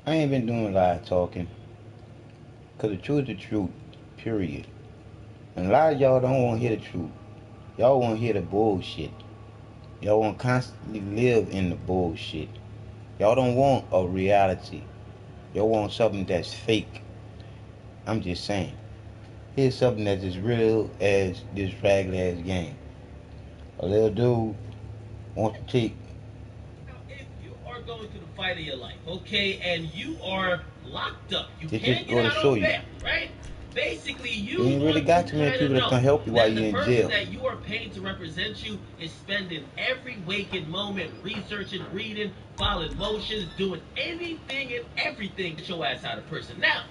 I ain't been doing a lot of talking. Cause the truth is the truth. Period. And a lot of y'all don't want to hear the truth. Y'all want to hear the bullshit. Y'all want to constantly live in the bullshit. Y'all don't want a reality. Y'all want something that's fake. I'm just saying. Here's something that's as real as this regular ass game. A little dude wants to take. Now, if you are going through the fight of your life, okay, and you are locked up, you They can't just get go to out show on you. bail, right? Basically, You you ain't really want got to too many kind of people that know can help you while that the you're in person jail. that you are paid to represent you is spending every waking moment researching, reading, following motions, doing anything and everything to get your ass out of prison. Now,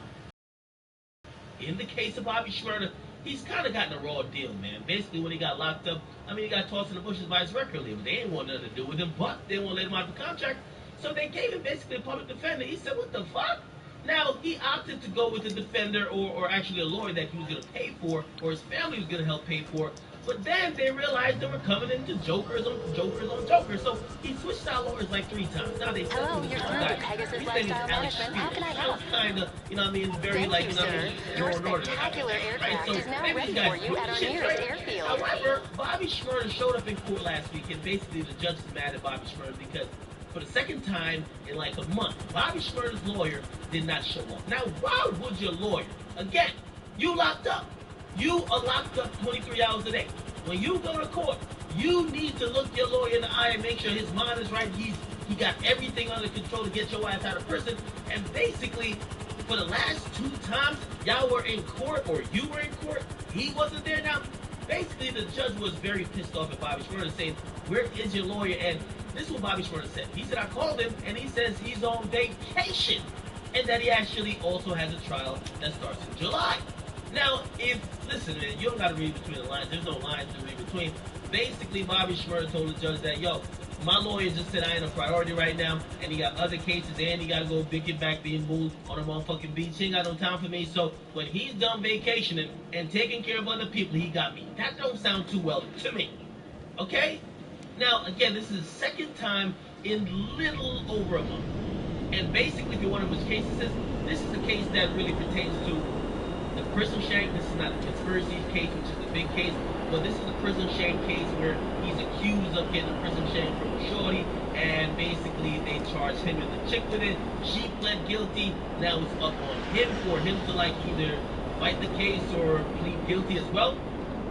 in the case of Bobby Shmurda, he's kind of gotten a raw deal, man. Basically, when he got locked up, I mean, he got tossed in the bushes by his record label. They didn't want nothing to do with him, but they won't let him out of the contract. So they gave him basically a public defender. He said, what the fuck? Now, he opted to go with a defender or actually a lawyer that he was going to pay for, or his family was going to help pay for. But then they realized they were coming into jokers on jokers on jokers. So he switched out lawyers like 3 times. Now they sent him Hello, to you're this through to guy. Pegasus His name is Lifestyle Alex Management. How Spears. can I Sounds help? kind of, very Thank like, you, sir. Your law and order type of spectacular shit, right? aircraft So is now maybe these ready guys for you doing at our shit, nearest right? airfield. However, Bobby Shmurda showed up in court last week, and basically the judge is mad at Bobby Shmurda because for the second time in like a month, Bobby Shmurda's lawyer did not show up. Now, why would your lawyer, again, you locked up, you are locked up 23 hours a day. When you go to court, you need to look your lawyer in the eye and make sure his mind is right. He got everything under control to get your ass out of prison. And basically, for the last 2 times y'all were in court or you were in court, he wasn't there. Now, basically, the judge was very pissed off at Bobby Shmurda, saying, "Where is your lawyer?" And this is what Bobby Shmurda said. He said, "I called him, and he says he's on vacation, and that he actually also has a trial that starts in July." Now, if listen, man, you don't got to read between the lines. There's no lines to read between. Basically, Bobby Shmurda told the judge that, yo, my lawyer just said I ain't a priority right now, and he got other cases, and he got to go big it back being moved on a motherfucking beach. He ain't got no time for me. So when he's done vacationing and taking care of other people, he got me. That don't sound too well to me. Okay? Now, again, this is the second time in little over a month. And basically, if you're wondering which case this is a case that really pertains to the prison shank. This is not a conspiracy case, which is the big case, but this is the prison shank case where he's accused of getting a prison shank from a shorty, and basically they charged him and the chick with it. She pled guilty. Now it's up on him for him to like either fight the case or plead guilty as well.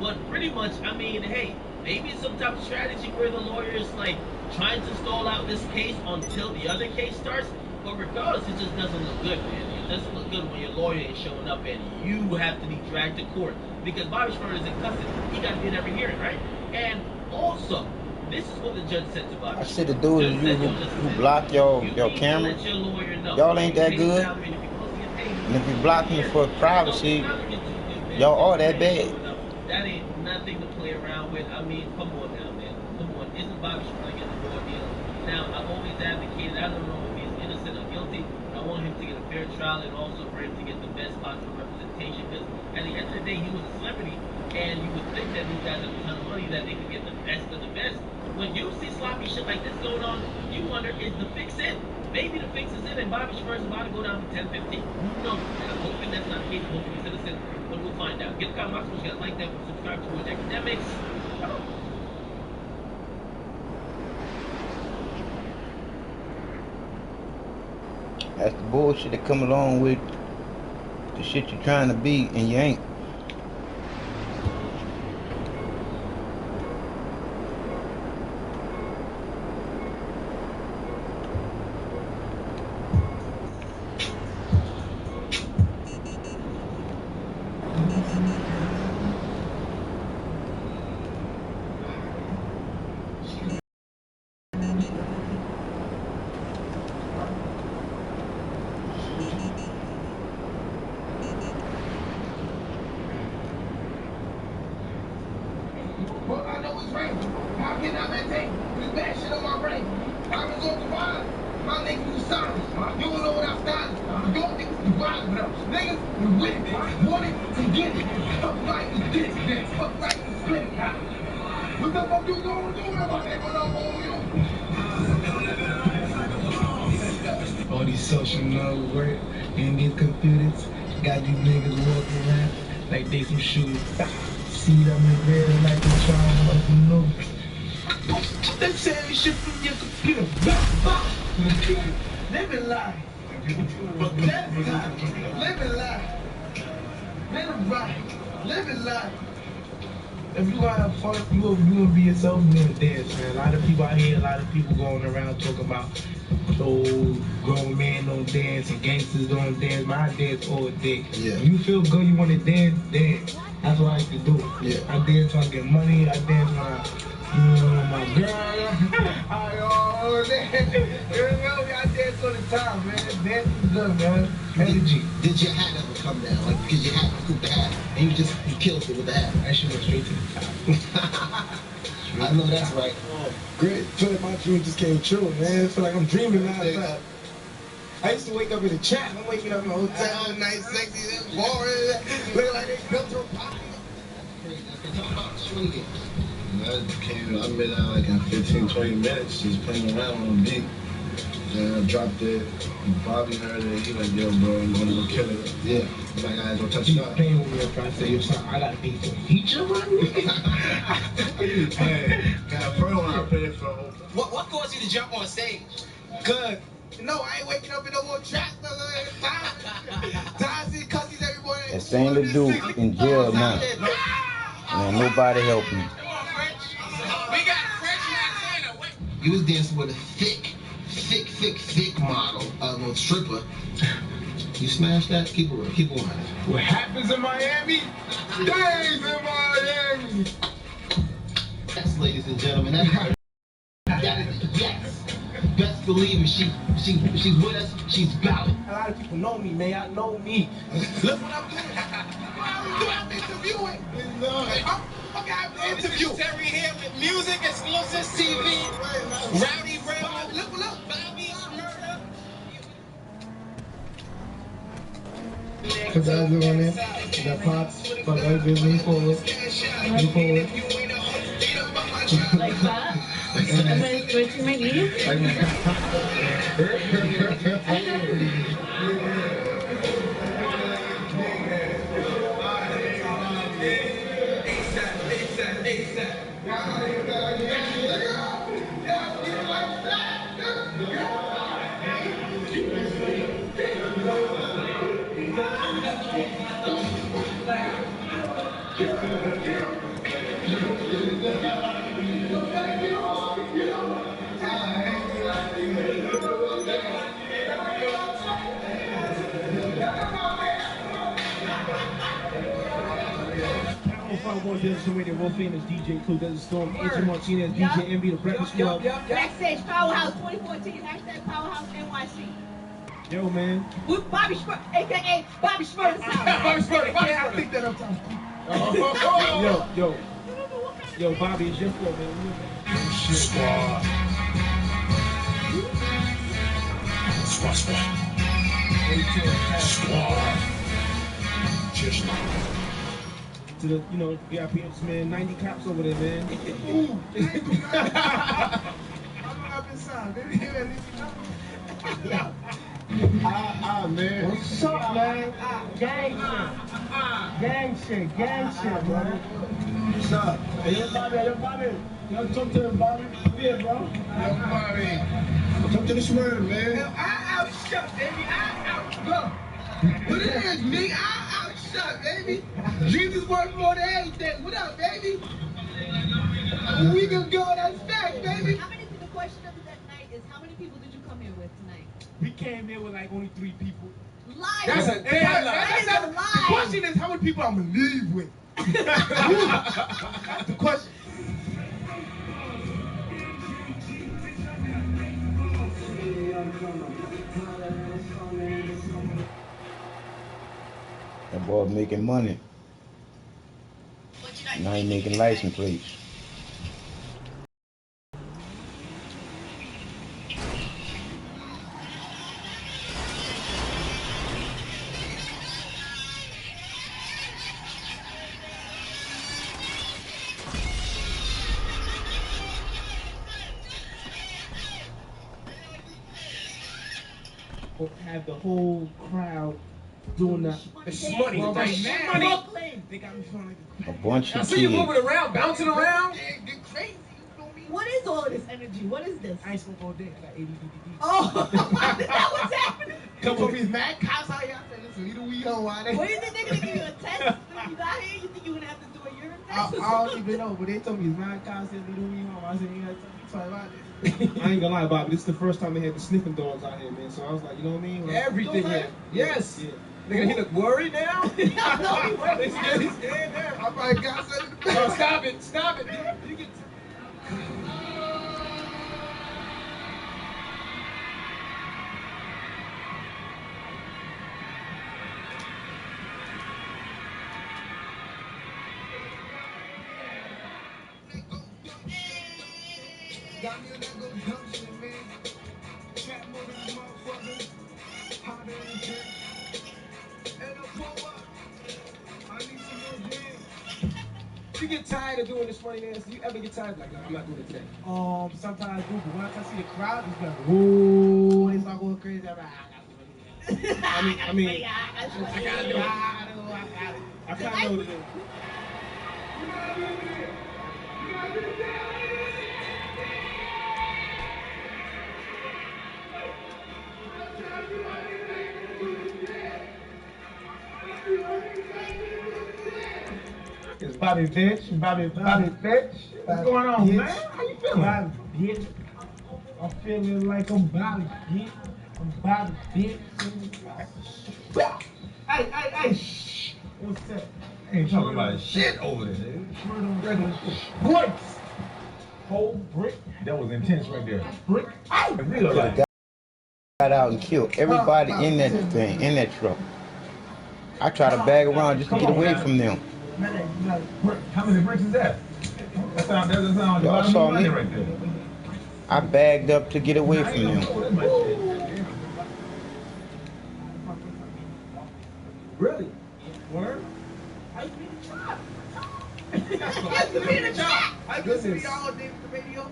But pretty much, I mean, hey, maybe it's some type of strategy where the lawyer is like trying to stall out this case until the other case starts. But regardless, it just doesn't look good, man. It doesn't look good when your lawyer is showing up and you have to be dragged to court because Bobby Shmurda is in custody. He got to be in every hearing, right? And also, this is what the judge said to Bobby. I said the dude is you who block your camera. Y'all ain't that good. And if you block me for privacy, y'all are that bad. That ain't nothing to play around with. I mean, come on now, man. Come on. Isn't Bobby Shmurda getting a raw deal? Now, I've always advocated, I don't know if he's innocent or guilty. I want him to get a fair trial and also for him to get the best possible representation because at the end of the day, he was a celebrity. And you would think that these guys have a ton of money that they could get the best of the best. When you see sloppy shit like this going on, you wonder, is the fix in? Maybe the fix is in and Bobby Shmurda's about to go down to 10, 15. Who knows? And I'm hoping that's not the case. I'm hoping he's innocent. But we'll find out. Get the comment box. You gotta like that. Subscribe to Wood Academics. That's the bullshit that come along with the shit you're trying to be and you ain't. But I know it's right. How can I maintain this bad shit on my brain? I was on the vibe. My niggas was sorry. You don't know what I started. Your niggas was wild with us. Niggas, you with it. Want it to get it. Fuck like you did it. Fuck like you split it. What the fuck you gonna do about that when I'm on you? these social networks and these computers got these niggas walking around like they some shoes. See them in red like they trying to know. They say shit from your computer. Live it life. Live it life. Live it right. Live it life. If you gonna have fun, you gonna be yourself, you gonna dance, man. A lot of people out here, a lot of people going around talking about, oh, grown men don't dance and gangsters don't dance. But I dance all day. Yeah. If you feel good, you wanna dance, dance. That's what I like to do. Yeah. I dance when I get money. I dance when I, my girl. I dance all the time, man. Dance is good, man. Energy. Did your hat ever come down? Like, because your hat, you the hat, and you killed it with the hat. That shit went straight to the top. I know that's right. Great. I feel like my dream just came true, man. I feel like I'm dreaming now. I used to wake up in the trap. I'm waking up in a hotel, nice, sexy, boring. Looking like they built to a party. Talk about swinging. I met out like in 15, 20 minutes, just playing around on the beat. Then I dropped it, Bobby heard it, he like, yo bro, I'm gonna go kill it. Yeah. Like, I ain't gonna touch You it. playing with me if I say, yo, son, I gotta be for a feature, man. Hey, got a pro when I played for What caused you to jump on stage? Good. No, I ain't waking up in no more trap. Tazi, cussies, everybody. That same little dude in jail now. Man, nobody help me. We got French Montana. You was dancing with a thick model, a stripper. You smashed that? Keep it real. Keep on. What happens in Miami stays in Miami. Yes, ladies and gentlemen. That is yes. Best believe it. She's with us. She's valid. A lot of people know me, man. I know me. Look what I'm doing. I'm interviewing. I'm interviewing. Terry here with Music Exclusive TV. Rowdy Brown. Look. Bobby Murder. Put that on there. That pops. But like this, lean forward. Lean forward. Like that? And then switching my knees? Like that. More Dennis Radio, world famous DJ Clue, Desert Storm, Angel Martinez, DJ Envy, The Breakfast Club. Backstage Powerhouse 2014, hashtag Powerhouse NYC. Yo, man. With Bobby Schmurda, aka Bobby Schmurda's house. Bobby Schmurda, I think that up time. Yo, Bobby, it's your fault, man. Squad. Just to the, VIPs, man, 90 cops over there, man. man. What's up, man? Gang shit, brother. What's up? Hey, yo, Bobby. Yo, talk to him, Bobby. Yeah, bro. Yo, Bobby. Talk to this murder, man. Yo, I outshot, baby. What it is, me? I outshot, baby. Jesus worth more than anything. What up, baby? We can go, that's fact, baby. The question of that night is, how many people did you come here with tonight? We came here with like only 3 people. Lie. That's a damn lie. That is a lie. The question is, how many people I'm gonna leave with? That's the question. That boy making money. Now he making license plates. have the whole crowd doing the Shmoney well, dance. right now, Brooklyn. they got me feeling like A bunch I of see you moving kids. around, bouncing around. get crazy. You know me? What is all this energy? What is this? I ain't smoke all day. I got ADD. Oh, is that what's happening? Couple of these mad cops out here. I said, listen, you the weed hoe. Why they? What do you think they're gonna give you a test when you got here? You think you're gonna have to do a urine test? I don't even know, but they told me it's mad cops said, leave the weed home. I said, you gotta tell me about this. I ain't gonna lie, Bobby. This is the first time they had the sniffing dogs out here, man. So I was like, you know what I mean? Like, Everything don't here. say- Yes. Yeah. Nigga, he look worried now. He's scared now. I probably got something to do. Oh, stop it. Stop it. You get Got me a nigga junction, man. Trap more than a motherfucker. Hotter than Jack. And I pull up. I need some more jam. You get tired of doing this funny dance? Do you ever get tired? Like, I'm not doing it today. Sometimes I do, but once I see the crowd, it's like, whoa, they start going crazy. I'm like, I gotta do it. I mean, I gotta do it. I kind of know what it is. It's Bobby Fitch. Bobby Fitch. What's going on, man? How you feeling? Bobby, bitch. I'm feeling like I'm Bobby, bitch. I'm Bobby, bitch. Hey, shh. What's that? Ain't talking about shit over there, dude. Word on regular shit. Bricks. Whole brick. That was intense right there. Brick. In real life. Got out and killed everybody in that thing, in that truck. I try to bag around just to get away from them. How many bricks is that? That sound a lot Y'all of saw money me. right there. I bagged up to get away from them. Really? Word? I used to be in the trap. I listen to y'all day with the radio.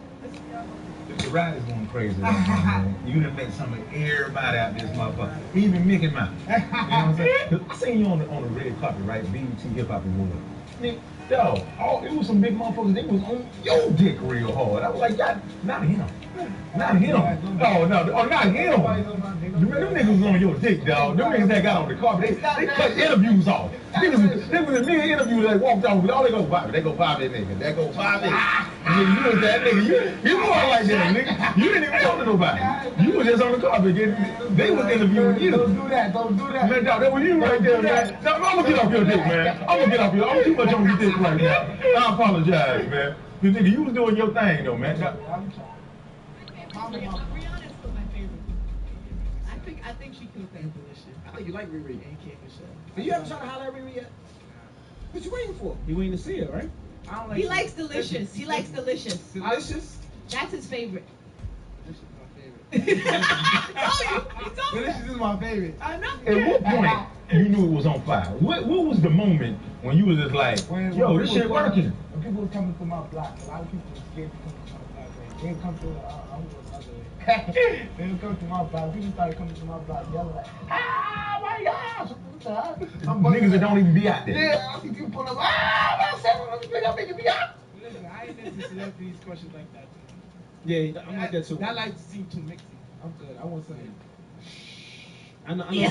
The ride is going crazy right now, man. You done met some of everybody out this motherfucker. Even Mickey Mouse. You know what I'm saying? 'Cause I seen you on the red carpet, right? BET Hip Hop Award. Nigga, dog, it was some big motherfuckers. They was on your dick real hard. I was like, God, not him. Not him. Oh, no, not him. Them niggas was on your dick, dog. Them niggas that got on the carpet, they cut interviews off. There was a nigga interview that walked off with all they go Bobby. They go Bobby, nigga. They go Bobby. Nigga, you was that nigga. You more like that, nigga. You didn't even talk to nobody. You was just on the carpet. They was interviewing you. Don't do that. Man, dog, that was you right there, man. No, I'm gonna get off your dick, man. I'm gonna get off your. I'm too much on your dick right now. I apologize, man. Cause nigga, you was doing your thing though, man. Rihanna's still my favorite. I think she killed that. I think you like Riri. Ain't care for shit. Have you ever tried to holler at Riri yet? What you waiting for? You waiting to see it, right? I don't like He likes delicious. He likes delicious. Delicious? That's his favorite. Delicious is my favorite. He told me. Delicious is my favorite. I know. At what point you knew it was on fire? What was the moment when you was just like, yo, this shit working? When people were coming to my block, a lot of people were scared to come to my block. Like, they would come to I was other way. They would come to my block. People started coming to my block yelling like, ah, my gosh. Niggas that don't even be out there. Yeah, I see people pull up, ah, my son, let me pick up, make me out. Listen, I ain't into celebrities questions like that. Yeah, I'm like that too. That like to seem too mixy. I'm good. I want something. I know. Yeah.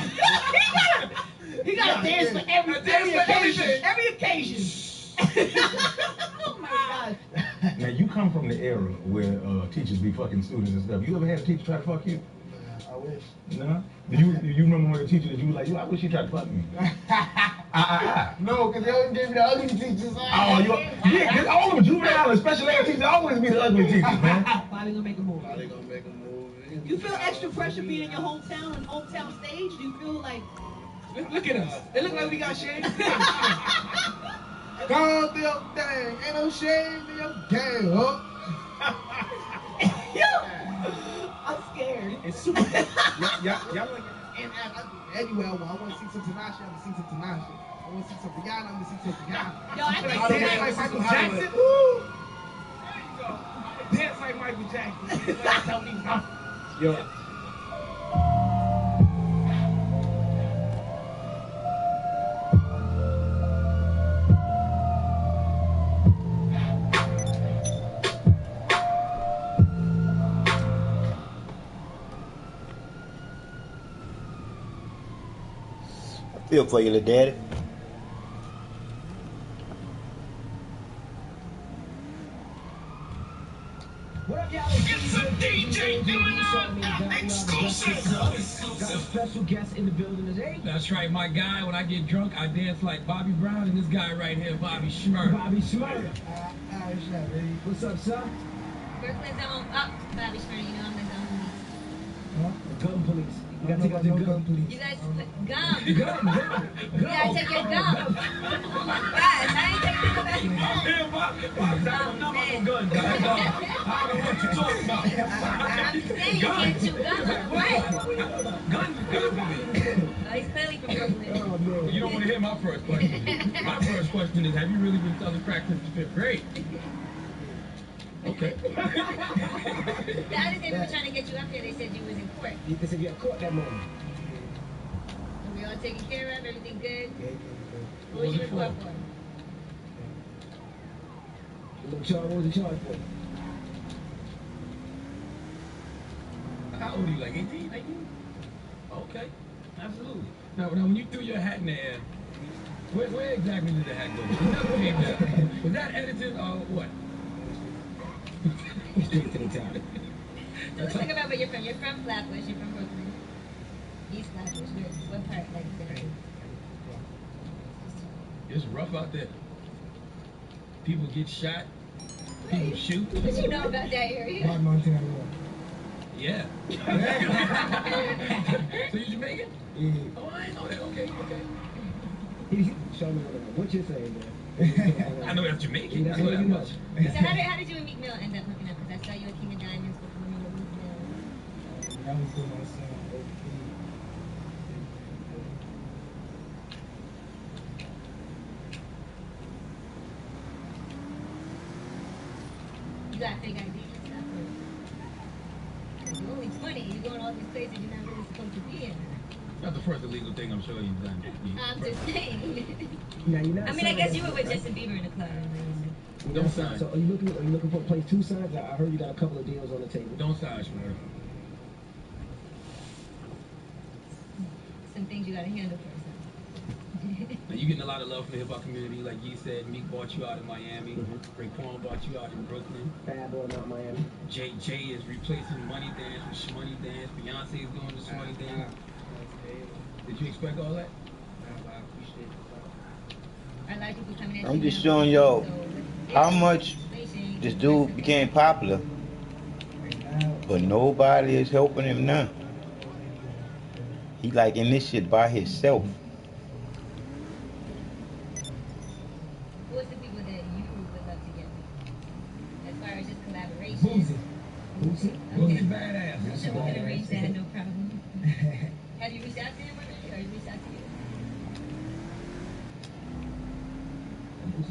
he got to dance for every occasion. Oh my gosh. Now you come from the era where teachers be fucking students and stuff. You ever had a teacher try to fuck you? I wish. No? Do you remember when the teacher that you was like, yo, I wish he tried to fuck me? No, because they always gave me the ugly teachers. Yeah, all the juvenile and special ed teachers always be the ugly teachers, man. Finally gonna make a move. They gonna make a move. You feel extra pressure being in your hometown and hometown stage? Do you feel like Look at us. It look like we got shame. God damn dang, ain't no shame in your game, huh? I'm scared. It's super. Y'all like anywhere I want to see some Tinashe, I'm gonna see some Tinashe. I want to see some Rihanna, I'm gonna see some Rihanna. Yo, I Like think dance like Michael Jackson. Woo! There you go. Dance like Michael Jackson. Tell me no. Yo. Feel for you, little daddy. What up, y'all? It's a DJ Eminem exclusive. Got a special guest in the building today. That's right, my guy. When I get drunk, I dance like Bobby Brown, and this guy right here, Bobby Shmurda. Bobby Shmurda. What's up, son? Brooklyn's on up. Bobby Shmurda, you know I'm the gun police. Huh? The gun police. You gotta take out the gun police. You guys put gum. Gum. You gotta take your gum. Oh my gosh, I ain't taking it back. Yeah, Bobby, I'm not about no gun, guys. I don't know what you're talking about. I'm saying you can't chew gum. Right. Gun for me. He's clearly from Brooklyn. Oh, man. You don't want to hear my first question. My first question is, have you really been selling crack since the 5th grade? Okay. The other day we were trying to get you up here, they said you was in court. They said you got caught that morning. We all taken care of, everything good? What was you it in court for? What was the charge for? How old are you, like 18, 19? Okay, absolutely. Now, when you threw your hat in the air, where exactly did the hat go? Was that edited or what? Straight to the top. So let's talk about where you're from. You're from Flatbush, you're from Brooklyn. East Flatbush, what part? Like, it's rough out there. People get shot. People shoot. What you know about that area? Montana. Yeah. So you Jamaican? Yeah. Oh, I ain't know that. Okay. Show me what you're saying, man. I know that's Jamaican. Yeah, I know that much. So how did you and Meek Mill end up hooking up? Because I saw you at King of Diamonds performing with Meek Mill. That was for my son, OP. You got fake ID and stuff? Or you're only 20, you're going all these places you're not really supposed to be in. That's the first illegal thing I'm sure you've done. I'm just saying. Now, you're not I mean, I guess you were with Justin Bieber in the club. Don't sign. So are you looking for place 2 signs? I heard you got a couple of deals on the table. Don't sign, Shmurda. Some things you gotta handle first. Now, you getting a lot of love from the hip hop community, like you said. Meek bought you out in Miami. Raekwon bought you out in Brooklyn. Bad boy, not Miami. Jay is replacing Money Dance with Shmoney Dance. Beyonce is doing the Shmoney Dance. Did you expect all that? A lot of people coming in. I'm just showing y'all how much this dude became popular, but nobody is helping him now. He like in this shit by himself. What's the people that you would love to get with? As far as just collaboration? Boosie. Okay. Badass. I'm sure we're gonna arrange that, no problem. Have you reached out to him already, or he reached out to you?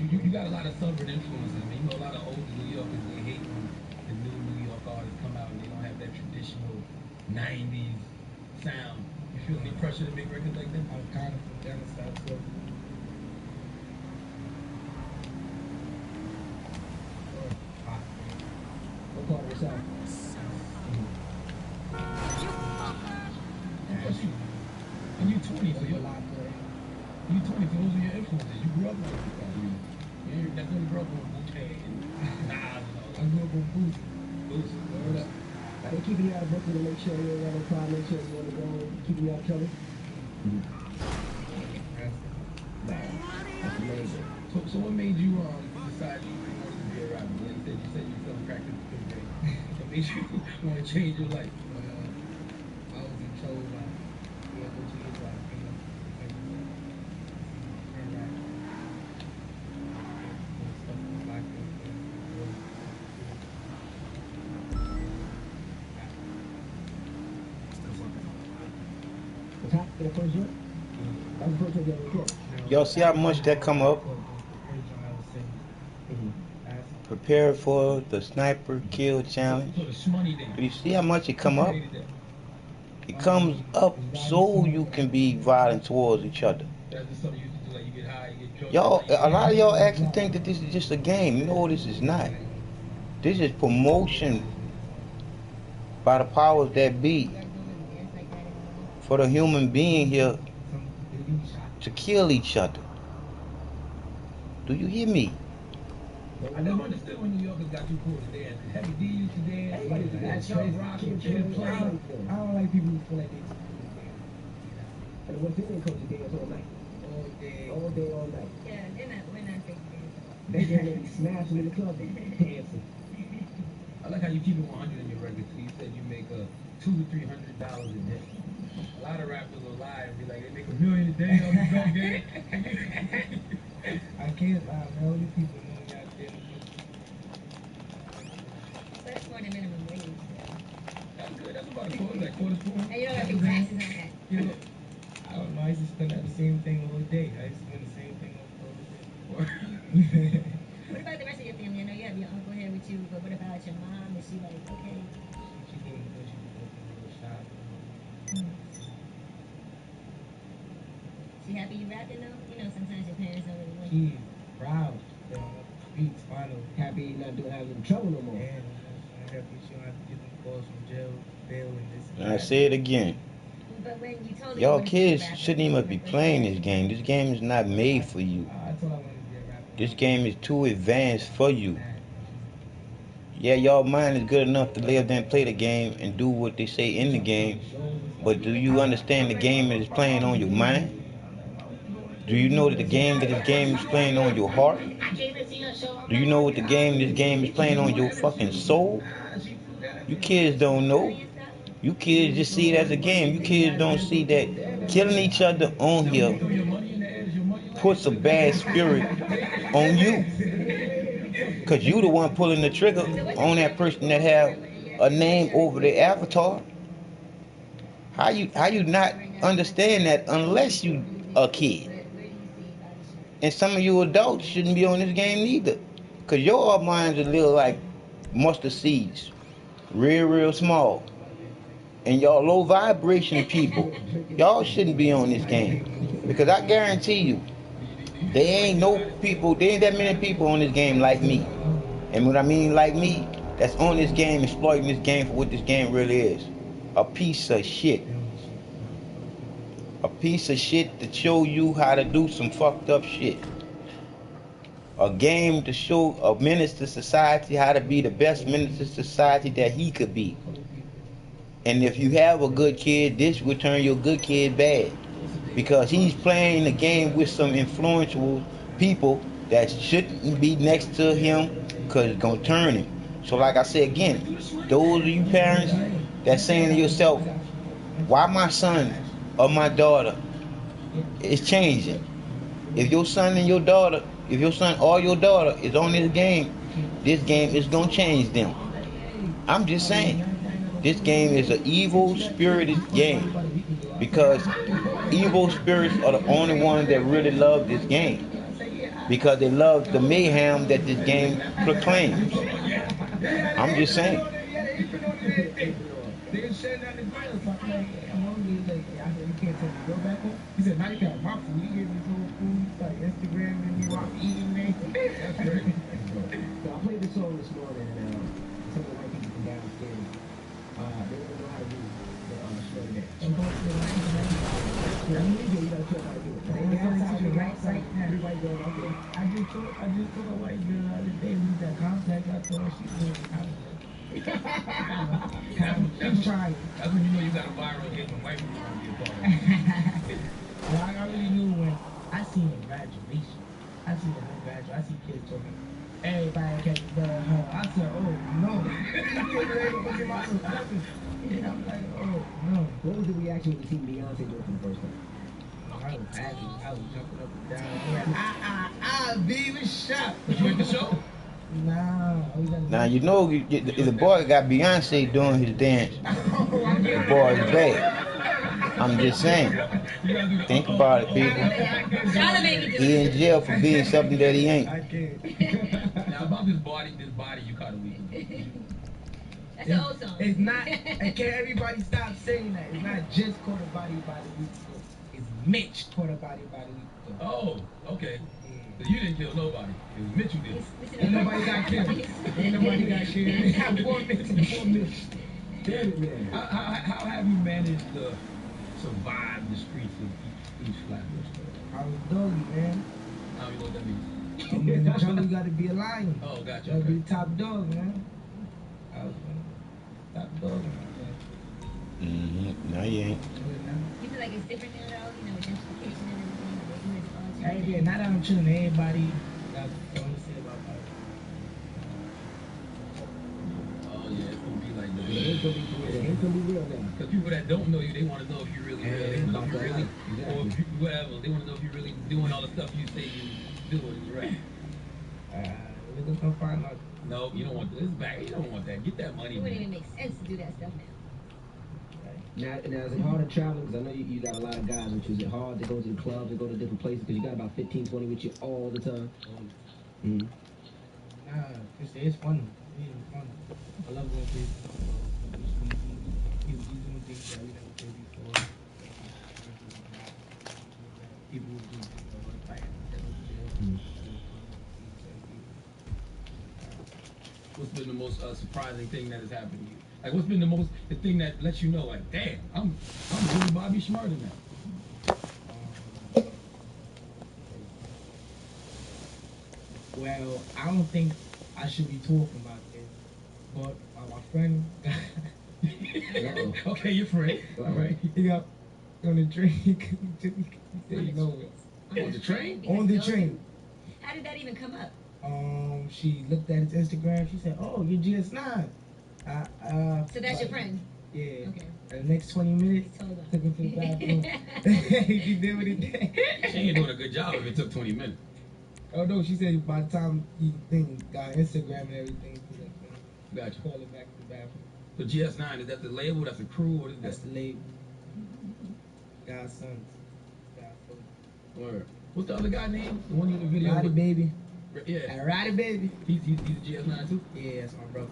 You got a lot of southern influences. I mean, you know, a lot of old New Yorkers, they hate when the new New York artists come out and they don't have that traditional 90s sound. You feel any pressure to make records like that? I'm kind of from down the south, so. What part of the south? And you 20, so you're like, you 20, so those are your influences. You grew up with it. You definitely grew up with Wu-Tang and Nas and all that. I grew up with Boosie. Word up. They keeping you out of Brooklyn to make sure you ain't got no problem, make sure you want to go, keeping you out of trouble. That's amazing. So what made you decide you wanted to be a rapper? Like you said you felt cracked in the 5th grade. What made you want to change your life? I was in trouble by the other kids, like, you know, The first year? That was the first time you ever recorded. Y'all see how much that come up? Prepare for the sniper kill challenge. So the Shmoney Dance. Do you see how much it come up? It comes up so you can be violent towards each other. That's just something you used to do, like you get high, you get drunk. Y'all, a lot of y'all actually think that this is just a game. You know this is not. This is promotion by the powers that be for the human being here to kill each other. Do you hear me? I never understood when New Yorkers got too cool to dance. Heavy D used to dance. Everybody used to dance. Chubb Rock and Kid Play. I don't like people who feel like they too cool to dance. And what's in their culture dance all night? All day, all night. Yeah, we're not big fans. They get ready smashing in the club dancing. I like how you keep it 100 in your record. So you said you make $200 to $300 a day. A lot of rappers will lie and be like, they make $1 million a day on the drum game. I can't lie, man. All these people know y'all there. But it's more than minimum wage. That's good. That's about a quarter, like quarter spoon. And you don't have to pay taxes on that. You know, I don't know. I used to spend the same thing all day. I used to spend the same thing all day. What about the rest of your family? I know you have your uncle here with you, but what about your mom? Is she like, okay? She gave me good. She was open a little shop. She happy you rapping though? You know, sometimes your parents don't really want She is proud. Beats finally. Happy not doing having trouble no more. Yeah, I'm happy she don't have to get them calls from jail, bail, and this. And I say it again. But when you told her Y'all you kids wanted to be a shouldn't even be playing this game. This game is not made for you. I told her I wanted to be a rapper. This game is too advanced for you. Yeah, y'all mind is good enough to live there and play the game and do what they say in the game. But do you understand the game that is playing on your mind? Do you know that the game that this game is playing on your heart? Do you know what the game this game is playing on your fucking soul? You kids don't know. You kids just see it as a game. You kids don't see that killing each other on here puts a bad spirit on you. Cause you the one pulling the trigger on that person that have a name over their avatar. How you not understand that unless you a kid? And some of you adults shouldn't be on this game neither. Cause your minds are little like mustard seeds. Real small. And y'all low vibration people, y'all shouldn't be on this game. Because I guarantee you, there ain't that many people on this game like me. And what I mean like me, that's on this game, exploiting this game for what this game really is. A piece of shit. A piece of shit to show you how to do some fucked up shit. A game to show a menace to society how to be the best menace to society that he could be. And if you have a good kid, this will turn your good kid bad. Because he's playing the game with some influential people that shouldn't be next to him because it's going to turn him. So like I said again, those of you parents that's saying to yourself, why my son or my daughter is changing? If your son and your daughter, if your son or your daughter is on this game is going to change them. I'm just saying. This game is an evil-spirited game because evil spirits are the only ones that really love this game because they love the mayhem that this game proclaims. I'm just saying. He said, now you got my food. You get this whole food, like Instagram, and you are eating it. That's great. So I played this song this morning, and some of the white people from downstairs, they don't know how to do the slow dance. You gotta tell how to do it. Every white girl out there. I just told a white girl the other day, we got contact, I told her she was out of I'm trying. That's when you know you got a viral hit when white people want to be a part of it. Well, I really knew when I seen a graduation. I seen a graduation. I see kids talking. Everybody catch the I said, oh no. And I'm like, oh no. What was the reaction when you seen Beyonce do it for the first time? I was happy. I was jumping up and down. Baby, shot. Did you at the show? No. Now you know if the boy got Beyonce doing his dance, the boy is bad. I'm just saying. Think about it, people. He in jail for being something that he ain't. Now about this body you caught a week ago. That's an old song. It's not, and can everybody stop saying that? It's not just Quarter Body by the week ago. It's Mitch Quarter Body by the week ago. Oh, okay. So you didn't kill nobody. It was Mitch who did. Ain't nobody got killed. Ain't nobody got killed. They have 4 Mitch and 4 Mitch. How have you managed to survive the streets of East Flatbush? I was doggy, man. I don't even know what that means. In the jungle, you gotta be a lion. Oh, gotcha. You gotta be the top dog, man. I was top dog, man. No, you ain't. You feel like it's different now, though? You know, gentrification and everything. Hey, yeah, now that I'm chilling, everybody got something to say about that. Oh, yeah, it's gonna be like that. It's gonna be real now. Because people that don't know you, they want to know if you really real. They want to know if you really, or if you, whatever. They want to know if you really doing all the stuff you say you doing is right. We're just gonna find out. No, you don't want this back. You don't want that. Get that money. It wouldn't man. even make sense to do that stuff now. Now is it hard to travel? Because I know you got a lot of guys with you. Is it hard to go to the clubs and go to different places? Because you got about 15, 20 with you all the time. Nah, it's fun. It's fun. I love going places. He's doing things that we never did before. People who do fight. What's been the most surprising thing that has happened to you? Like, what's been the thing that lets you know, like, damn, I'm really Bobby Shmurda now. Well, I don't think I should be talking about this, but my friend, Okay, your friend. All right. he got on the train. He said, you know, On the train? on the train. How did that even come up? She looked at his Instagram. She said, "Oh, you're GS9." So that's your friend? Yeah. Okay. The next 20 minutes, Hold on. took him to the bathroom. He did what he did. She ain't doing a good job if it took 20 minutes. Oh no, she said by the time he got Instagram and everything, Gotcha. call it back to the bathroom. So GS9, is that the label? That's the crew? What is That's that? the label. God's sons. Word. What's the other guy name? The one in the video? Roddy Baby. Yeah. Roddy Baby. He's a GS9 too? Yeah, that's my brother.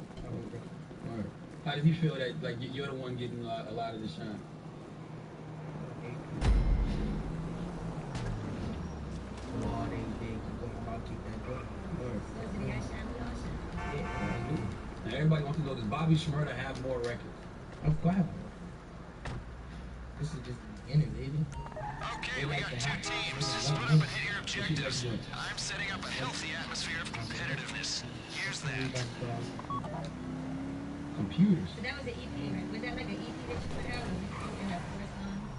Word. How does he feel that like you're the one getting a lot of the shine? Now everybody wants to know, does Bobby Shmurda have more records? Of course. This is just the beginning, baby. Okay, we got two teams. Split up and hit your objectives. I'm setting up a healthy atmosphere of competitiveness. Here's that. Computers. But that was an EP, right? Was that like an EP that you put out? Or was it have 4 songs?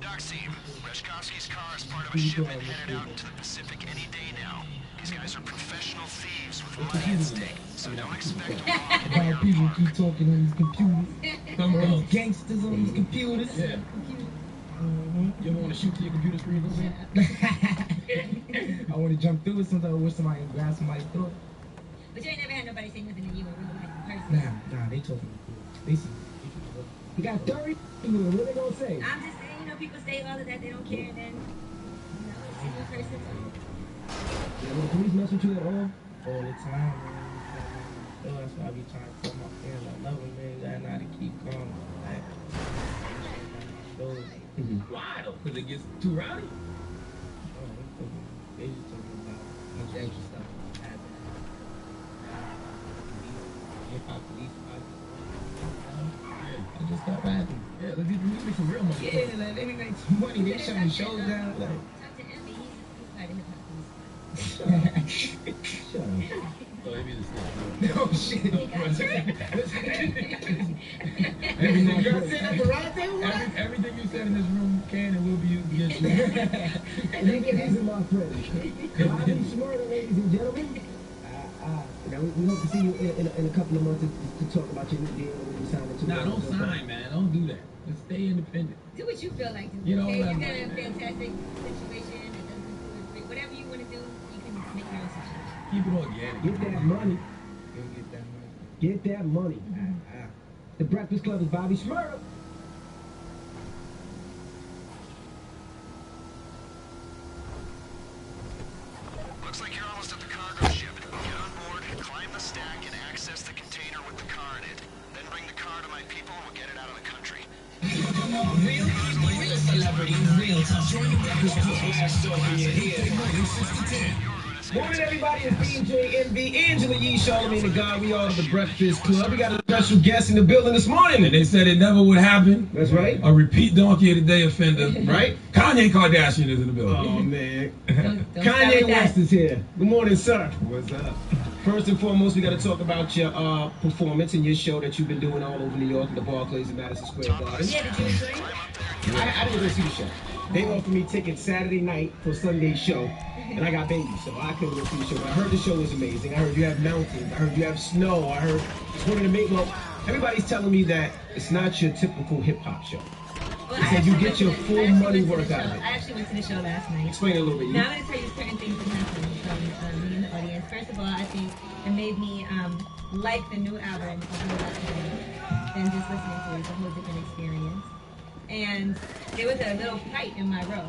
Doc team, Reshkovsky's car is part of a shipment headed out into the Pacific any day now. These guys are professional thieves with money at stake, so don't expect to walk in About people keep talking on these computers. Some All of these gangsters on these computers. Yeah. You ever want to shoot to your computer screen? I want to jump through it sometimes. I wish somebody would grab somebody's throat. But you ain't never had nobody say nothing to you in real life in person. Nah, they talking. They see. You got 30 people. What they gonna say? I'm just saying, you know, people say all of that, they don't care, and then, you know, it's in person. Yeah, will the police mess with you at all? All the time, man. So that's why I be trying to tell my friends I love them, man. You gotta know how to keep calm. Like, Why though? Because it gets too rowdy? They just talking about much extra stuff. Hip-hop police. I just got rapping. Yeah, let's make some real money. Yeah, like, let me make some money. They shut me shows down. Like, Talk to Envy, he's part of hip-hop police. Shut up. So maybe the same. no shit. Everything You said that for right there? everything you said in this room can and will be used against you. These are my friends. Bobby Shmurda, ladies and gentlemen. Now we hope to see you in a couple of months to talk about your new deal when you sign it. Nah, don't sign, man. Don't do that. Just stay independent. Do what you feel like to do. You know Okay, what you I'm got a saying, man. fantastic situation. It doesn't include whatever you want to do. You can make your own situation. Keep it organic. Get that money. Get that money. Get that money. The Breakfast Club is Bobby Shmurda. Looks like you're almost at the cargo ship. Get on board, climb the stack, and access the container with the car in it. Then bring the car to my people and we'll get it out of the country. Real people, real celebrity, real time. Join the Breakfast Club. Last talk when you're here. Morning 6 to 10. Morning, everybody. It's DJ Envy, Angela Yee, Charlamagne the God. We are the Breakfast Club. We got a special guest in the building this morning. And they said it never would happen. That's right. A repeat Donkey of the Day offender. Right? Kanye Kardashian is in the building. Oh, man. Don't Kanye West is here. Good morning, sir. What's up? First and foremost, we got to talk about your performance and your show that you've been doing all over New York at the Barclays and Madison Square Garden. Yeah, did you enjoy it? I didn't go see the show. They offered me tickets Saturday night for Sunday's show, and I got babies, so I couldn't go see the show. But I heard the show was amazing. I heard you have mountains. I heard you have snow. I heard it's one of the main. Well, everybody's telling me that it's not your typical hip hop show. Well, They said you get your full money worth out of it. I actually went to the show last night. Explain it a little bit. Now I'm going to tell you certain things that happened from me in the audience. First of all, I think it made me like the new album a whole lot more than just listening to it. It's a whole different experience. And there was a little fight in my row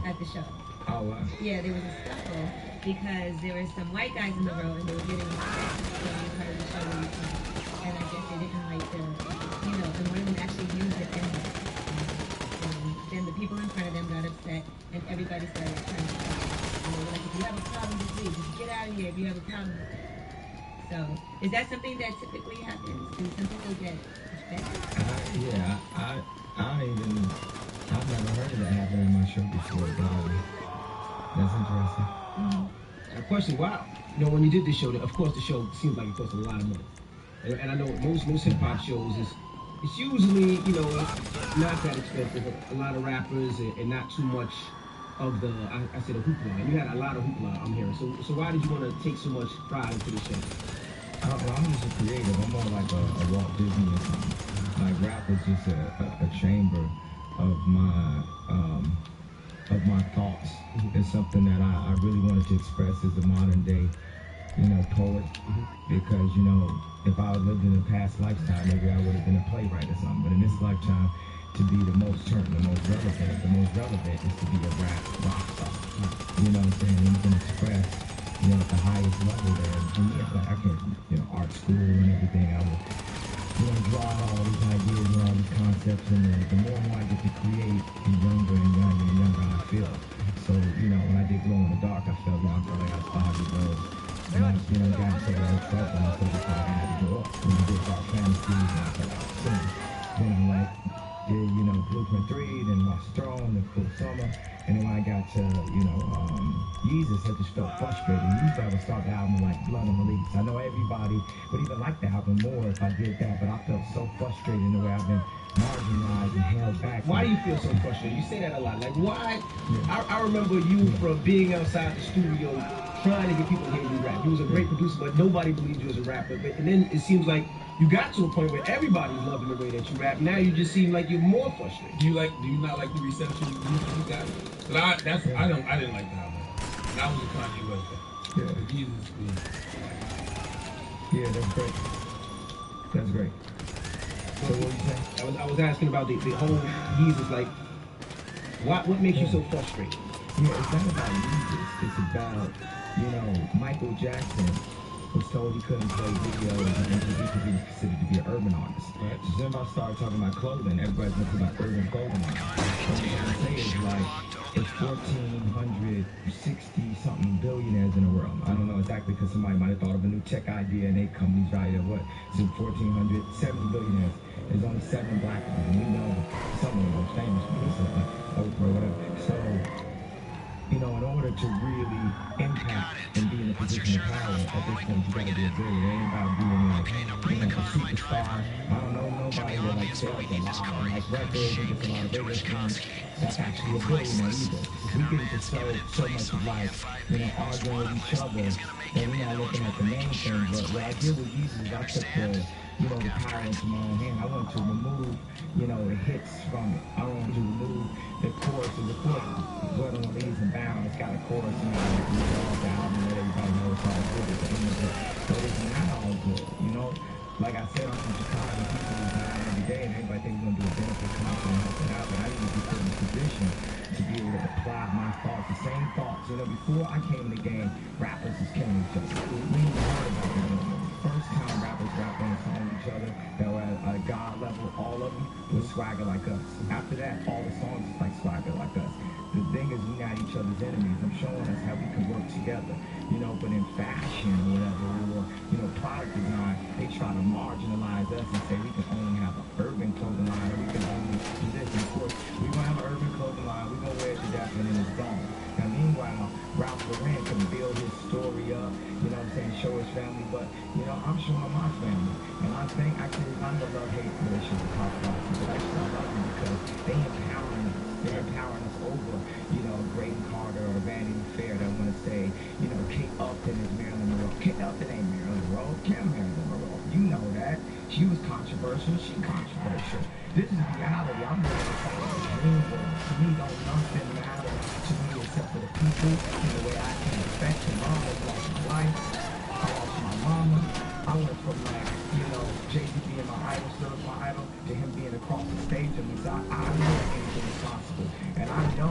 at the show. Oh, wow. Yeah, there was a scuffle because there were some white guys in the row and they were getting upset when you heard the show last night. And I guess they didn't like the, and one of them actually used the N-word. Then the people in front of them got upset and everybody started trying to fight. And they were like, if you have a problem, just leave. Just get out of here if you have a problem. So, is that something that typically happens? Do some people get offended? I've never heard of that happen in my show before, but that's interesting. A question, wow. When you did this show, of course the show seems like it cost a lot of money. And I know most hip hop shows it's usually, not that expensive. A lot of rappers and not too much of the, I said a hoopla. You had a lot of hoopla, I'm hearing. So why did you want to take so much pride into the show? I'm just a creative. I'm more like a Walt Disney or something. Like rap is just a chamber of my thoughts. It's something that I really wanted to express as a modern day, poet. Because, if I lived in a past lifetime, maybe I would have been a playwright or something. But in this lifetime, to be the most relevant is to be a rock star. You know what I'm saying? And you can express, at the highest level there. And I can, art school and everything. I would, draw all these ideas and all these concepts. And the more I get to create, the younger and younger I feel. So, when I did Glow in the Dark, I felt like I was 5 years old. And I, got into a trouble and I felt like I had to grow up. When I did Dark Fantasies and I felt like singing. Then I'm did, Blueprint 3, then Watch the Throne, then Cool Summer. And then when I got to, Yeezus, I just felt frustrated. Usually I would start the album like Blood on the Leaves. I know everybody would even like the album more if I did that, but I felt so frustrated in the way I've been marginalized and held back. Why do you feel so frustrated? You say that a lot. Like, why? Yeah. I remember you from being outside the studio trying to get people to hear you rap. You was a great producer, but nobody believed you as a rapper. And then it seems like you got to a point where everybody's loving the way that you rap. Now you just seem like you're more frustrated. Do you not like the reception you got? But I didn't like the album. That was a Kanye West thing. Yeah. The Jesus thing. Yeah, that's great. That's great. So what you saying? I was asking about the whole Yeezus, like, what makes you so frustrated? Yeah, it's not about Yeezus. It's about, Michael Jackson was told he couldn't play videos and MTV because he was considered to be an urban artist. Right. So then I started talking about clothing. Everybody's looking about urban clothing. What I'm saying is like, it's 1,460-something billionaires in the world. I don't know exactly because somebody might have thought of a new tech idea and they companies valued at what? Is it 1,470 billionaires? There's only 7 black people, and we know some of the most famous people, Oprah, whatever. So, in order to really impact and be in a position of power, at this point, you gotta be a billionaire. It ain't about being like, a superstar. I don't know nobody that like sells a lot of like records and gets a lot of radio streams. That's actually a billionaire either. We get into so much of like, arguing with each other, and we're not looking at the main thing. But what I did with Yeezus is I took the power into my own hand. I wanted to remove, the hits from it. I wanted to remove the chorus of the chorus. Blood on the Leaves and Bound, it's got a chorus and all the album that everybody knows how good it is. But it's not all good, Like I said, I'm from Chicago, people are dying every day, and everybody thinks we're going to do a benefit concert and help it out, but I need to be put in a position to be able to apply my thoughts, the same thoughts. Before I came in the game, rappers was killing each other. We didn't heard about that no more. First time rappers rapped on the song with each other, that were at a God level, all of them was swagger like us. After that, all the songs was like swagger like us. The thing is, we got each each other's enemies. I'm showing us how we can work together, you know, but in fashion or whatever, or, you know, product design, they try to marginalize us and say we can only have an urban clothing line, or we can only do this. And of course, we're going to have an urban clothing line, we're going to wear it to death, and then it's gone. Now, meanwhile, Ralph Lauren can build his story up, you know what I'm saying, show his family, but, you know, I'm showing my family. And I think, actually, I'm a love-hate relationship with paparazzi, but actually I love them because they empowering us. They're empowering us over, you know, Graydon Carter or Vanity Fair that want to say, you know, Kate Upton is Marilyn Monroe. Kate Upton ain't Marilyn Monroe. Kim Marilyn Monroe. You know that. She was controversial. She controversial. This is reality. I'm going to say it's a dream world. To me, don't nothing matter to me except for the people and the way I can affect them. I almost lost my life. I lost my mama. I went from, like, you know, Jay-Z being my idol, still is my idol, to him being across the stage of me. So I know anything is possible. And I know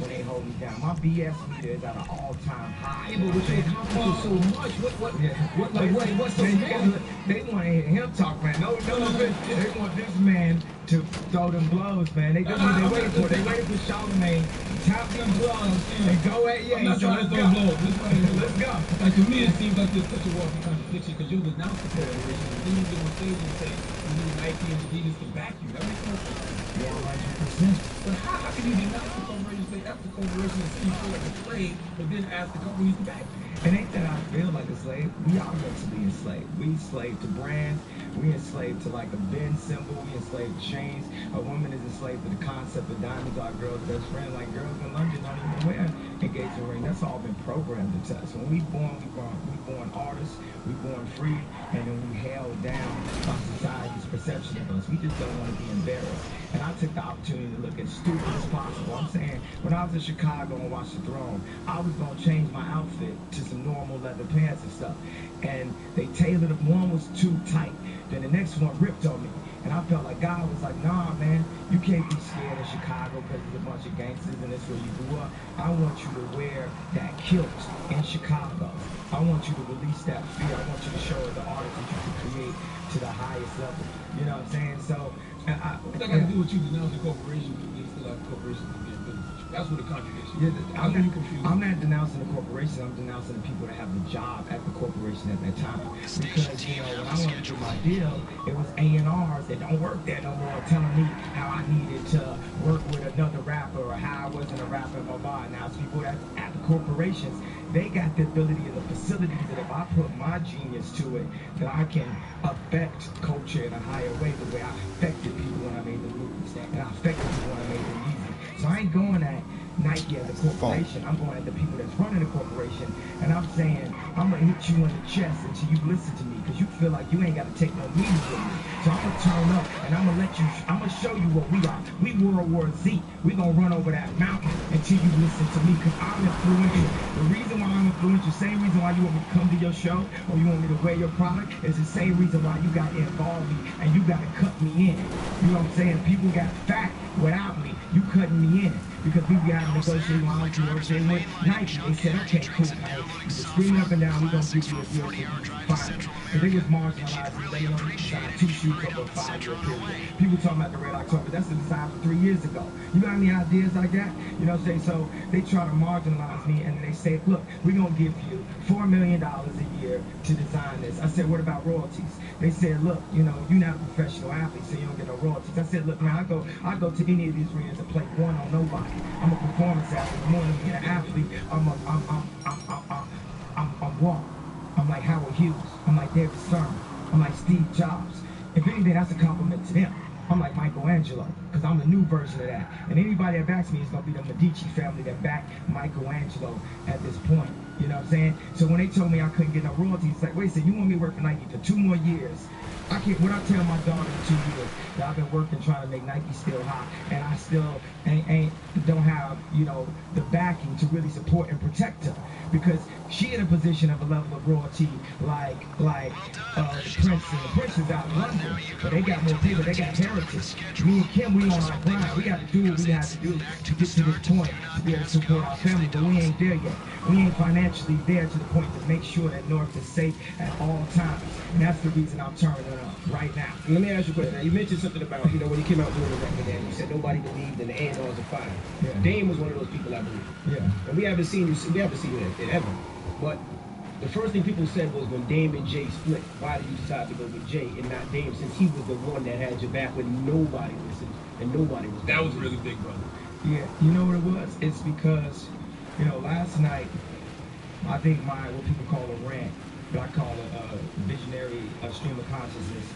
when they hold me down. My BS meter is at an all-time high. Yeah, but with your confidence so much, what's so bad? They want to hear him talk, man. No, they want this man to throw them blows, man. They waiting for Charlamagne to tap them blows and go at Ye. I'm not trying to throw blows. Let's go. Like, to me, it seems like there's such a walking contradiction because you're the announcer corporation. And then you get on stage and say, you need Nike and Adidas to back you. That makes no sense. Yeah, 100%. But how can you denounce the corporation, say F the corporation and see you feel like a slave, but then ask the companies to back you? It ain't that I feel like a slave. We are mentally enslaved. We enslaved to brands. We enslaved to like a Ben symbol. We enslaved to chains. A woman is enslaved to the concept of diamonds are a girl's best friend. Like girls in London don't even wear engagement ring. That's all been programmed into us. When we born artists. We born free, and then we held down by society's perception of us. We just don't want to be embarrassed. And I took the opportunity to look as stupid as possible. I'm saying, when I was in Chicago and watched The Throne, I was going to change my outfit to some normal leather pants and stuff. And they tailored it. One was too tight. Then the next one ripped on me. And I felt like God was like, nah, man, you can't be scared in Chicago because there's a bunch of gangsters and that's where you grew up. I want you to wear that kilt in Chicago. I want you to release that fear. I want you to show the artist that you can create to the highest level. You know what I'm saying? So, what's that got to do with you denouncing the corporation, but you still have corporations to be in business? That's what the contradiction is. I'm not denouncing the corporation. I'm denouncing the people that have the job at the corporation at that time. Because, you know, when I went to my deal, it was A&Rs that don't work there no more telling me how I needed to work with another rapper or how I wasn't a rapper in my bar. Now it's people that at the corporations, they got the ability and the facilities that if I put my genius to it, that I can affect culture in a higher way the way I affected people when I made the movies. And I affected people when I made the music. So I ain't going at Nike as a corporation. I'm going at the people that's running the corporation. And I'm saying, I'm going to hit you in the chest until you listen to me because you feel like you ain't got to take no meetings with me. So I'm going to turn up and I'm going to show you what we are. We World War Z. We're going to run over that mountain until you listen to me because I'm influential. The reason why I'm influential, same reason why you want me to come to your show or you want me to wear your product is the same reason why you got to involve me and you got to cut me in. You know what I'm saying? People got fat without me. You cutting me in. Because we got to negotiate with Nike. They said, okay, cool, man. You just screaming up and down, we're going to give you a deal for you. Fine. So they was marginalized. They only signed 2 shoes over a 5-year period. People talking about the Red October. That's the design for 3 years ago. You got any ideas like that? You know what I'm saying? So they try to marginalize me and they say, look, we're going to give you $4 million a year to design this. I said, what about royalties? They said, look, you know, you're not a professional athlete, so you don't get no royalties. I said, look, man, I go to any of these arenas and play one on nobody. I'm a performance athlete. More than being an athlete, I'm raw. I'm like Howard Hughes. I'm like David Stern. I'm like Steve Jobs. If anything, that's a compliment to them. I'm like Michelangelo, because I'm the new version of that. And anybody that backs me is going to be the Medici family that backed Michelangelo at this point. You know what I'm saying? So when they told me I couldn't get no royalties, it's like, wait a second, you want me to work for Nike for 2 more years? I can't, when I tell my daughter in 2 years that I've been working trying to make Nike still hot, and I still don't have, you know, the backing to really support and protect her, because she in a position of a level of royalty like Prince and the Prince is out in London, but they got more people, they got heritage. Me and Kim, we on our grind. We got to do what we have to do to get to this point to be able to support our family, but we ain't there yet. We ain't financially actually there to the point to make sure that North is safe at all times. And that's the reason I'm turning it up right now. Let me ask you a question. Now, you mentioned something about, you know, when you came out doing the record, and you said nobody believed in the A&Rs of fire. Yeah. Dame was one of those people I believe. Yeah. And we haven't seen you in ever. But the first thing people said was when Dame and Jay split, why did you decide to go with Jay and not Dame, since he was the one that had your back when nobody listened and nobody was. That was really big, brother. Yeah, you know what it was? It's because, you know, last night, I think what people call a rant, what I call a visionary stream of consciousness,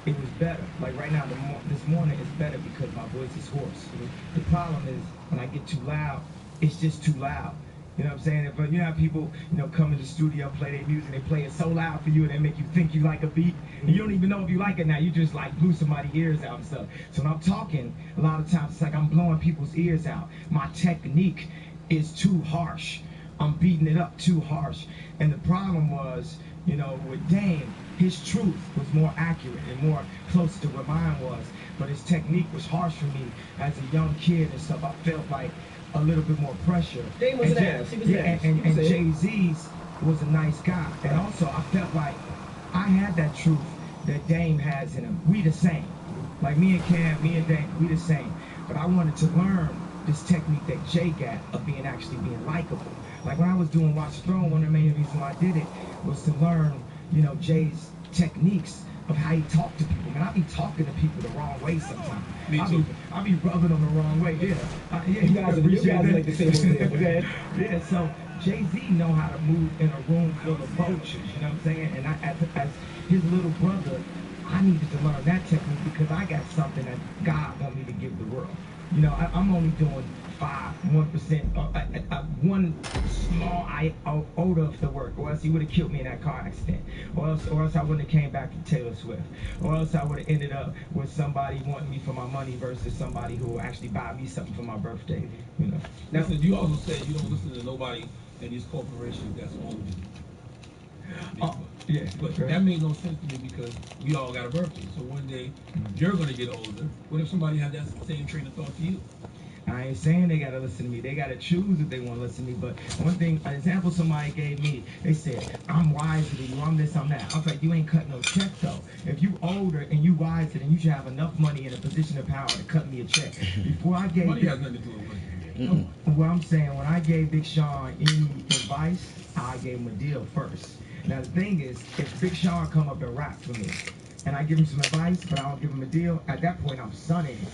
it was better. Like right now, this morning, it's better because my voice is hoarse. The problem is, when I get too loud, it's just too loud. You know what I'm saying? But you know how people, you know, come in the studio, play their music, they play it so loud for you, and they make you think you like a beat, and you don't even know if you like it now. You just like blew somebody's ears out and stuff. So when I'm talking, a lot of times it's like I'm blowing people's ears out. My technique is too harsh. I'm beating it up too harsh. And the problem was, you know, with Dame, his truth was more accurate and more closer to what mine was. But his technique was harsh for me as a young kid and stuff. I felt like a little bit more pressure. Dame was an ass. He was an ass. And Jay-Z's was a nice guy. And also, I felt like I had that truth that Dame has in him. We the same. Like me and Cam, me and Dame, we the same. But I wanted to learn this technique that Jay got of being likable. Like when I was doing Watch the Throne, one of the main reasons why I did it was to learn, you know, Jay's techniques of how he talked to people. Man, I be talking to people the wrong way sometimes. Me too. I be rubbing them the wrong way. Yeah. Yeah, you guys are like the same one. Okay. Yeah, so Jay-Z know how to move in a room full of vultures, you know what I'm saying? And I, as his little brother, I needed to learn that technique because I got something that God want me to give the world. You know, I'm only doing 1%, one small iota of the work, or else he would have killed me in that car accident, or else I wouldn't have came back to Taylor Swift, or else I would have ended up with somebody wanting me for my money versus somebody who will actually buy me something for my birthday, you know. Now, you also said you don't listen to nobody in these corporations that's older than you. Yeah, but that made no sense to me because we all got a birthday. So one day you're gonna get older. What if somebody had that same train of thought to you? I ain't saying they gotta listen to me. They gotta choose if they want to listen to me. But one thing, an example somebody gave me, they said, I'm wiser than you, I'm this, I'm that. I was like, you ain't cutting no check though. If you older and you wiser, then you should have enough money in a position of power to cut me a check. Before I gave money has nothing to do with money. Well, I'm saying, when I gave Big Sean any advice, I gave him a deal first. Now the thing is, if Big Sean come up and rap for me, and I give him some advice, but I don't give him a deal, at that point I'm sunning him.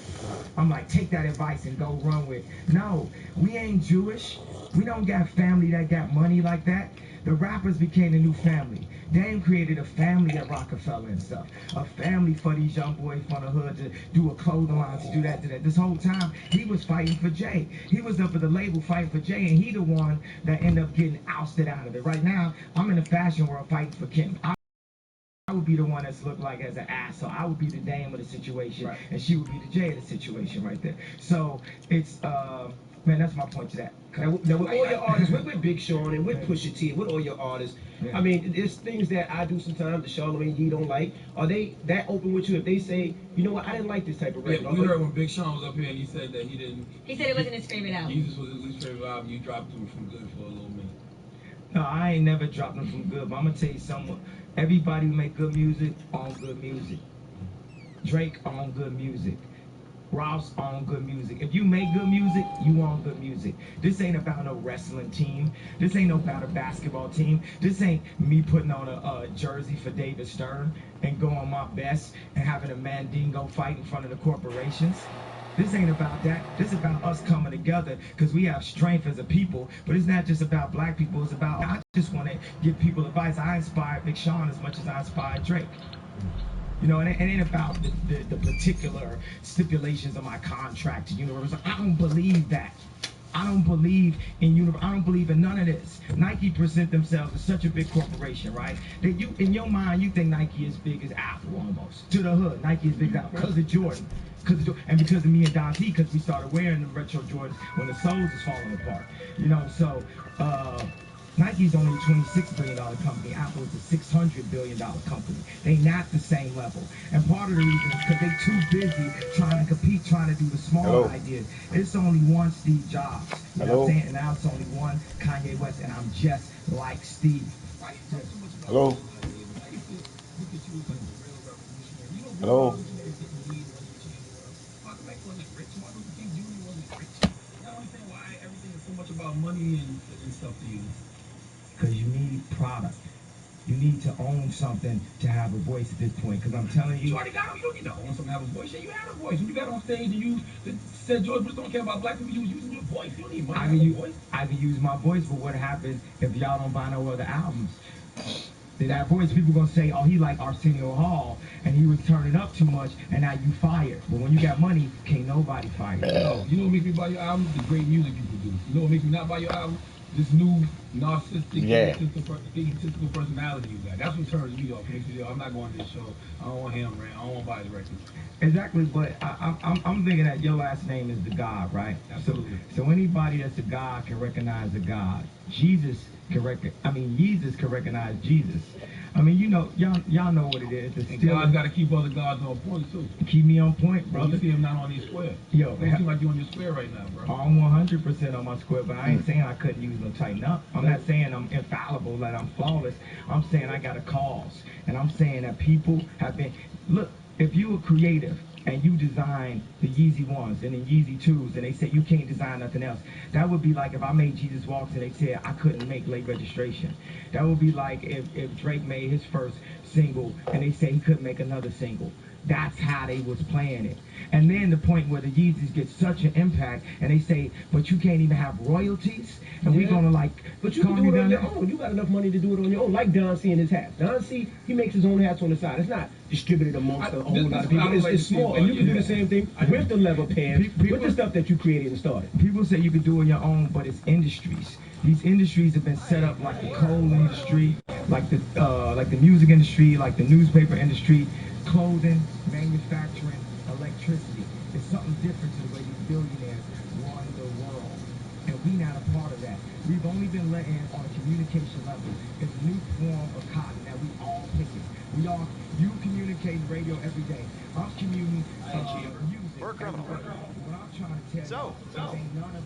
I'm like, take that advice and go run with it. No, we ain't Jewish. We don't got family that got money like that. The rappers became the new family. Dame created a family at Rockefeller and stuff. A family for these young boys from the hood to do a clothing line, to do that, to that. This whole time, he was fighting for Jay. He was up at the label fighting for Jay, and he the one that ended up getting ousted out of it. Right now, I'm in the fashion world fighting for Kim. I would be the one that's looked like as an ass, so I would be the Dame of the situation, right, and she would be the Jay of the situation right there. So it's, man, that's my point to that. Now with all your artists, with Big Sean and with Pusha T, with all your artists, I mean, there's things that I do sometimes that Charlamagne you don't like. Are they that open with you if they say, you know what, I didn't like this type of record? Yeah, we heard when Big Sean was up here and he said that he didn't. He said it wasn't his favorite album. Jesus was his least favorite album. You dropped him from good for a little minute. No, I ain't never dropped him from good, but I'm gonna tell you something. Everybody who make good music on good music. Drake on good music. Ross on good music. If you make good music, you on good music. This ain't about no wrestling team. This ain't about a basketball team. This ain't me putting on a jersey for David Stern and going my best and having a Mandingo fight in front of the corporations. This ain't about that. This is about us coming together because we have strength as a people. But it's not just about black people. It's about, I just want to give people advice. I inspired Big Sean as much as I inspired Drake. You know, and it ain't about the particular stipulations of my contract to Universal. I don't believe that. I don't believe in Universal. I don't believe in none of this. Nike present themselves as such a big corporation, right? That you, in your mind, you think Nike is big as Apple almost. To the hood, Nike is big as Apple because of Jordan. And because of me and Don T, because we started wearing the retro Jordans when the soles was falling apart. You know, so Nike's only a $26 billion company. Apple is a $600 billion company. They not the same level. And part of the reason is because they too busy trying to compete, trying to do the small ideas. It's only one Steve Jobs. You know what I'm saying? And now it's only one Kanye West, and I'm just like Steve. Hello? Hello? About money and stuff to you. Because you need product. You need to own something to have a voice at this point. Because I'm telling you, you already got. You don't need to own something to have a voice. Yeah, you had a voice. When you got on stage and you said George Bush don't care about black people, you was using your voice. You don't need money to have a voice. I can use my voice, but what happens if y'all don't buy no other albums? Then that voice, people gonna say, oh, he like Arsenio Hall, and he was turning up too much, and now you fired. But when you got money, can't nobody fire you. No, you know what makes me buy your album? The great music you produce. You know what makes me not buy your album? This new narcissistic, egotistical personality you got. That's what turns me off. Makes me go, I'm not going to this show. I don't want him, man. I don't want to buy his records. Exactly, but I'm thinking that your last name is the God, right? Absolutely. So anybody that's a God can recognize a God. Jesus can Jesus can recognize Jesus. I mean, you know, y'all know what it is. And God's got to keep other gods on point too. Keep me on point, bro. You see him not on your square. Yo, it seems like you on your square right now, bro. I'm 100% on my square, but I ain't saying I couldn't use no tighten up. I'm not saying I'm infallible, that I'm flawless. I'm saying I got a cause, and I'm saying that people have been. Look, if you were creative and you design the Yeezy 1s and the Yeezy 2s, and they say you can't design nothing else, that would be like if I made Jesus Walks and they said I couldn't make Late Registration. That would be like if Drake made his first single and they say he couldn't make another single. That's how they was playing it. And then the point where the Yeezys get such an impact, and they say, but you can't even have royalties, and we're gonna like. But you can do it on your own. You got enough money to do it on your own. Like Don C and his hats. Don C, he makes his own hats on the side. It's not distributed amongst a whole lot of people. It's small, and you can do the same thing with the leather pants, with the stuff that you created and started. People say you can do it on your own, but it's industries. These industries have been set up like the coal industry, like the music industry, like the newspaper industry, clothing, manufacturing, electricity. It's something different to the way these billionaires run the world. And we not a part of that. We've only been letting on a communication level. It's a new form of cotton that we all picking. You communicate radio every day. I'm communicating music. We're a criminal. So,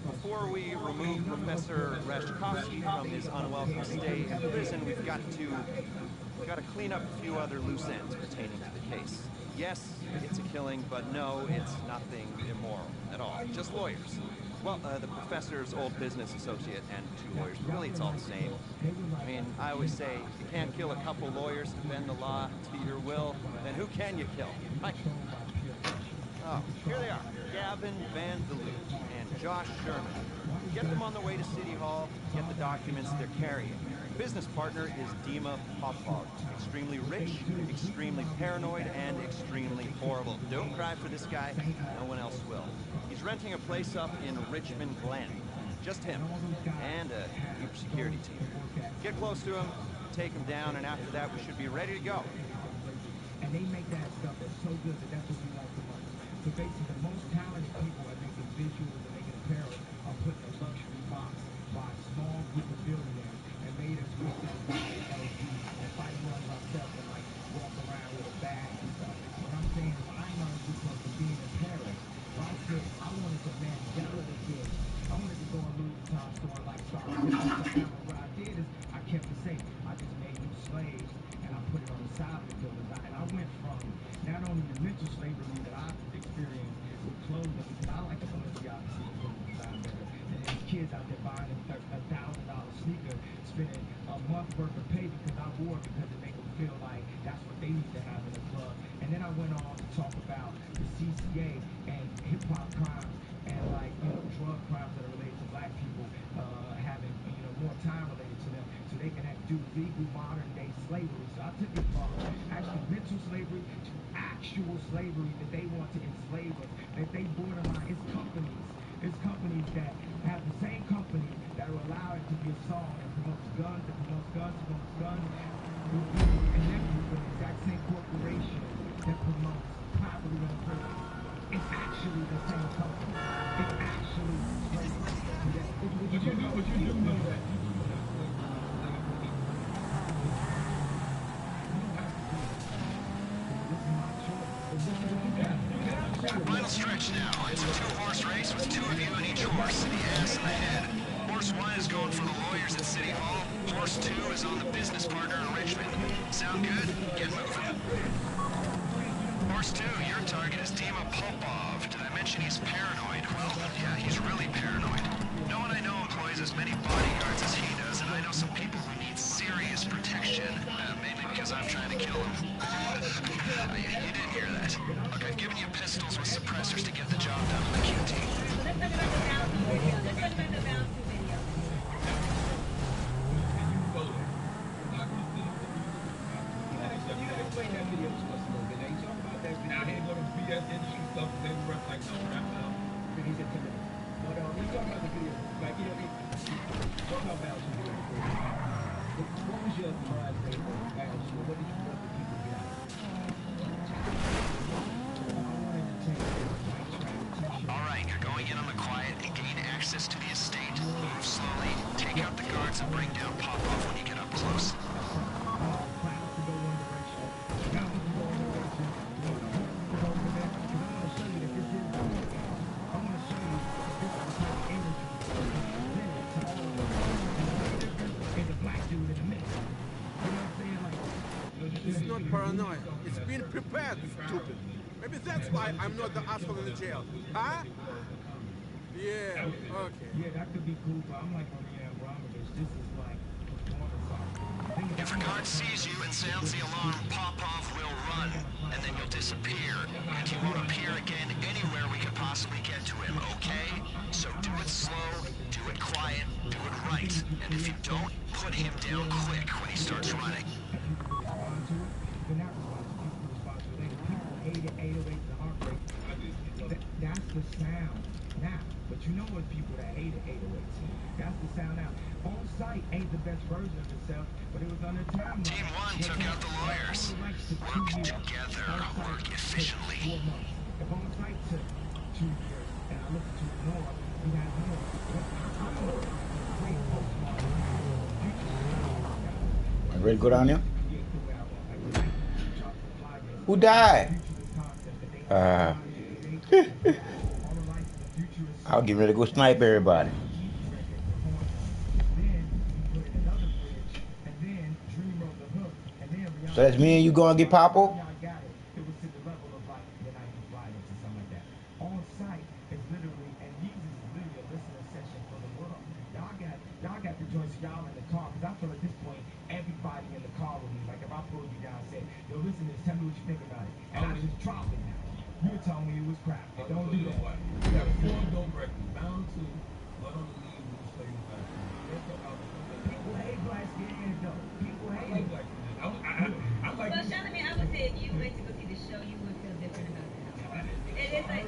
before we remove Professor Rashkovsky from his unwelcome stay in prison, we've got to clean up a few other loose ends pertaining to the case. Yes, it's a killing, but no, it's nothing immoral at all. Just lawyers. Well, the professor's old business associate and 2 lawyers, but really it's all the same. I mean, I always say, if you can't kill a couple lawyers to bend the law to your will, then who can you kill? Right? Oh, here they are. Gavin Van Vliet and Josh Sherman. Get them on the way to City Hall, get the documents they're carrying. Business partner is Dima Popov. Extremely rich, extremely paranoid, and extremely horrible. Don't cry for this guy, no one else will. He's renting a place up in Richmond Glen. Just him, and a huge security team. Get close to him, take him down, and after that we should be ready to go. And they make that stuff that's so good that that's what we like the most. So basically the most talented people are making visuals and making apparel are put in a luxury box by a small group of billionaires and made us look at the LG and fight runs ourselves and like walk around with a bag and stuff. What I'm saying is I learned this from being in Paris. So I said I wanted to Mandela the kid. I wanted to go and Louis Vuitton store and like start. What I did is I kept it safe. I just made new slaves and I put it on the side of the building. And I went from not only the mental slavery that I've experienced with clothing, because I like to come to y'all to see clothing design better. And these kids out there buying a $1,000 sneaker, spending a month worth of pay because I wore it because it made them feel like that's what they need to have in the club. And then I went on to talk about the CCA and hip hop crimes and like, you know, drug crimes that are related to black people having, you know, more time related to them so they can do legal modern day slavery. So I took it from actually mental slavery to actual slavery that they want to enslave us, that they borderline. It's companies that have the same company that will allow it to be a song that promotes guns, and then the exact same corporation that promotes poverty and oppression. It's actually the same company. It's actually slavery. But you do know that. horse in the ass in the head. Horse 1 is going for the lawyers at City Hall. Horse 2 is on the business partner in Richmond. Sound good? Get moving. Horse 2, your target is Dima Popov. Did I mention he's paranoid? Well, yeah, he's really paranoid. No one I know employs as many bodyguards as he does, and I know some people who need serious protection, mainly because I'm trying to kill him. You didn't hear that. Look, I've given you pistols with suppressors to get the job done in the QT. Now, he ain't going to BS industry stuff, they run like no rap now. He's intimidated. But let's talk about the video. Like, you know, talk about Battle Show. What was your prize rate for Battle Show? What did you want the people to get out? All right, you're going in on the quiet and gain access to the estate. Move slowly, take out the guards, and bring down Popov when you get up close. It's not paranoia. It's being prepared, stupid. Maybe that's why I'm not the asshole in the jail. Huh? Yeah, okay. Yeah, that could be cool, but I'm like on the Andromedas. This is like performance art. If a guard sees you and sounds the alarm, Popov will run, and then you'll disappear, and he won't appear again anywhere we could possibly get to him, okay? So do it slow, do it quiet, do it right, and if you don't, put him down quick when he starts running. That's the sound now. But you know what people that hated 808s. That's the sound now. On site ain't the best version of itself, but it was on the timeline. Team 1 took out the lawyers. Work together, work efficiently. 4 months. If on site took 2 years, and I looked to more, we had more. Ready to go down there? Who died? I'll get ready to go snipe everybody. So that's me and you going to get Popo? Y'all got the joints, y'all in the car, because I feel at this point, everybody in the car with me, like if I pulled you down and said, yo, listen to this, tell me what you think about it. And I just dropped it now. You were telling me it was crap. Hey, don't do that. You got 4 dope records, bound to, but on the lead, we'll play the back. People hate black skin and dope. People hate it. I like well, Charlamagne, I would say if you went to go see the show, you would feel different about that. It's like...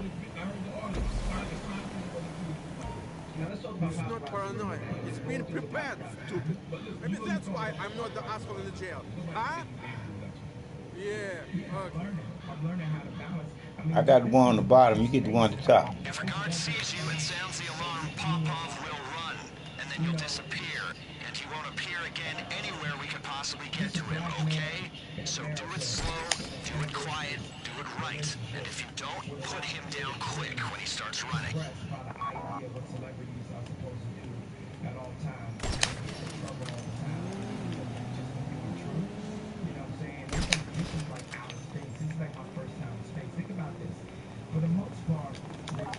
It's not paranoia. It's being prepared, stupid. Maybe that's why I'm not the asshole in the jail. Huh? Yeah, okay. I'm learning how to balance. I got the one on the bottom. You get the one at the top. If a guard sees you and sounds the alarm, Popov will run, and then you'll disappear, and he won't appear again anywhere we could possibly get to him, okay? So do it slow, do it quiet, do it right, and if you don't, put him down quick when he starts running.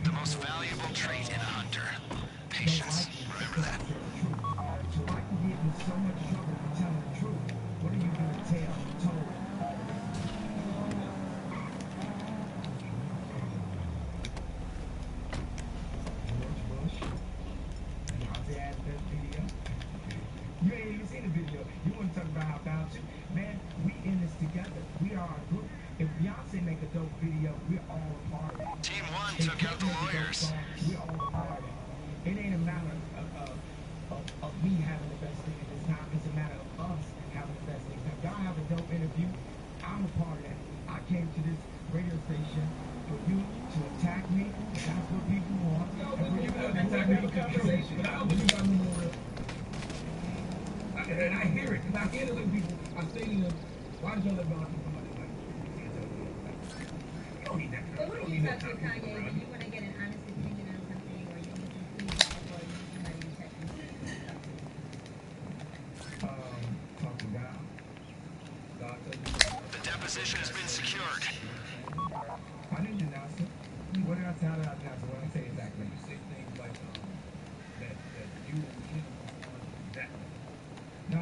The most valuable trait in a hunter. Patience. Remember that. So I can get in so much trouble for telling the truth. What are you going to tell? Told. George Bush. Beyonce had that video. You ain't even seen the video. You want to talk about how about you? Man, we in this together. We are a group. If Beyonce make a dope video, we're all a part of it. Team 1 took out the lawyers. We're all a part of it. It ain't a matter of me having the best thing at this time. It's a matter of us having the best thing. If y'all have a dope interview, I'm a part of that. I came to this radio station for you to attack me. That's what people want. And for you to attack me with conversation. But I don't think you got no more. And I hear it, because I hear the little people. I say to them, why did y'all let Beyonce come out there? But what do you talk to Kanye when you want to get an honest opinion on something or you need some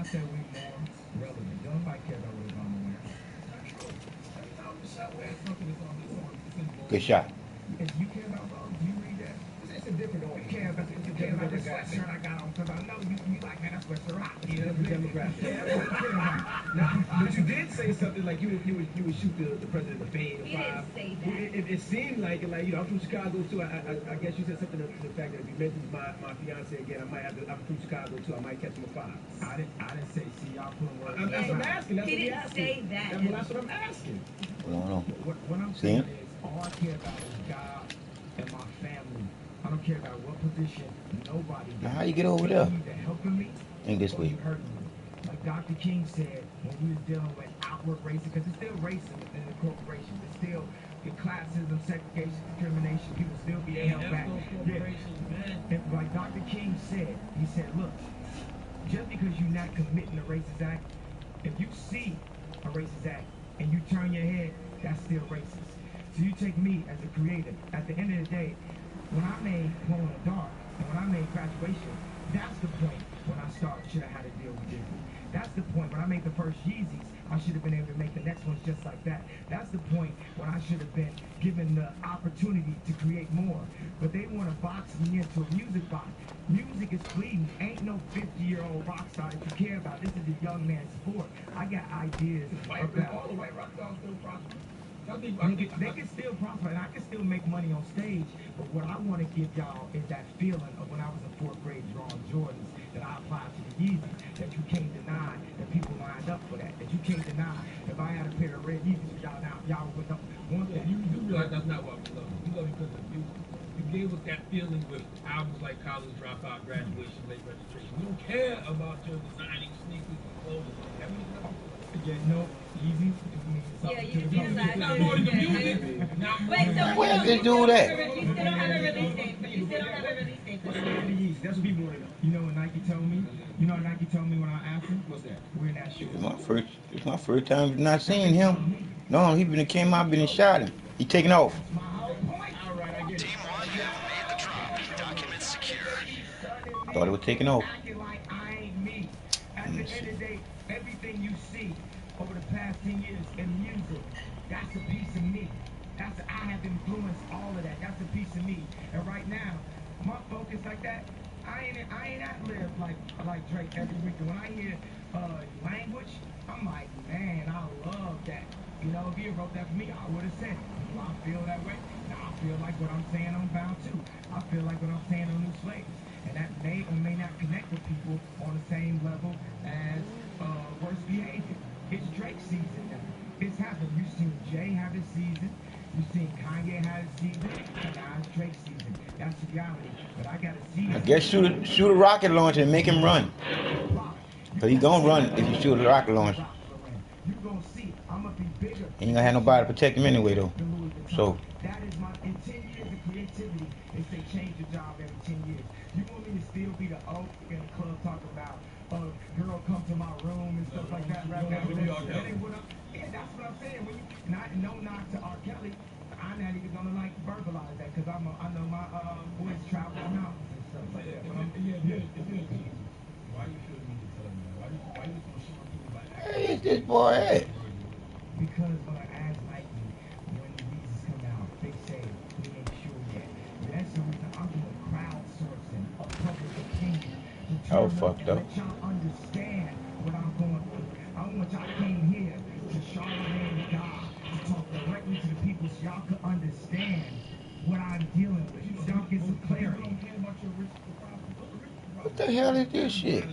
said we more relevant. Don't nobody care about what Obama wears. Good shot. If you care about Obama, do you read that? It's a different order. You care about the sweatshirt I got on because I know you like, man, that's sweatshirt. Yeah, that's the demographic. But you did say something like you would shoot the president of Fame. You didn't say that. It seemed like you know, I'm from Chicago too. I guess you said something to the fact that if you mentioned my fiance again, I'm from Chicago too. I might catch him a 5. I didn't say. See, y'all putting words. That's what I'm asking. That's He what didn't say that. That's what I'm asking. No. What I'm saying is, all I care about is God and my family. I don't care about what position. Nobody. Now how you get over there? Either helping me Ain't this or way. you hurting me. Like Dr. King said, when we was dealing with outward racism, because it's still racism in the corporations. It's still the classism, segregation, discrimination. People still be held back. And like Dr. King said, he said, look, just because you're not committing a racist act, if you see a racist act and you turn your head, that's still racist. So you take me as a creator. At the end of the day, when I made Glow in the Dark, and when I made Graduation, that's the point when I should have had to deal with Disney. That's the point when I made the first Yeezys, I should have been able to make the next ones just like that. That's the point when I should have been given the opportunity to create more. But they want to box me into a music box. Music is bleeding. Ain't no 50-year-old rock star that you care about. This is a young man's sport. I got ideas about all the white rock stars still prosper. They can still prosper, and I can still make money on stage, but what I want to give y'all is that feeling of when I was in 4th grade drawing Jordans that I applied to the Yeezys, that you can't deny that people lined up for that you can't deny. If I had a pair of red Yeezys for y'all now, y'all would want that. You do realize that's not what we love. We love you because of you. You gave us that feeling with albums like College Dropout, Graduation, Late Registration. We don't care about your designing sneakers and clothing. That means nothing. No, Yeezys. Yeah, you decided. Not more than the music. Wait, so Where did they do that? You still don't have a release date. You still don't have a release date. That's what people want to know. You know what Nike told me? You know what Nike told me when I asked him? What's that? We're in that shoe. It's my first time not seeing him. No, he been came out, been and shot him. He taking off. Team 1, you've made the drop. Documents secure. Thought it was taking off. I ain't me. At the end of the day, everything you see over the past 10 years in music, that's a piece of me. I have influenced all of that. That's a piece of me. And right now, my focus like that, I ain't at live like Drake every weekend. When I hear language, I'm like, man, I love that. You know, if he wrote that for me, I would have said it. Do I feel that way? Now I feel like what I'm saying on Bound 2. I feel like what I'm saying on New Slaves. And that may or may not connect with people on the same level as Worst Behavior. It's Drake season now. It's happened. You've seen Jay have his season. You've seen Kanye have his season. And now it's Drake season. That's the reality. But I got to see. I guess shoot a rocket launcher and make him run. Cause he gonna run if you shoot a rocket launcher. You gonna see. I'm gonna be bigger. He ain't gonna have nobody to protect him anyway though. So that is my in 10 years of creativity. They say change your job every 10 years. You want me to still be the oak in the club talking about girl come to my room and stuff like that right now? Yeah, that's what I'm saying. No knock to R. Kelly. I'm not even gonna like verbalize that because I know my boys travel the mountains and stuff like that. Why you feel me to tell me that? Why you gonna show me like that? hey, it's this boy at? Because as Nike, when the Yeezys come out, they say we ain't sure yet. That's the reason I'm doing crowdsourcing of public opinion. Oh, fucked up. Let y'all understand what I'm going through. I want y'all came here to Charlemagne God to talk directly to the people so y'all could understand what I'm dealing with. So y'all get some clarity. What the hell is this shit?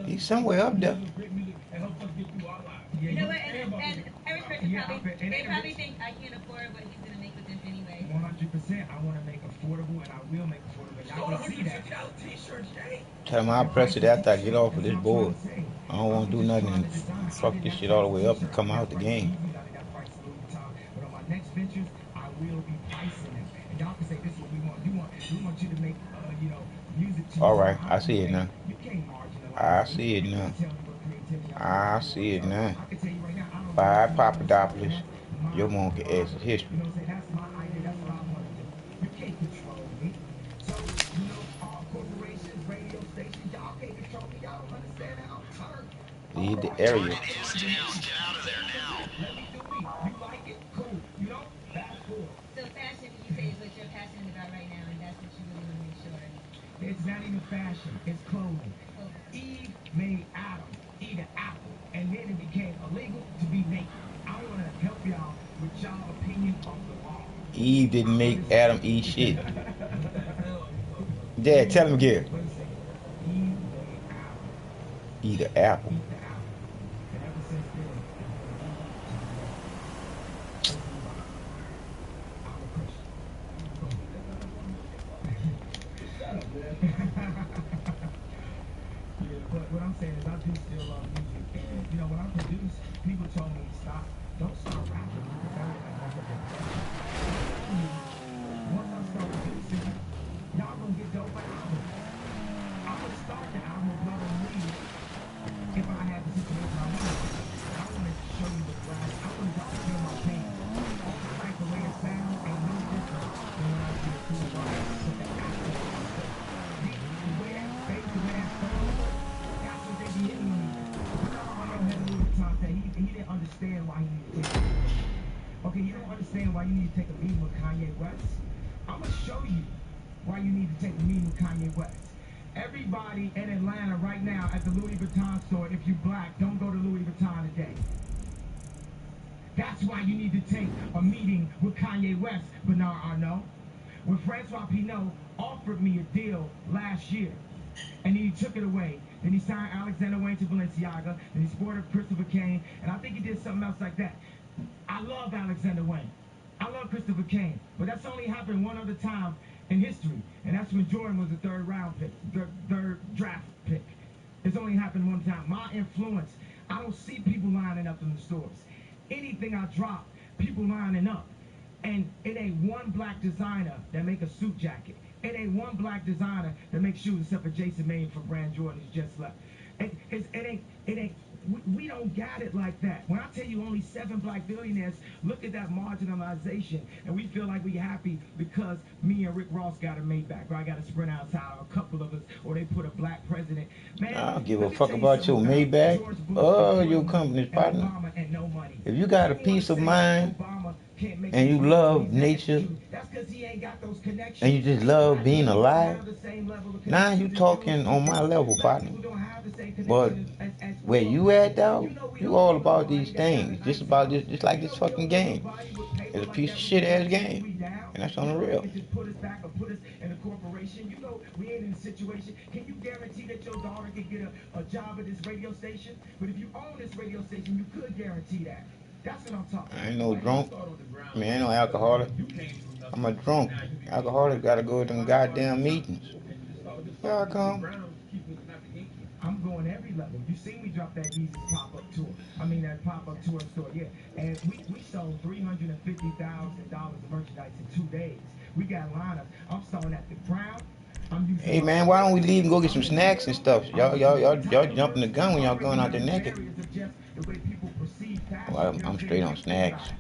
He's somewhere up there. You know what? And every person probably think I can't afford what he's gonna make with this anyway. 100%. I want to make affordable, and I will make affordable. Y'all can see that. Tell him I'll press it after I get off of this board. I don't want to do nothing and fuck this shit all the way up and come out the game. But on my next ventures, I will be pricing them. And y'all can say this is what we want. We want you to make, music. All right, I see it now. I see it now. I see it now. 5 Papadopoulos. Your monkey ass is history. That's my idea. That's what I want to do. You can't control me. So, all corporations hit the area. Target is down. Get out of there now. Let me do me. You like it? Cool. You don't? Fast forward. So fashion, you say, is what you're passionate about right now, and that's what you really want to make sure. It's not even fashion. It's clothing. Eve made Adam eat an apple, and then it became illegal to be naked. I want to help y'all with y'all opinion of the law. Eve didn't make Adam eat shit. Dad, tell him again. Eat an apple. But what I'm saying is I do still love music. And, you know, when I produce, people told me, stop. Don't start rapping. Once I start producing, y'all gonna get dope albums. I would start the album with Blood on Lead if I had the situation I wanted. I want to show you the glass. I want y'all to feel my pain. Like the way it sounds ain't no different than when I do it through the bars. So the actual the way that bass, the way that song, that's what they be hitting me. He didn't understand why he needed to take it. Okay, you don't understand why you need to take a meeting with Kanye West? I'm going to show you why you need to take a meeting with Kanye West. Everybody in Atlanta right now at the Louis Vuitton store, if you're black, don't go to Louis Vuitton today. That's why you need to take a meeting with Kanye West, Bernard Arnault. When Francois Pinault offered me a deal last year, and he took it away. Then he signed Alexander Wayne to Balenciaga, and he sported Christopher Kane, and I think he did something else like that. I love Alexander Wayne. I love Christopher Kane, but that's only happened one other time in history, and that's when Jordan was the third round pick, third draft pick. It's only happened one time. My influence, I don't see people lining up in the stores. Anything I drop, people lining up. And it ain't one black designer that make a suit jacket. It ain't one black designer that makes shoes except for Jason Maine from Brand Jordan who's just left. It ain't, we don't got it like that. When I tell you only 7 black billionaires, look at that marginalization. And we feel like we happy because me and Rick Ross got a Maybach, or I got a Sprint outside, or a couple of us, or they put a black president. Man, I don't give a fuck about your Maybach or your company's partner. If you got a peace of mind and you love nature and you just love being alive, now you talking on my level, partner. But where you at, dog, you all about these things. Just about this, just like this fucking game. It's a piece of shit ass game. And that's on the real. We ain't in a situation. Can you guarantee that your daughter can get a job at this radio station? But if you own this radio station, you could guarantee that. That's what I'm talking about. I ain't no drunk. I mean, I ain't no alcoholic. I'm a drunk. Alcoholic gotta go to them goddamn meetings. Here I come. I'm going every level. You seen me drop that Jesus pop-up tour. I mean, that pop-up tour store, yeah. And we sold $350,000 of merchandise in 2 days. We got lineups. I'm selling at the Crown. Hey man, why don't we leave and go get some snacks and stuff? Y'all jumping the gun when y'all going out there naked. Well, I'm straight on snacks.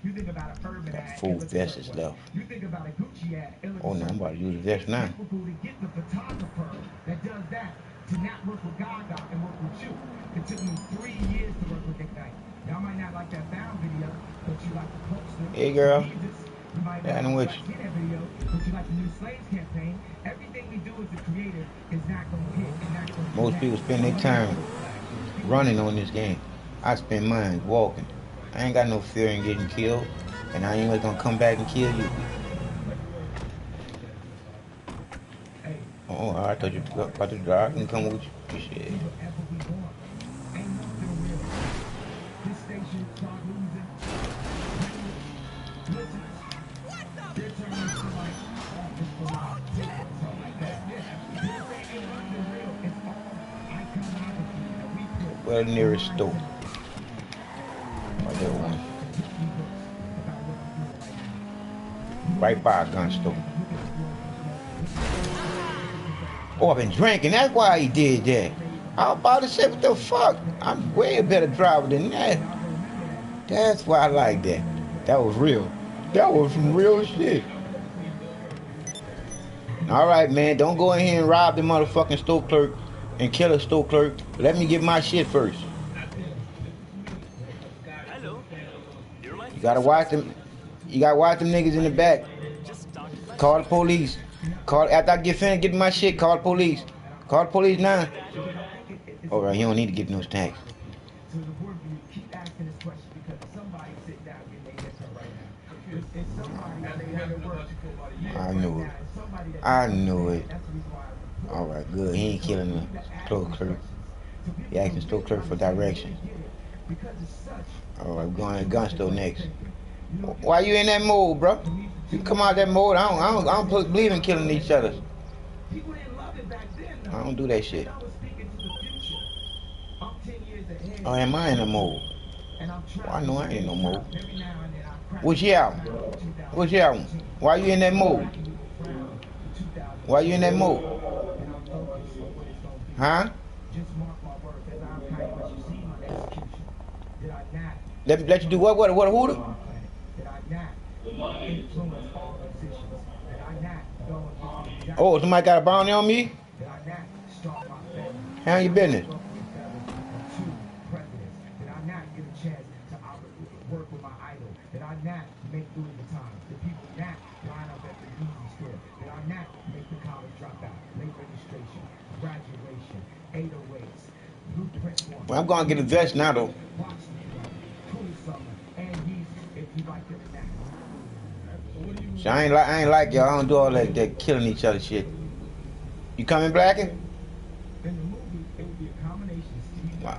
Got full vests left. Oh no, I'm about to use a vest now. To not work with Gaga and work with you. It took me 3 years to work with Ignite. Y'all might not like that Bound video, but you like the poster. Hey girl. You might not like the Get video, but you like the New Slaves campaign. Everything we do as a creative is not going to hit. Most people spend their time running on this game. I spend mine walking. I ain't got no fear in getting killed, and I ain't gonna come back and kill you. Oh, I thought you were about to drive and come with you. Shit. Where the nearest store? Right there one. Right by a gun store. Oh, I've been drinking. That's why he did that. I was about to say, what the fuck? I'm way a better driver than that. That's why I like that. That was real. That was some real shit. All right, man. Don't go in here and rob the motherfucking store clerk and kill a store clerk. Let me get my shit first. You gotta watch them. You gotta watch them niggas in the back. Call the police. Call after I get finished getting my shit. Call the police. Call the police now. All right, you don't need to get no snacks. So the board of you keep asking this question because somebody sit down and they answer right now. It's somebody that they have to work. I knew it. I knew it. All right, good. He ain't killing the store clerk. He asking store clerk for direction. All right, we're going to the gun store next. Why you in that mode, bro? You come out that mode. I don't believe in killing each other. I don't do that shit. Oh, am I in a mode? Well, I know I ain't in no mode. What's your album? What's your album? Why you in that mode? Why you in that mode? Huh? Let you do what? What a hooter? Oh, somebody got a bounty on me? Handle your business. Well, I'm gonna get a vest now though. So I ain't like y'all. I don't do all that killing each other shit. You coming, Blackie?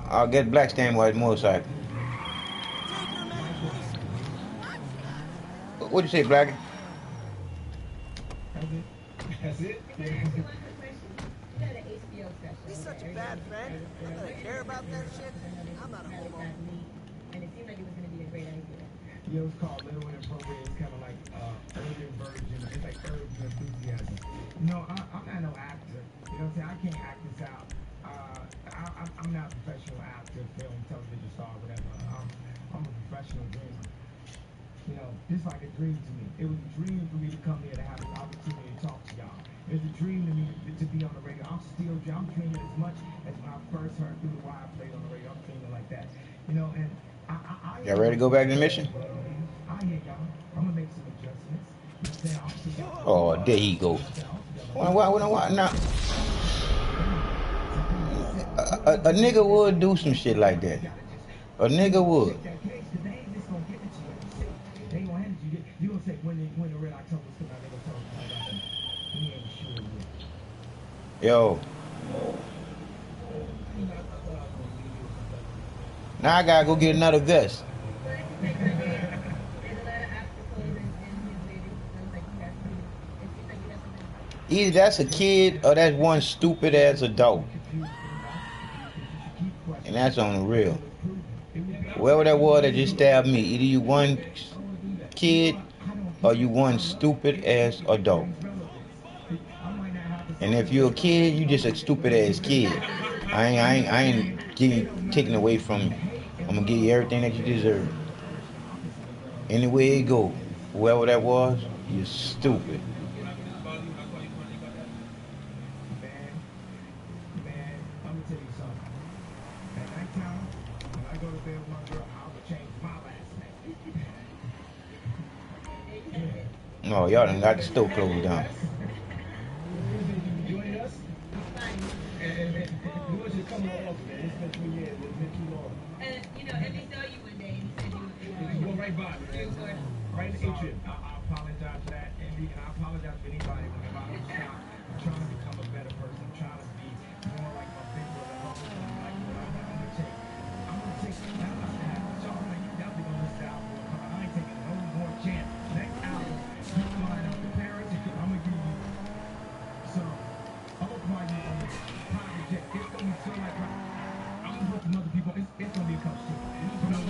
I'll get Black stand by his motorcycle. What'd you say, Blackie? That's it? He's such a bad friend. I'm gonna care about that shit. I'm not a homo. And it seemed like it was gonna be a great idea. Yeah, it was called Little Inappropriate. It's kind of like urban version. It's like urban enthusiasm. No, I'm not no actor. You know what I'm saying? I can't act this out. I'm not a professional actor, film, television star, whatever. I'm a professional dreamer. You know, it's like a dream to me. It was a dream for me to come here to have this opportunity to talk to y'all. It was a dream to me to be on the radio. I'm dreaming as much as when I first heard through the wire I played on the radio. I'm dreaming like that. You know, and y'all ready to go back to the mission? I hear y'all. I'm gonna make some adjustments. Oh, there he go. Why now? A nigga would do some shit like that. A nigga would. Yo. Now I gotta go get another vest. Either that's a kid or that's one stupid ass adult. And that's on the real. Whoever that was that just stabbed me, either you one kid or you one stupid ass adult. And if you're a kid, you just a stupid ass kid. I ain't taking away from you. I'm gonna give you everything that you deserve. Anyway it go, whoever that was, you're stupid. Oh, y'all done got the stove closed down. Right in the atrium. I apologize for that, and I apologize for anybody whenever I was shot. I'm trying to become a better person. I'm trying to be more like my big brother, like what I'm gonna take. I'm gonna take now I have y'all like you definitely gonna miss out. I ain't taking no more chance. Next album, you line up the parents, I'm gonna give you some. I'm gonna fly you on this private jet. It's gonna be so like I'm gonna put some other people. It's gonna be a couple shit. You know,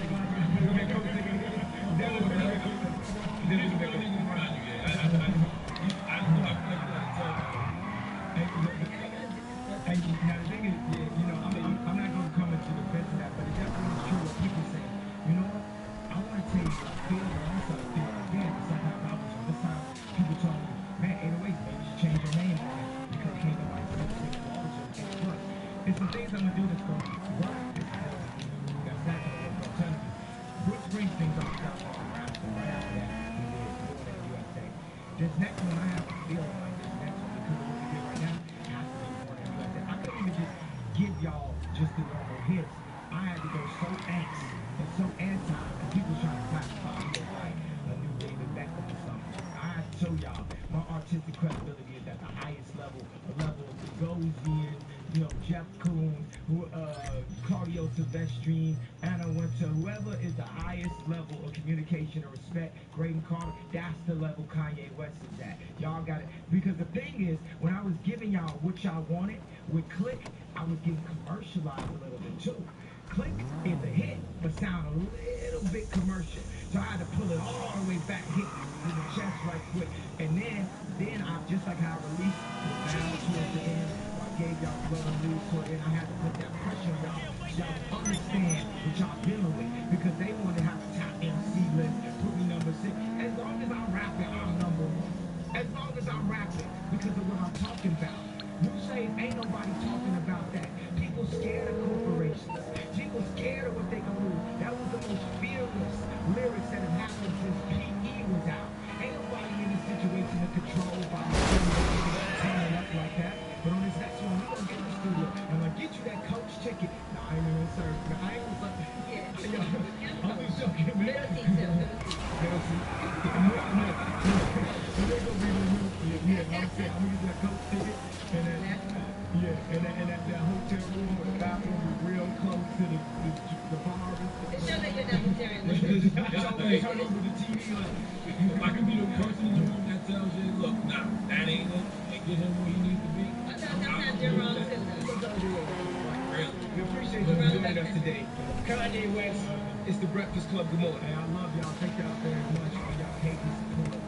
This next one, I have a feeling like this next one, because of what we did right now, has to be more than like that. I couldn't even just give y'all just the normal hits. I had to go so angst and so anti, and people trying to classify me as like a new David Beckham or something. I had to show y'all my artistic credibility is at the highest level, a level of Bogosian, you know, Jeff Koons, Claudio Silvestri, Anna Wintour, whoever is the highest level of communication and respect, Graydon Carter, that's the level Kanye West is at. Y'all got it. Because the thing is, when I was giving y'all what y'all wanted with Click, I was getting commercialized a little bit too. Click is a hit, but sound a little bit commercial. So I had to pull it all the way back, hit in the chest right quick. And then I, just like how I released the down towards the end, I gave y'all blood and news toward the end, I had to put that pressure on y'all. Y'all understand what y'all dealing with, because they want to have a top MC list, put me number 6. As long as I'm rapping, I'm number 1. As long as I'm rapping, because of what I'm talking about. You say ain't nobody talking about that. People scared of corporations. People scared of what they can do. That was the most fearless lyrics that have happened since P.E. was out. Ain't nobody in this situation to control by turning up like that. But on this next one, we gonna get in the studio and I'm gonna get you that coach ticket. Nah, I ain't gonna serve. Nah, I ain't gonna serve. Yeah. I'm just joking, man. Middle seat. So they're gonna be removed. Yeah, I'm saying, I'm gonna get that coach ticket. And then, and that hotel room or the bathroom is real close to the bar. It shows that you're not vegetarian. Turn over the TV like, If I can be the person in the room that tells you, look, nah, that ain't it. Get him where he needs to be. Sometimes you're wrong too, though. Really? We appreciate you joining us today. Kanye West, it's the Breakfast Club. Good morning. Hey, I love y'all. Thank y'all very much for y'all patient support.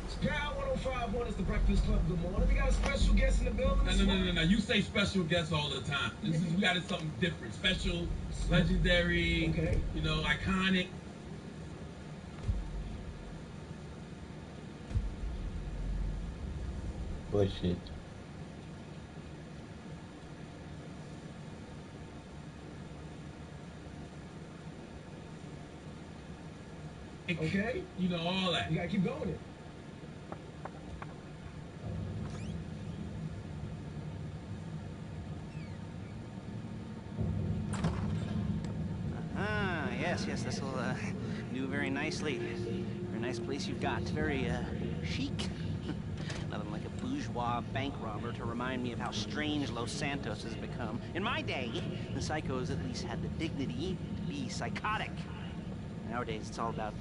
Sky 105.1 is the Breakfast Club. Good morning. We got a special guest in the building. No. You say special guests all the time. We got something different. Special, legendary, okay. You know, iconic. Bullshit. Okay. You know, all that. You gotta keep going it. Yes, this will do very nicely. Very nice place you've got. Very chic. Nothing like a bourgeois bank robber to remind me of how strange Los Santos has become. In my day, the psychos at least had the dignity to be psychotic. Nowadays, it's all about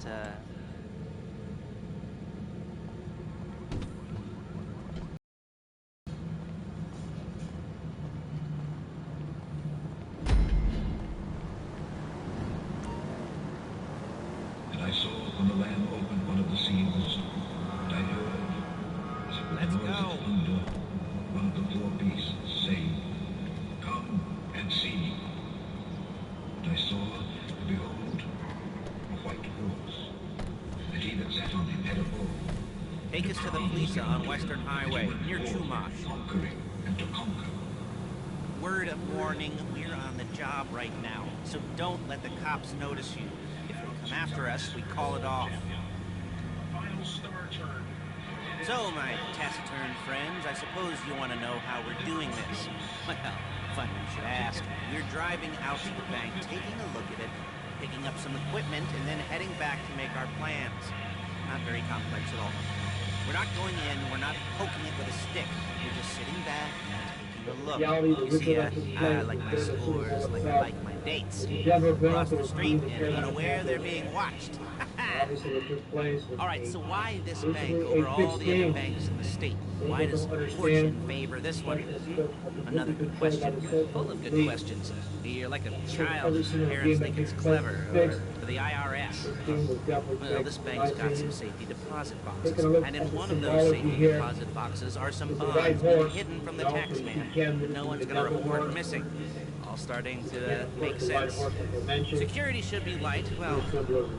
I saw when the Lamb opened one of the seals, and I heard, as it was noise of thunder, one of the 4 beasts say, "Come and see." And I saw, and behold, a white horse, and he that sat on him had a bow. Take us to the police on Western Highway, near Chumash. Conquering and to conquer. Word of warning, we're on the job right now, so don't let the cops notice you. If they come after us, we call it off. Final star turn. So, my taciturn friends, I suppose you want to know how we're doing this. Well, funny you should ask. We're driving out to the bank, taking a look at it, picking up some equipment, and then heading back to make our plans. Not very complex at all. We're not going in, we're not poking it with a stick. We're just sitting back and taking a look. You see, I like my scores like I like my dates. Cross the street and unaware they're being watched. Alright, so why this bank over all the other banks in the state? Why does fortune favor this one? Another good question. Full of good questions. You're like a child. Parents think it's clever. Or for the IRS. Well, this bank's got some safety deposit boxes. And in one of those safety deposit boxes are some bonds hidden from the tax man that no one's going to report missing. all starting to make sense. Security should be light, well,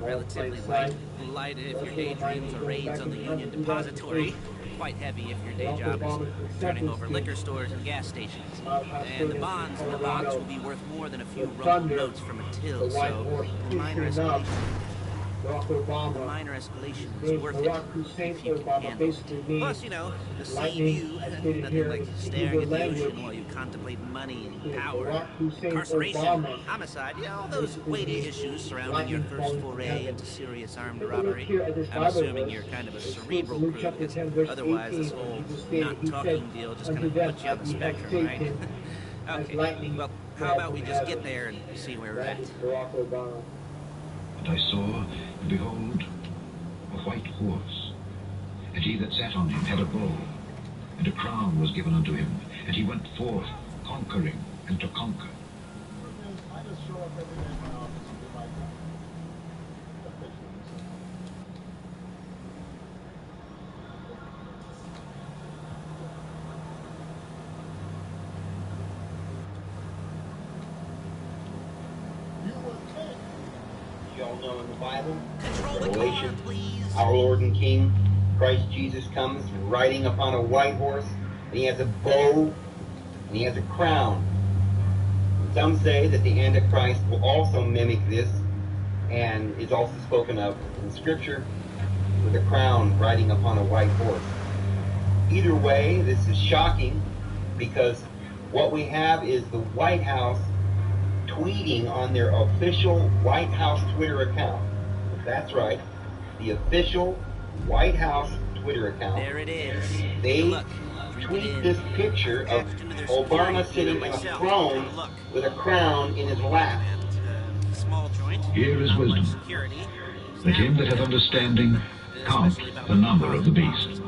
relatively light. Light if your daydreams are raids on the Union Depository. Quite heavy if your day job is turning over liquor stores and gas stations. And the bonds in the box will be worth more than a few rumpled notes from a till, so minor escalation. Minor escalation is worth it if you can handle it. Plus, you know, the sea view, nothing like staring at the ocean while you contemplate money and power, incarceration, homicide, you know, all those weighty issues surrounding your first foray into serious armed robbery. I'm assuming you're kind of a cerebral crew, because otherwise this whole not talking deal just kind of puts you on the spectrum, right? Okay, well, how about we just get there and see where we're at? And I saw, and behold, a white horse, and he that sat on him had a bow, and a crown was given unto him, and he went forth, conquering and to conquer. Y'all know in the Bible, Revelation, our Lord and King, Christ Jesus comes riding upon a white horse, and he has a bow, and he has a crown. And some say that the Antichrist will also mimic this, and is also spoken of in Scripture, with a crown riding upon a white horse. Either way, this is shocking, because what we have is the White House tweeting on their official White House Twitter account. That's right, the official White House Twitter account. There it is. They tweet this picture of Obama sitting in a throne with a crown in his lap. Here is wisdom. Let him that hath understanding count the number of the beast.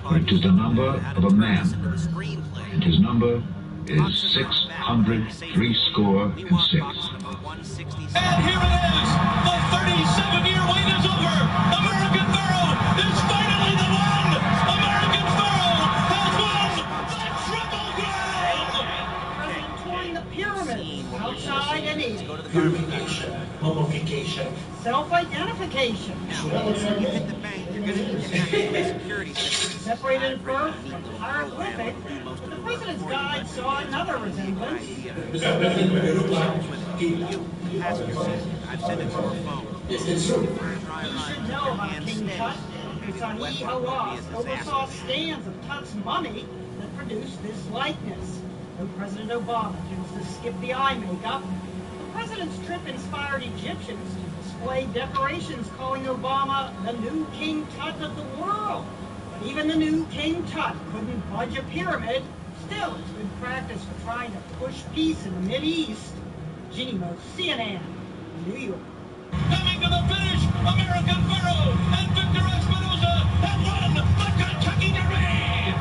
For it is the number of a man, and his number is 666. And here it is! The 37-year wait is over! American Pharaoh is finally the one! American Pharaoh has won the Triple Crown! President touring the pyramids, outside and in. Purification, mummification, self-identification. Separated at birth from hieroglyphic, the President's Guide saw another resemblance. I've sent it to her phone. You should know about King Tut. Sahih Hawass oversaw scans of Tut's mummy that produced this likeness. When President Obama chose to skip the eye makeup, the President's trip inspired Egyptians to display decorations calling Obama the new King Tut of the world. But even the new King Tut couldn't budge a pyramid. Still, it's good practice for trying to push peace in the Mideast. Ginny Mo, CNN, New York. Coming to the finish, American Pharaoh and Victor Espinoza have won the Kentucky Derby!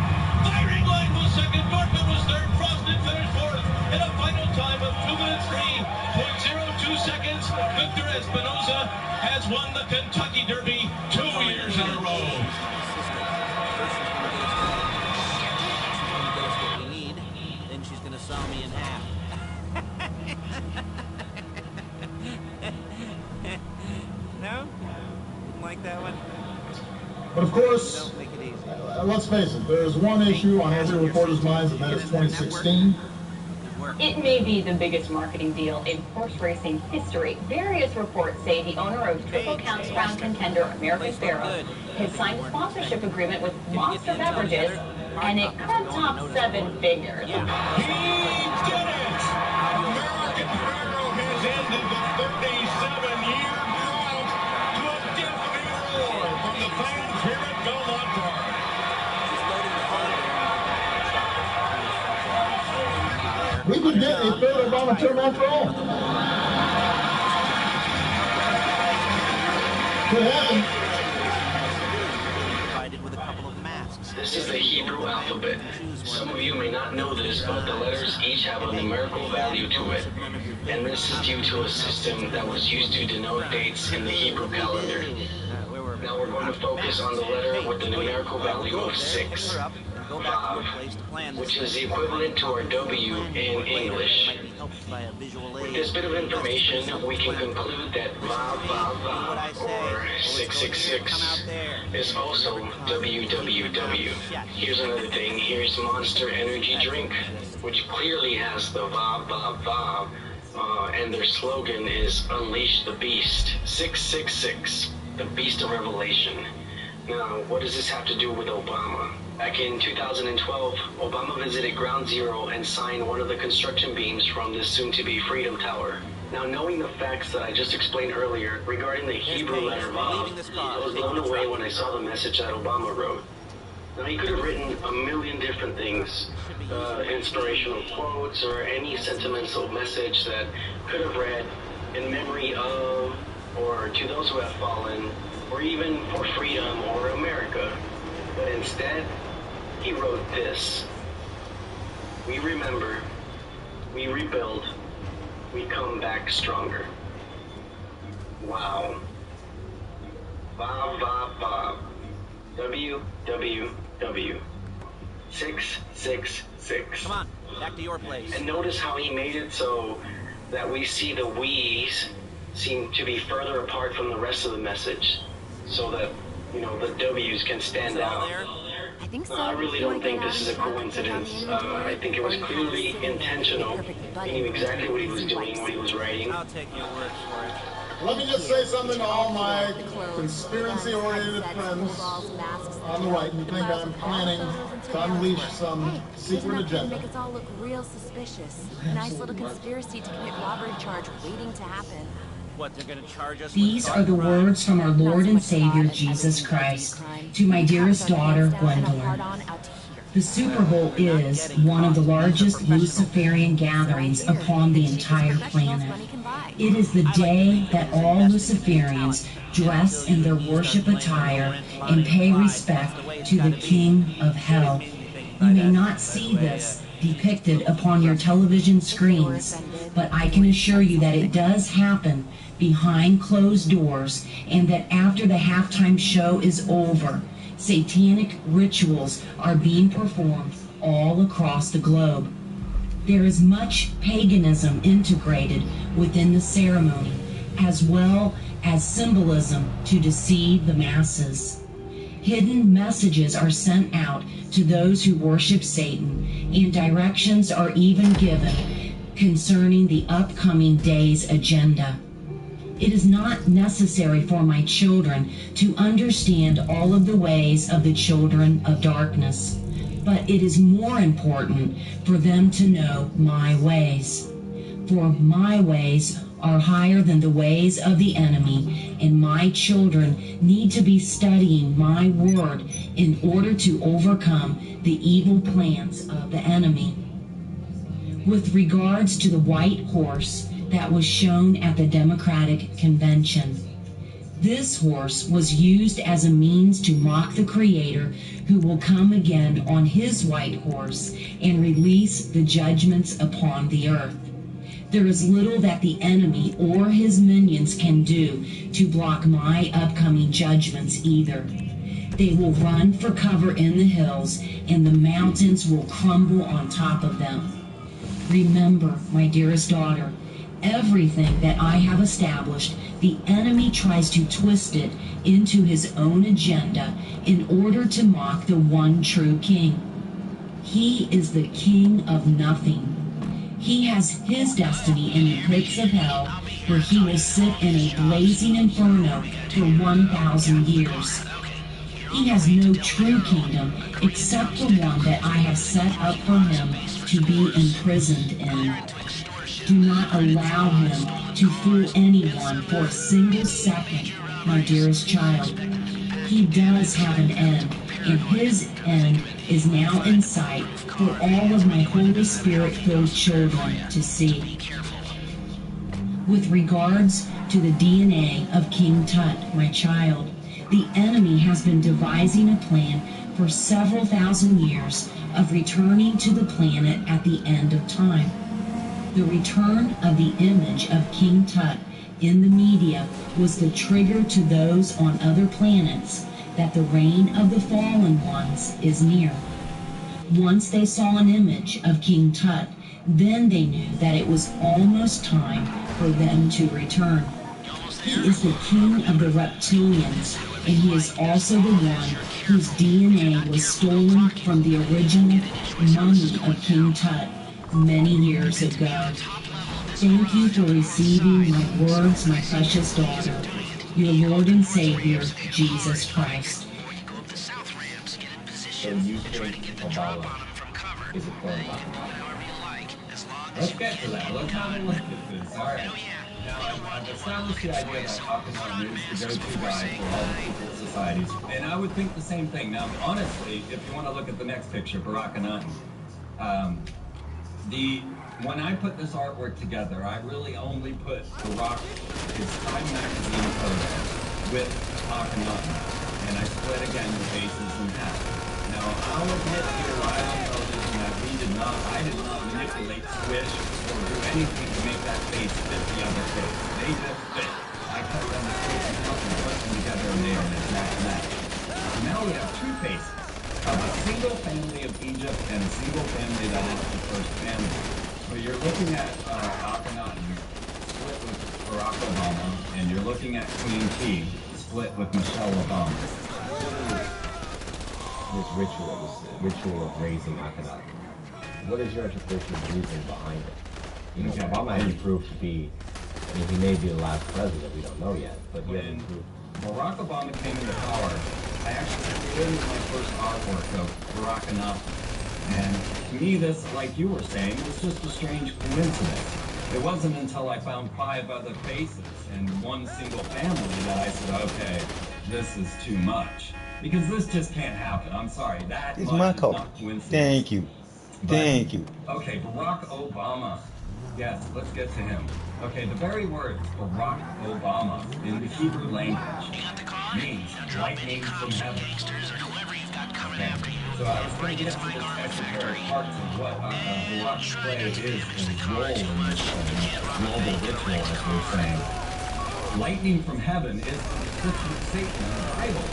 Firing Line was second, Northman was third, Frosted finished fourth in a final time of 2 minutes 3.02 seconds. Victor Espinoza has won the Kentucky Derby 2 years in a row. Then she's gonna saw me in half. No? Didn't like that one? But of course, let's face it, there's one issue on every reporter's minds, and that is 2016. It may be the biggest marketing deal in horse racing history. Various reports say the owner of Triple Crown contender American Pharaoh has signed a sponsorship agreement with Monster Beverages, and it could top 7 figures. He did it! American Pharaoh has ended the 37-year drought to a deafening roar from the fans here at Belmont Park. We could get a third Obama term after all. Could happen. This is the Hebrew alphabet. Some of you may not know this, but the letters each have a numerical value to it. And this is due to a system that was used to denote dates in the Hebrew calendar. Now we're going to focus on the letter with the numerical value of 6. VAV, which is the equivalent to our W in English. With this bit of information, we can conclude that VAV, or 666, is also WWW. Here's another thing. Here's Monster Energy Drink, which clearly has the VAV, and their slogan is Unleash the Beast. 666, the Beast of Revelation. Now, what does this have to do with Obama? Back in 2012, Obama visited Ground Zero and signed one of the construction beams from this soon-to-be Freedom Tower. Now, knowing the facts that I just explained earlier regarding the Hebrew letter Vav, I was blown away when I saw the message that Obama wrote. Now, he could have written a million different things, inspirational quotes, or any sentimental message that could have read, in memory of, or to those who have fallen, or even for freedom or America. But instead, he wrote this: we remember, we rebuild, we come back stronger. Wow. Vav. WWW. 666. Come on, back to your place. And notice how he made it so that we see the we's seem to be further apart from the rest of the message, so that, you know, the W's can stand out. I think so. I really don't think this is a coincidence. I think it was clearly intentional. He knew exactly what he was doing when he was writing. I'll take your word for it. Let me just say something to all my conspiracy-oriented friends on the right who think I'm planning to unleash some secret agenda. Make us all look real suspicious. Nice little conspiracy to commit robbery charge waiting to happen. What, they're gonna charge us? These are the words from our Lord and Savior Jesus Christ to my dearest daughter, Gwendolyn. The Super Bowl is one of the largest Luciferian gatherings upon the entire planet. It is the day that all Luciferians dress in their worship attire and pay respect to the King of Hell. You may not see this depicted upon your television screens, but I can assure you that it does happen behind closed doors, and that after the halftime show is over, satanic rituals are being performed all across the globe. There is much paganism integrated within the ceremony, as well as symbolism to deceive the masses. Hidden messages are sent out to those who worship Satan, and directions are even given concerning the upcoming day's agenda. It is not necessary for my children to understand all of the ways of the children of darkness, but it is more important for them to know my ways. For my ways are higher than the ways of the enemy, and my children need to be studying my word in order to overcome the evil plans of the enemy. With regards to the white horse that was shown at the Democratic Convention, this horse was used as a means to mock the Creator, who will come again on his white horse and release the judgments upon the earth. There is little that the enemy or his minions can do to block my upcoming judgments either. They will run for cover in the hills, and the mountains will crumble on top of them. Remember, my dearest daughter, everything that I have established, the enemy tries to twist it into his own agenda in order to mock the one true king. He is the king of nothing. He has his destiny in the pits of hell, where he will sit in a blazing inferno for 1,000 years. He has no true kingdom except the one that I have set up for him to be imprisoned in. Do not allow him to fool anyone for a single second, my dearest child. He does have an end, and his end is now in sight for all of my Holy Spirit-filled children to see. With regards to the DNA of King Tut, my child, the enemy has been devising a plan for several thousand years of returning to the planet at the end of time. The return of the image of King Tut in the media was the trigger to those on other planets that the reign of the fallen ones is near. Once they saw an image of King Tut, then they knew that it was almost time for them to return. He is the king of the reptilians, and he is also the one whose DNA was stolen from the original mummy of King Tut many years ago. Thank you for receiving my words, my precious daughter, your Lord and Savior, Jesus Christ. So you think Obama is a clone? Let's get to that. Let's have a look at this. All right. Now, I've established the idea that Akhenaten is the go-to guy for all the secret societies, and I would think the same thing. Now, honestly, if you want to look at the next picture for Akhenaten, when I put this artwork together, I really only put Barack, his Time magazine photo, with Akhenaten, and I split again the faces in half. Now, I'll admit here, I don't know this, and that I did not manipulate, squish, or do anything to make that face fit the other face. They just fit. I cut them the faces out and put them together and they are an exact match. Now we have two faces, of a single family of Egypt and a single family that is the first family. So you're looking at Akhenaten split with Barack Obama, and you're looking at Queen T split with Michelle Obama. This ritual of raising Akhenaten. What is your interpretation of the reason behind it? You know, Obama hasn't proved to be, I mean, he may be the last president, we don't know yet, but he hasn't proved. Barack Obama came into power, I actually created my first artwork of Barack Akhenaten. And to me, this, like you were saying, was just a strange coincidence. It wasn't until I found 5 other faces and one single family that I said, okay, this is too much. Because this just can't happen. I'm sorry. That it's much my is call. not coincidence. Thank you. Thank you. Okay, Barack Obama. Yes, let's get to him. Okay, the very words Barack Obama in the Hebrew language means lightning from heaven. Okay, so I was going to get to this esoteric parts of what Barack's play is and his role in this global ritual, as we're saying. Lightning from heaven is the description of Satan in the Bible.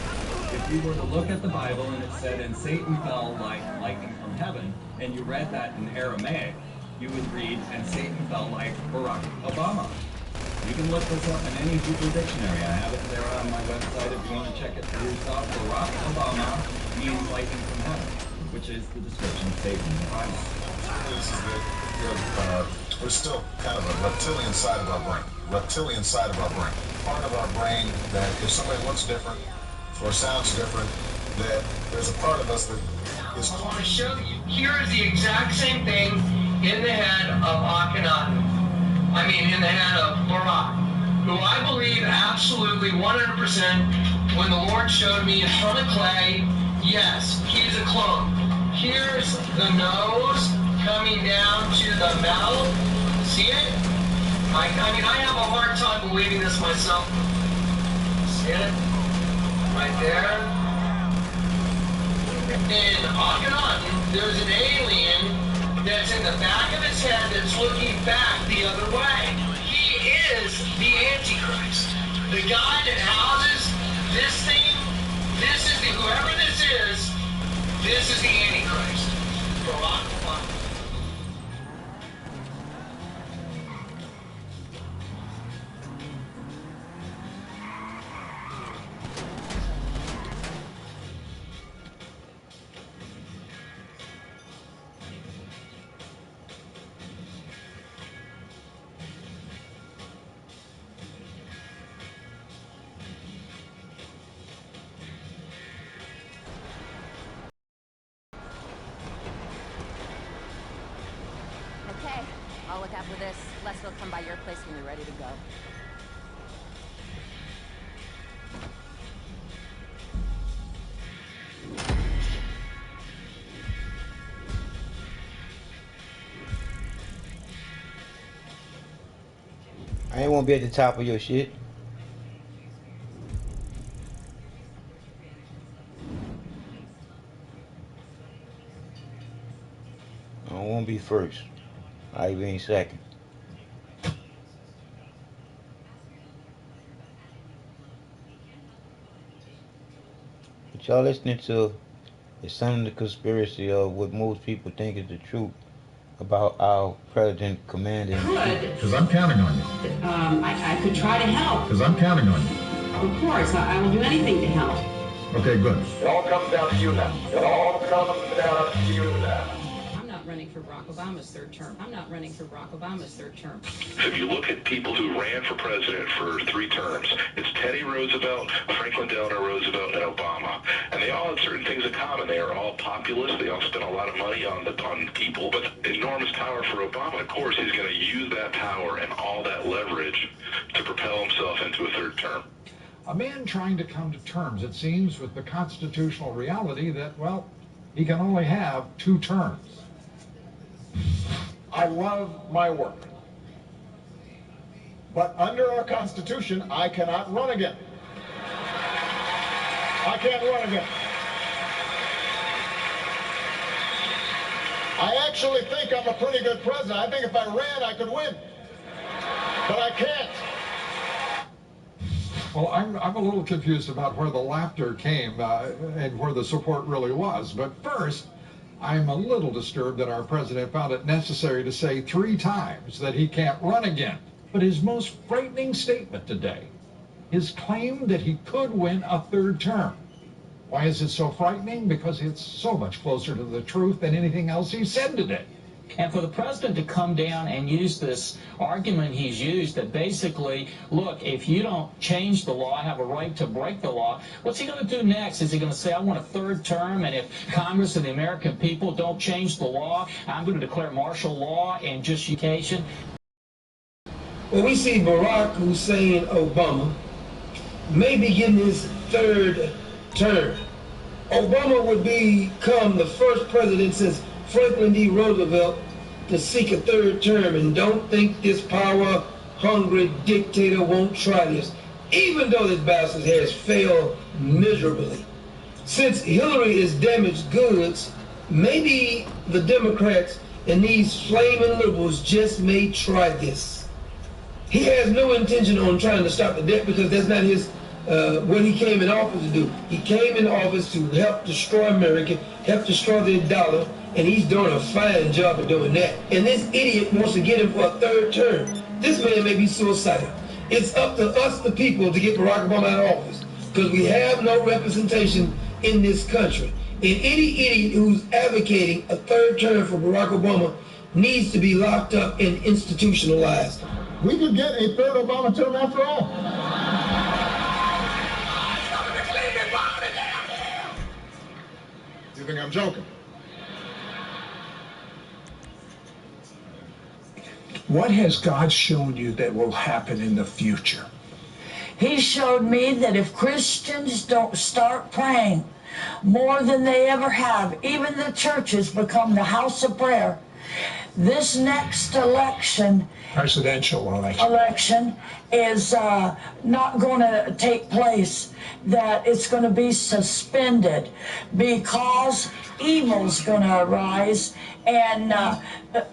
If you were to look at the Bible and it said, and Satan fell like lightning from heaven, and you read that in Aramaic, you would read, and Satan fell like Barack Obama. You can look this up in any Hebrew dictionary. I have it there on my website if you want to check it for yourself. Barack Obama means lightning from heaven, which is the description of Satan in the Bible. There's still kind of a reptilian side of our brain. Reptilian side of our brain. Part of our brain that if somebody looks different or sounds different, that there's a part of us that is... I want to show you. Here is the exact same thing in the head of Akhenaten. I mean, in the head of Barack, who I believe absolutely 100% when the Lord showed me in front of clay, yes, he's a clone. Here's the nose coming down to the mouth. See it? I mean, I have a hard time believing this myself. See it? Right there. In Akhenaten, there's an alien that's in the back of his head that's looking back the other way. He is the Antichrist. The guy that houses this thing, whoever this is the Antichrist. Barack Obama. Okay, I'll look after this. Les will come by your place when you're ready to go. I ain't won't be at the top of your shit. I won't be first. I be second. But y'all listening to is some of the conspiracy of what most people think is the truth about our president commanding? Because I'm counting on you. I could try to help. Because I'm counting on you. Of course, I will do anything to help. Okay, good. It all comes down to you now. It all comes down to you now. I'm not running for Barack Obama's third term. I'm not running for Barack Obama's third term. If you look at people who ran for president for 3 terms, it's Teddy Roosevelt, Franklin Delano Roosevelt, and Obama. And they all had certain things in common. They are all populist. They all spent a lot of money on people. But enormous power for Obama. Of course, he's going to use that power and all that leverage to propel himself into a third term. A man trying to come to terms, it seems, with the constitutional reality that, well, he can only have 2 terms. I love my work. But under our Constitution, I cannot run again. I can't run again. I actually think I'm a pretty good president. I think if I ran, I could win. But I can't. Well, I'm a little confused about where the laughter came and where the support really was. But first, I'm a little disturbed that our president found it necessary to say 3 times that he can't run again. But his most frightening statement today, his claim that he could win a 3rd term. Why is it so frightening? Because it's so much closer to the truth than anything else he said today. And for the president to come down and use this argument he's used that basically, look, if you don't change the law, I have a right to break the law, what's he going to do next? Is he going to say, I want a 3rd term, and if Congress and the American people don't change the law, I'm going to declare martial law and just education? Well, we see Barack Hussein Obama maybe getting his 3rd term. Obama would become the first president since Franklin D. Roosevelt to seek a 3rd term, and don't think this power-hungry dictator won't try this, even though this bastard has failed miserably. Since Hillary is damaged goods, maybe the Democrats and these flaming liberals just may try this. He has no intention on trying to stop the debt because that's not his what he came in office to do. He came in office to help destroy America, help destroy the dollar, and he's doing a fine job of doing that. And this idiot wants to get him for a 3rd term. This man may be suicidal. It's up to us, the people, to get Barack Obama out of office because we have no representation in this country. And any idiot who's advocating a 3rd term for Barack Obama needs to be locked up and institutionalized. We could get a 3rd Obama term after all. You think I'm joking? What has God shown you that will happen in the future? He showed me that if Christians don't start praying more than they ever have, even the churches become the house of prayer, this next election, presidential election is not going to take place, that it's going to be suspended because evil's going to arise and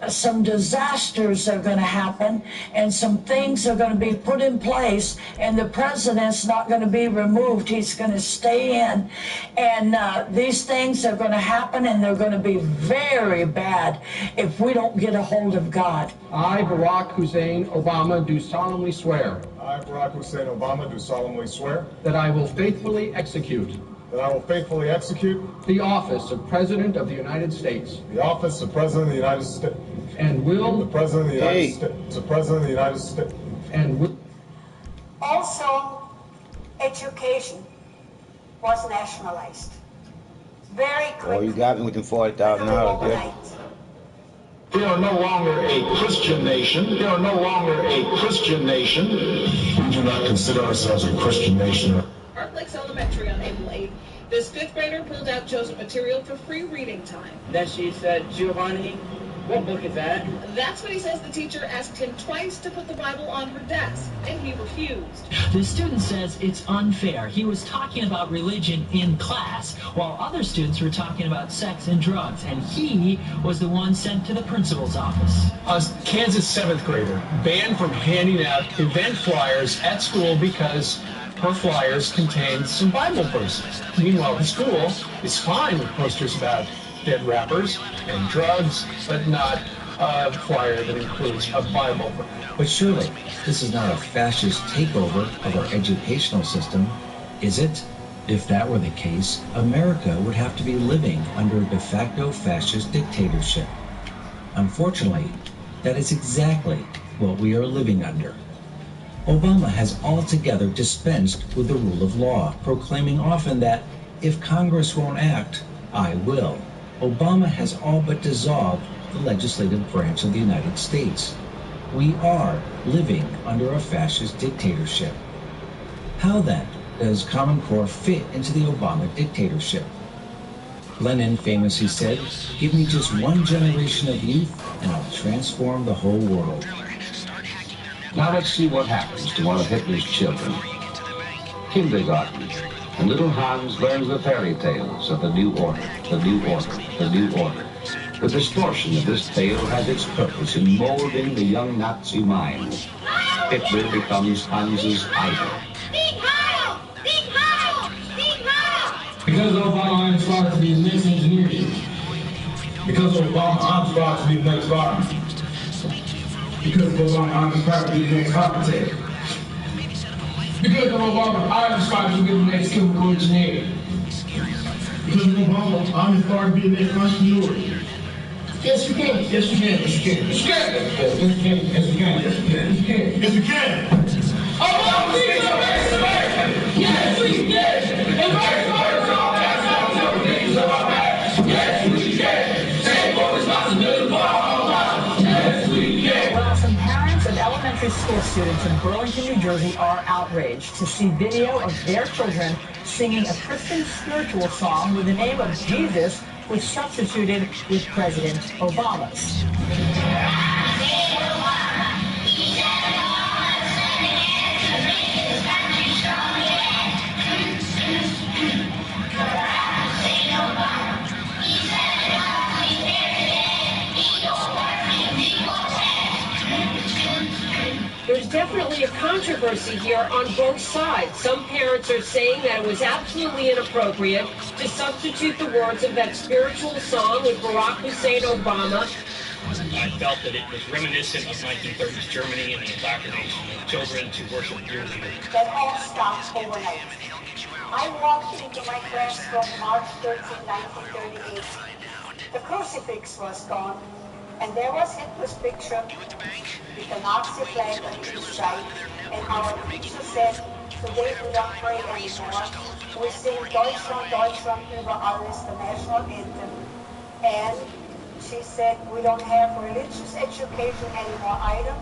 some disasters are going to happen and some things are going to be put in place, and the president's not going to be removed. He's going to stay in, and these things are going to happen, and they're going to be very bad if we don't get a hold of God. I, Barack Hussein Obama, do solemnly swear. I, Barack Hussein Obama, do solemnly swear that I will faithfully execute. That I will faithfully execute. The office of President of the United States. The office of President of the United States. And will. The President of the United States. The President of the United States. And will. Also, education was nationalized. Very quickly. Oh, you got me with them $40,000 there. We are no longer a Christian nation. We are no longer a Christian nation. We do not consider ourselves a Christian nation. Park Lakes Elementary on April 8th, this 5th grader pulled out Joseph material for free reading time. Then she said, Giovanni, what book is that? That's what he says the teacher asked him twice to put the Bible on her desk, and he refused. The student says it's unfair. He was talking about religion in class, while other students were talking about sex and drugs, and he was the one sent to the principal's office. A Kansas 7th grader banned from handing out event flyers at school because her flyers contained some Bible verses. Meanwhile, the school is fine with posters about dead rappers and drugs, but not a flyer that includes a Bible verse. But surely, this is not a fascist takeover of our educational system, is it? If that were the case, America would have to be living under a de facto fascist dictatorship. Unfortunately, that is exactly what we are living under. Obama has altogether dispensed with the rule of law, proclaiming often that if Congress won't act, I will. Obama has all but dissolved the legislative branch of the United States. We are living under a fascist dictatorship. How then does Common Core fit into the Obama dictatorship? Lenin famously said, "Give me just one generation of youth and I'll transform the whole world." Now let's see what happens to one of Hitler's children. Kindergarten, and little Hans learns the fairy tales of the new order, the new order, the new order. The distortion of this tale has its purpose in molding the young Nazi mind. Hitler becomes Hans's idol. Because Obama, I'm inspired to be the next engineer. Because Obama, I'm inspired to be the next fireman. Because Obama, I'm inspired to be the next architect. Because of Obama, I'm inspired to be the next chemical engineer. Because of Obama, I'm inspired to be the next entrepreneur. Yes, you can. Yes, you can. Yes, you can. Yes, you can. Yes, you can. Yes, you can. Yes, you can. Yes, you can. Obama, please embrace America. Yes, we can. Embrace America. Yes, we can. Take full responsibility for our lives. Yes, we can. Well, some parents of elementary school students in Burlington, New Jersey are outraged to see video of their children singing a Christian spiritual song with the name of Jesus was substituted with President Obama's. There's definitely a controversy here on both sides. Some parents are saying that it was absolutely inappropriate to substitute the words of that spiritual song with Barack Hussein Obama. I felt that it was reminiscent of 1930s Germany and the indoctrination of children to worship your leader. That all stopped overnight. I walked into my classroom March 13, 1938. The crucifix was gone, and there was Hitler's picture with the Nazi flag on each side. And our teacher said, today we don't pray anymore. We sing Deutschland, Deutschland über alles, the national anthem. And she said, we don't have religious education anymore either.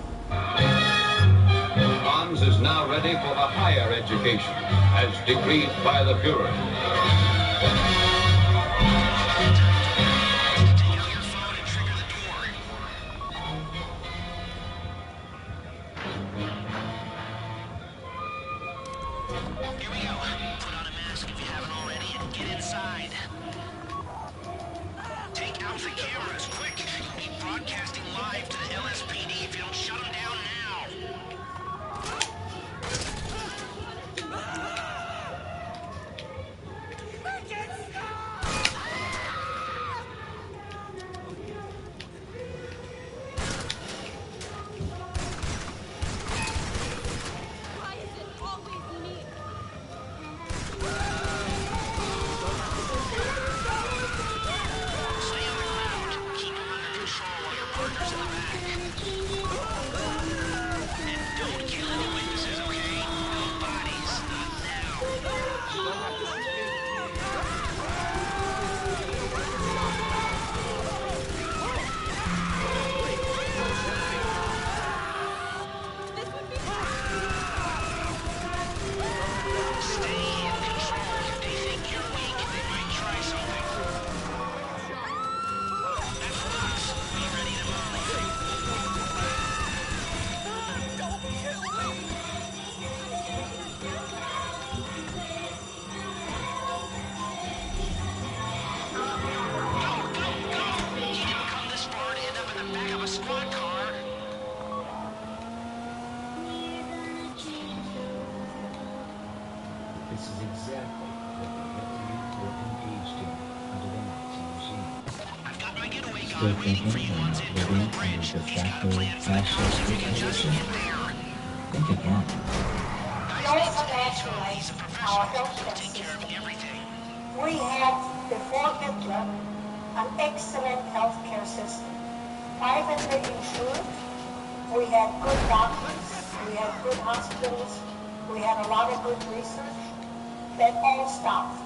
Hans is now ready for a higher education, as decreed by the Führer. good thinking when living under de facto fascist dictatorship? Think again. We also nationalized our healthcare system. We had, before Hitler, an excellent healthcare system. Privately insured, we had good doctors, we had good hospitals, we had a lot of good research. That all stopped.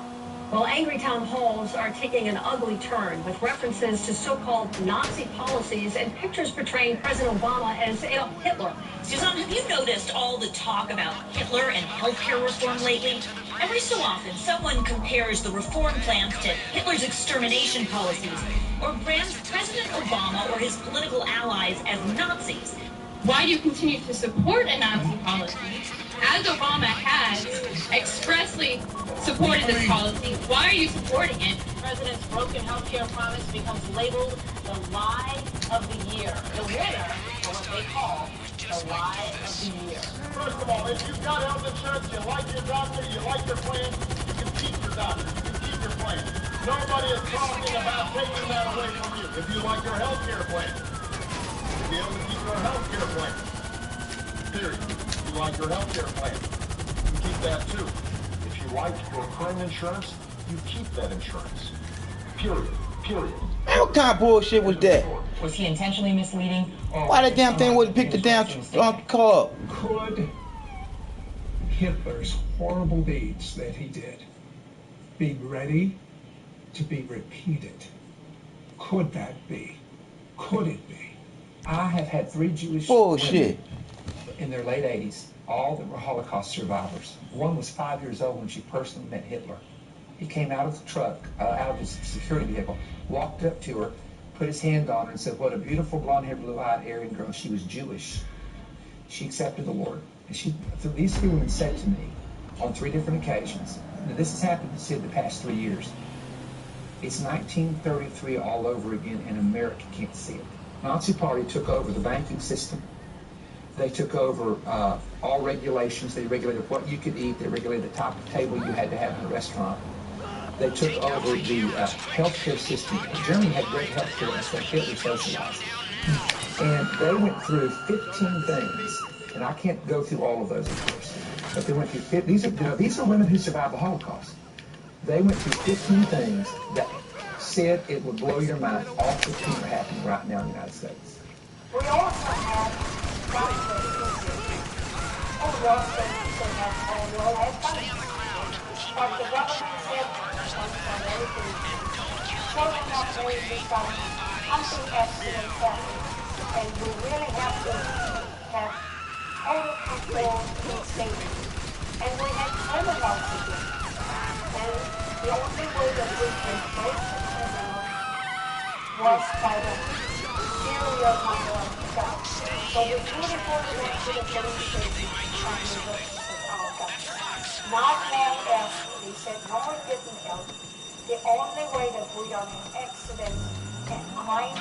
Well, angry town halls are taking an ugly turn with references to so-called Nazi policies and pictures portraying President Obama as Adolf Hitler. Suzanne, have you noticed all the talk about Hitler and healthcare reform lately? Every so often, someone compares the reform plans to Hitler's extermination policies, or brands President Obama or his political allies as Nazis. Why do you continue to support a Nazi policy? As Obama has expressly supported this policy, why are you supporting it? The president's broken healthcare promise becomes labeled the lie of the year. The winner for what they call the lie of the year. First of all, if you've got health insurance, you like your doctor, you like your plan, you can keep your doctor, you can keep your plan. Nobody is talking about taking that away from you. If you like your health care plan, you'll be able to keep your health care plan. Period. If you like your health care plan, you can keep that too. If you like your current insurance, you keep that insurance. Period. Period. Man, what kind of bullshit was that? Was he intentionally misleading? Why the damn thing wouldn't pick the damn car up? Could Hitler's horrible deeds that he did be ready to be repeated? Could that be? Could it be? I have had 3 Jewish bullshit women in their late 80s, all that were Holocaust survivors. One was 5 years old when she personally met Hitler. He came out of the truck, out of his security vehicle, walked up to her, put his hand on her and said, "What a beautiful blonde-haired, blue-eyed Aryan girl." She was Jewish. She accepted the Lord. And these 3 women said to me on 3 different occasions, now this has happened, said, the past 3 years. It's 1933 all over again, and America can't see it. Nazi Party took over the banking system. They took over all regulations. They regulated what you could eat. They regulated the type of table you had to have in a restaurant. They took over the healthcare system. Germany had great healthcare until Hitler socialized. And they went through 15 things. And I can't go through all of those, of course. But they went through, these are women who survived the Holocaust. They went through 15 things that said it would blow your mind. All 15 are happening right now in the United States. We also have doctors who work and will have money. But the government said, on everything, children are paying this money, something accident happens. And we really have to have total control in safety. And we have criminals again. And the only way that we can break the criminal was by the serial number of guns. So we really put it into the police station and we registered our guns. Not long after, they said, no, it didn't help. The only way that we don't have accidents and crime,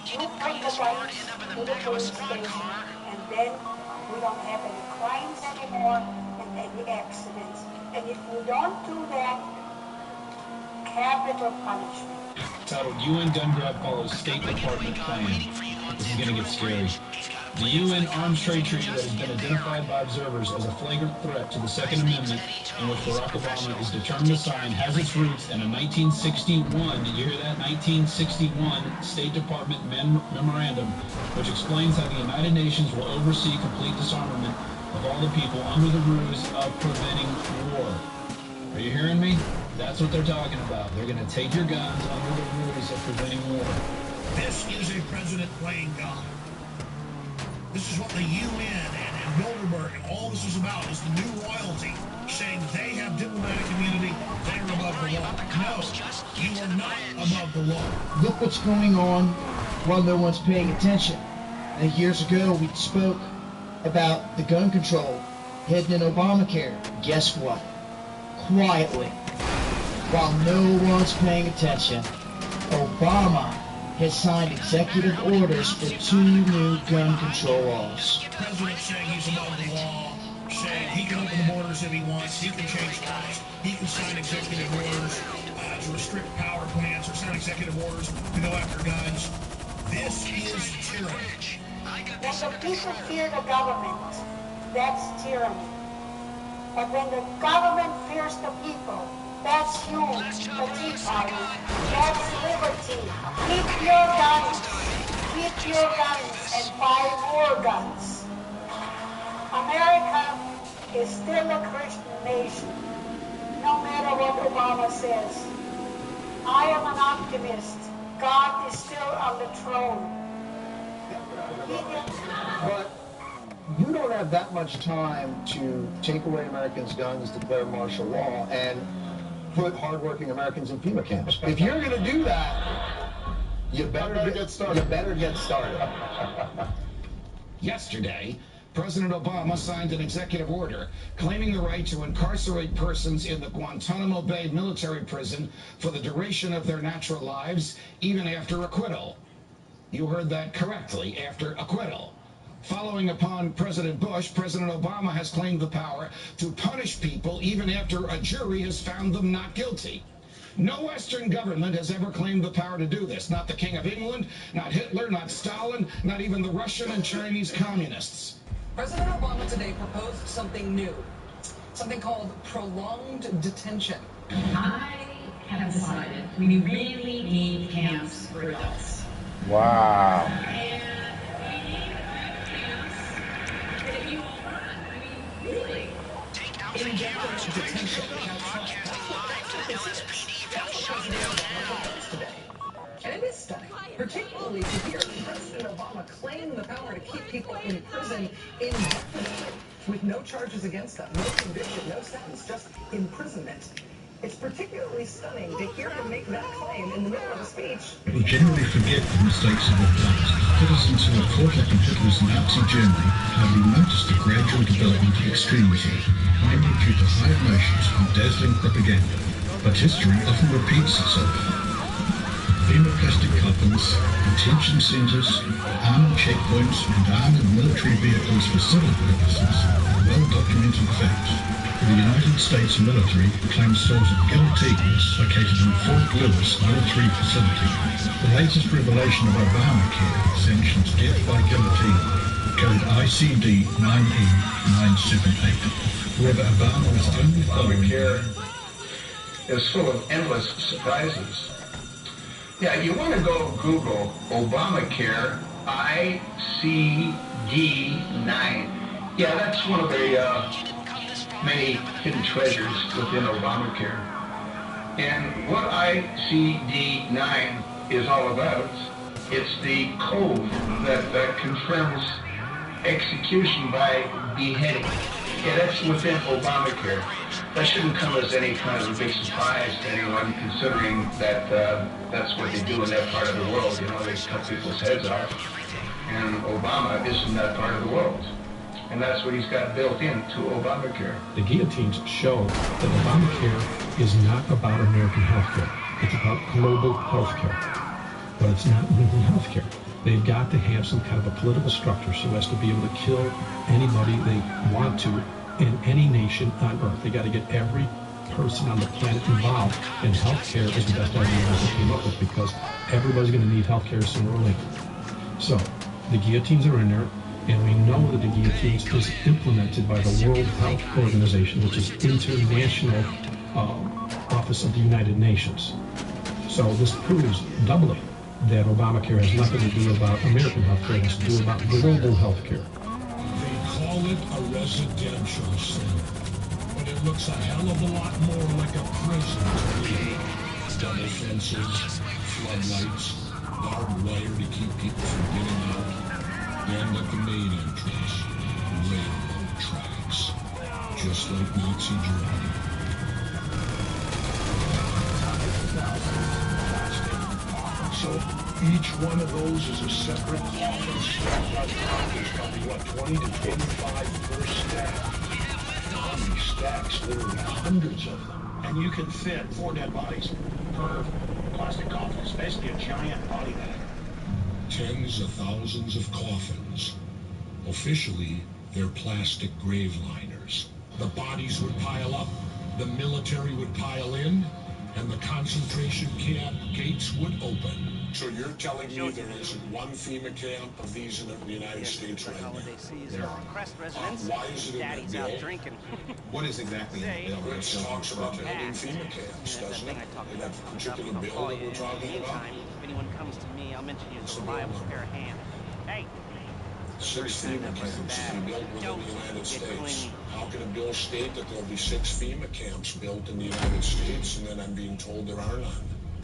you bring the guns to the police station and then we don't have any crimes anymore and any accidents. And if we don't do that, capital punishment. Titled UN Gun Grab Follows State Department Plan. This is going to get scary. The UN arms trade treaty that has been identified by observers as a flagrant threat to the Second Amendment, in which Barack Obama is determined to sign, has its roots in a 1961, did you hear that? 1961 State Department memorandum, which explains how the United Nations will oversee complete disarmament of all the people under the ruse of preventing war. Are you hearing me? That's what they're talking about. They're going to take your guns under the ruse of preventing war. This is a president playing God. This is what the UN and Bilderberg and all this is about, is the new royalty saying they have diplomatic immunity, they are above the law. No, you are not above the law. Look what's going on while no one's paying attention. And years ago we spoke about the gun control hidden in Obamacare. Guess what? Quietly, while no one's paying attention, Obama has signed executive orders for 2 new gun control laws. The president saying he's above the law, saying he can open the borders if he wants, he can change laws, he can sign executive orders to restrict power plants or sign executive orders to go after guns. This is tyranny. When the people fear the government, that's tyranny. But when the government fears the people, that's you, the Tea Party. That's liberty. Keep your guns. Keep your guns and buy more guns. America is still a Christian nation, no matter what Obama says. I am an optimist. God is still on the throne. But you don't have that much time to take away Americans' guns, declare martial law, and put hardworking Americans in FEMA camps. If you're going to do that, you better get started. You better get started. Yesterday, President Obama signed an executive order claiming the right to incarcerate persons in the Guantanamo Bay military prison for the duration of their natural lives, even after acquittal. You heard that correctly, after acquittal. Following upon President Bush, President Obama has claimed the power to punish people even after a jury has found them not guilty. No Western government has ever claimed the power to do this. Not the King of England, not Hitler, not Stalin, not even the Russian and Chinese communists. President Obama today proposed something new, something called prolonged detention. I have decided we really need camps for adults. Wow. Really? Indefinite detention. And it is stunning, particularly to hear President Obama claim the power to keep people in prison indefinitely with no charges against them, no conviction, no sentence, just imprisonment. It's particularly stunning to hear him make that claim in the middle of a speech. People generally forget the mistakes of the past. Citizens who are caught up in Hitler's Nazi Germany hardly noticed the gradual development of extremism, mainly due to high emotions and dazzling propaganda. But history often repeats itself. FEMA plastic coffins, detention centres, armed checkpoints and armed military vehicles for civil purposes are well-documented facts. The United States military claims stores of guillotines located in Fort Lewis military facility. The latest revelation of Obamacare sanctions death by guillotine, code ICD 9E978. However, Obama is only following... Obamacare is full of endless surprises. Yeah, you want to go Google Obamacare ICD-9. Yeah, that's one of the many hidden treasures within Obamacare. And what ICD-9 is all about, it's the code that confirms execution by beheading. Yeah, that's within Obamacare. That shouldn't come as any kind of a big surprise to anyone, considering that that's what they do in that part of the world. You know, they cut people's heads off. And Obama is in that part of the world. And that's what he's got built into Obamacare. The guillotines show that Obamacare is not about American healthcare. It's about global healthcare. But it's not really healthcare. They've got to have some kind of a political structure so as to be able to kill anybody they want to in any nation on earth. They got to get every person on the planet involved. And healthcare is the best idea that they came up with because everybody's going to need healthcare sooner or later. So the guillotines are in there. And we know that the guillotines is implemented by the World Health Organization, which is international office of the United Nations. So this proves doubly that Obamacare has nothing to do about American health care. It has to do about global health care. They call it a residential center, but it looks a hell of a lot more like a prison to me. Double fences, floodlights, barbed wire to keep people from getting out. Then at the main entrance, railroad tracks, just like Nazi Germany. So each one of those is a separate office. There's probably, what, 20 to 25 per stack. How many stacks? Literally hundreds of them. And you can fit 4 dead bodies per plastic coffin. It's basically a giant body bag. Tens of thousands of coffins. Officially, they're plastic grave liners. The bodies would pile up, the military would pile in, and the concentration camp gates would open. So you're telling me there isn't one FEMA camp of these in the United States right now? There are. Why is it in that bill? What is exactly in the bill? It talks about building FEMA camps, doesn't it? In that particular bill that we're talking about? If anyone comes to me, I'll mention you as a reliable pair of hands. Hey! 6 FEMA camps to be built within the United States. How can a bill state that there'll be 6 FEMA camps built in the United States, and then I'm being told there are none?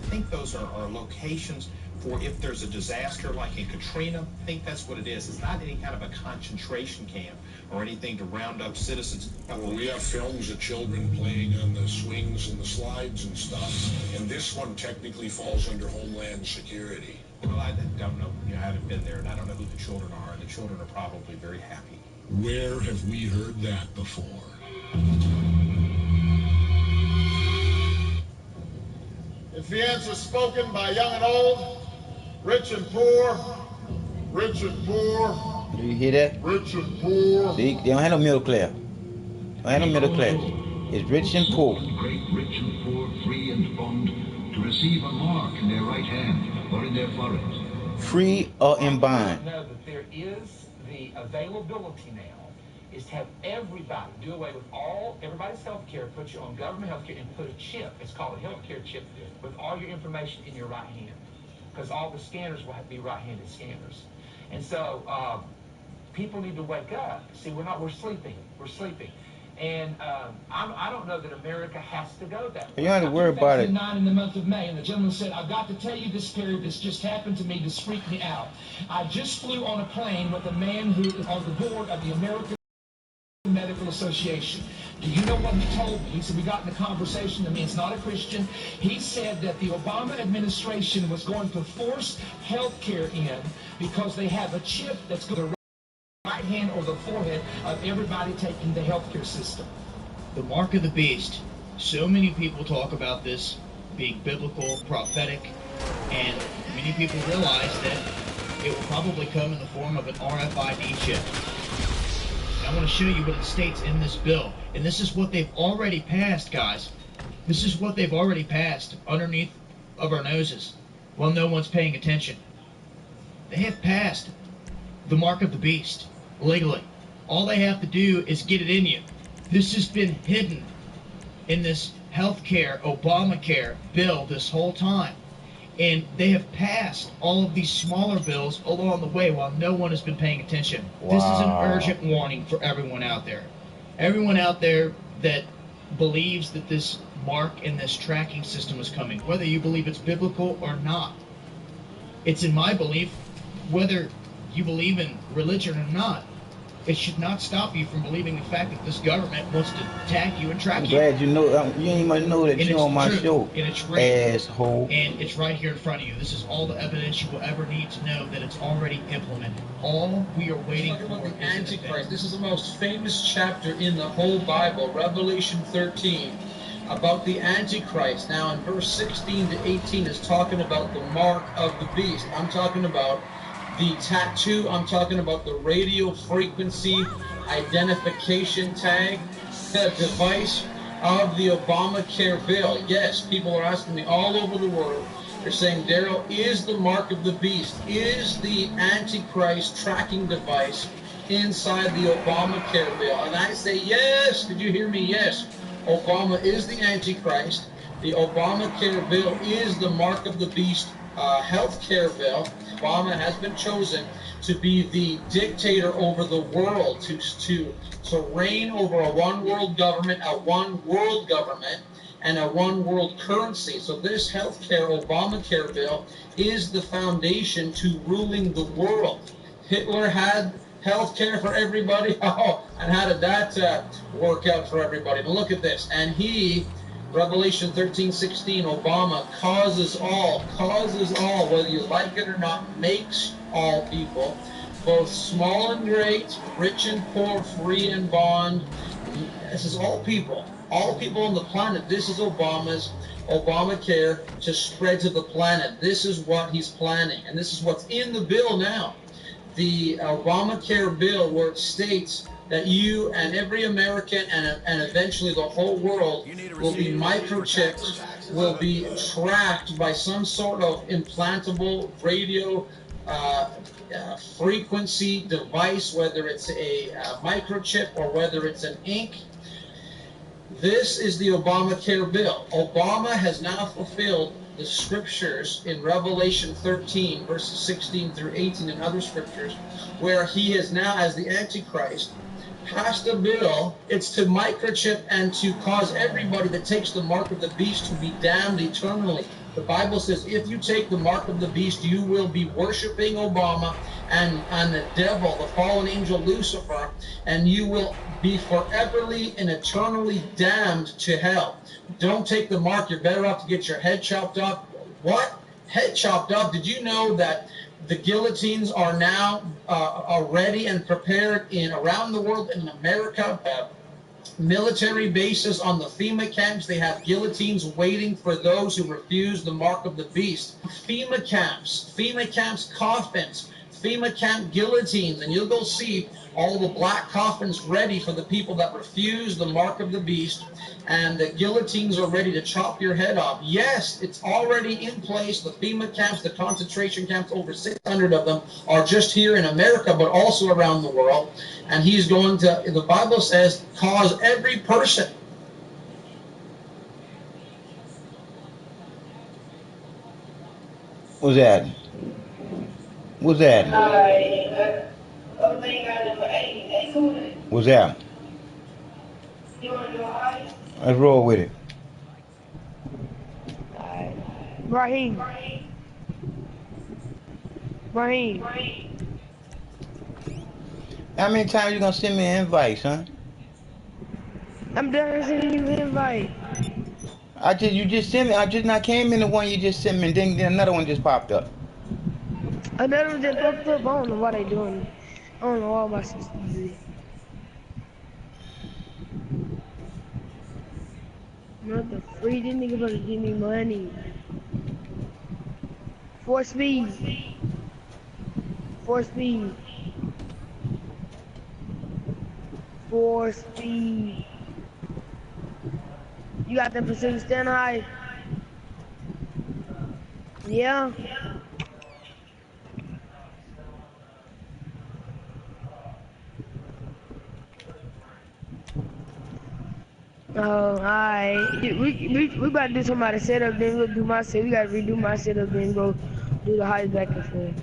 I think those are locations for if there's a disaster like in Katrina. I think that's what it is. It's not any kind of a concentration camp or anything to round up citizens. Well, we have films of children playing on the swings and the slides and stuff, and this one technically falls under Homeland Security. Well, I don't know. I haven't been there, and I don't know who the children are, and the children are probably very happy. Where have we heard that before? It's the answer spoken by young and old, rich and poor, rich and poor. Do you hear that? Rich and poor. See, they don't have no middle class. Don't have no middle class. It's rich and poor. Great rich and poor, free and bond, to receive a mark in their right hand or in their forehead. Free or in bond. Know that there is the availability now is to have everybody do away with everybody's health care, put you on government health care, and put a chip. It's called a health care chip with all your information in your right hand, because all the scanners will be right-handed scanners. And so people need to wake up. See, we're sleeping. We're sleeping. And I don't know that America has to go that way. You don't have to worry about it. 2009 in the month of May, and the gentleman said, I've got to tell you this, Kerry, this just happened to me. This freaked me out. I just flew on a plane with a man who is on the board of the American Medical Association. Do you know what he told me? He said, we got in a conversation. I mean, it's not a Christian. He said that the Obama administration was going to force health care in because they have a chip that's going to right hand or the forehead of everybody taking the healthcare system. The mark of the beast. So many people talk about this being biblical, prophetic, and many people realize that it will probably come in the form of an RFID chip. I want to show you what it states in this bill. And this is what they've already passed, guys. This is what they've already passed underneath of our noses while no one's paying attention. They have passed the mark of the beast legally. All they have to do is get it in you. This has been hidden in this healthcare, Obamacare bill this whole time. And they have passed all of these smaller bills along the way while no one has been paying attention. Wow. This is an urgent warning for everyone out there. Everyone out there that believes that this mark and this tracking system is coming, whether you believe it's biblical or not. It's in my belief, whether you believe in religion or not, it should not stop you from believing the fact that this government wants to tag you and track you. I'm glad you know. You ain't even know that you're on my show, and it's real. Asshole. And it's right here in front of you. This is all the evidence you will ever need to know that it's already implemented. All we are waiting for is the Antichrist. This is the most famous chapter in the whole Bible, Revelation 13, about the Antichrist. Now, in verse 16 to 18 is talking about the mark of the beast. I'm talking about the tattoo. I'm talking about the radio frequency identification tag, the device of the Obamacare bill. Yes, people are asking me all over the world. They're saying, Daryl, is the mark of the beast, is the Antichrist tracking device inside the Obamacare bill? And I say, yes. Did you hear me? Yes. Obama is the Antichrist. The Obamacare bill is the mark of the beast health care bill. Obama has been chosen to be the dictator over the world, to reign over a one world government, and a one world currency. So this healthcare Obamacare bill is the foundation to ruling the world. Hitler had healthcare for everybody. Oh, and how did that work out for everybody? Now look at this. And he, Revelation 13:16, Obama causes all, whether you like it or not, makes all people, both small and great, rich and poor, free and bond. This is all people on the planet. This is Obama's Obamacare to spread to the planet. This is what he's planning, and this is what's in the bill now. The Obamacare bill, where it states that you and every American and eventually the whole world will be microchipped, will be tracked by some sort of implantable radio frequency device, whether it's a microchip or whether it's an ink. This is the Obamacare bill. Obama has now fulfilled the scriptures in Revelation 13, verses 16 through 18 and other scriptures, where he is now, as the Antichrist, passed a bill. It's to microchip and to cause everybody that takes the mark of the beast to be damned eternally. The Bible says if you take the mark of the beast, you will be worshiping Obama and the devil, the fallen angel Lucifer, and you will be foreverly and eternally damned to hell. Don't take the mark. You're better off to get your head chopped off. What? Head chopped off? Did you know that the guillotines are now ready and prepared around the world? In America, military bases on the FEMA camps, they have guillotines waiting for those who refuse the mark of the beast. FEMA camps, coffins, FEMA camp guillotines, and you'll go see all the black coffins ready for the people that refuse the mark of the beast, and the guillotines are ready to chop your head off. Yes, it's already in place. The FEMA camps, the concentration camps, over 600 of them are just here in America, but also around the world. And he's going to, the Bible says, cause every person. What's that? What's that? What's that? Let's roll with it. Raheem. How many times you gonna send me an invite, son? I'm done sending you an invite. You just sent me. I came in the one you just sent me, and then another one just popped up. Another one just popped up. I don't know why they doing it. I don't know why my sister do it. What the free? This nigga better give me money. Force speed. For speed. You got the Pacific Standard High? Yeah. Oh, alright. We about to do somebody setup, then we'll do my set. We gotta redo my setup, then go do the highs back and forth.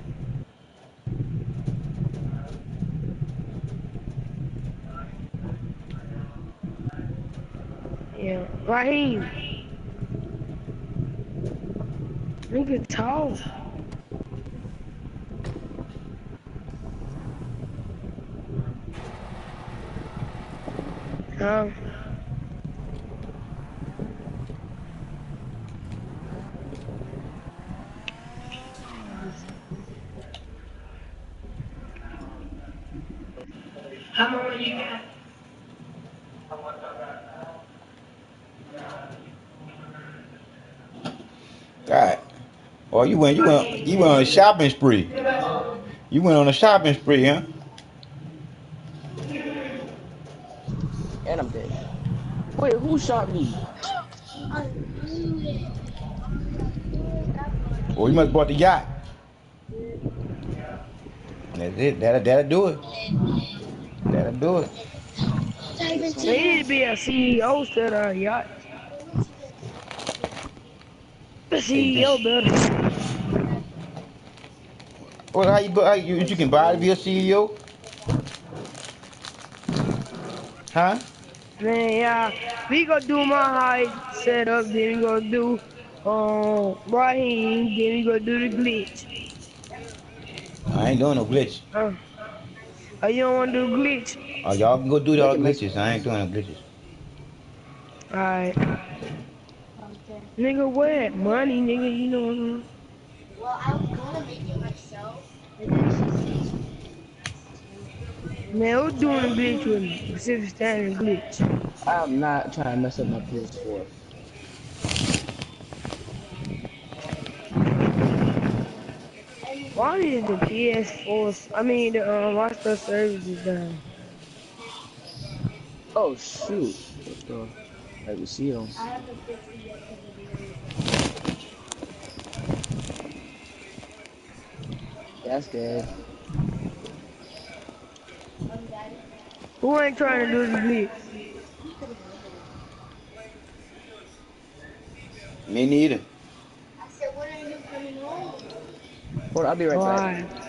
Yeah. Raheem. Nigga talk. Huh? How much you got? God. Oh, you went on a shopping spree. You went on a shopping spree, huh? And I'm dead. Wait, who shot me? Oh, you must have bought the yacht. That's it. That'll do it. That'll do it. They need to be a CEO instead of a yacht. The CEO better. Well, how you can buy to be a CEO? Huh? Man, yeah. We gonna do my high setup, then we gonna do Raheem, then we gonna do the glitch. I ain't doing no glitch. Oh, you don't wanna do glitch? Oh, y'all can go do all glitches. I ain't doing no glitches. Alright. Nigga, what? Money, nigga, you know what I'm saying? Well, I was gonna make it myself, but then Man, who's doing a glitch with me? Pacific Standard glitch. I'm not trying to mess up my PS4. Why is the PS4? I mean, the Rockstar service is down? Oh shoot. Let me see them. That's dead. Who ain't trying to do the blitz? Me neither. I said, when are you coming home? Hold on, I'll be right back.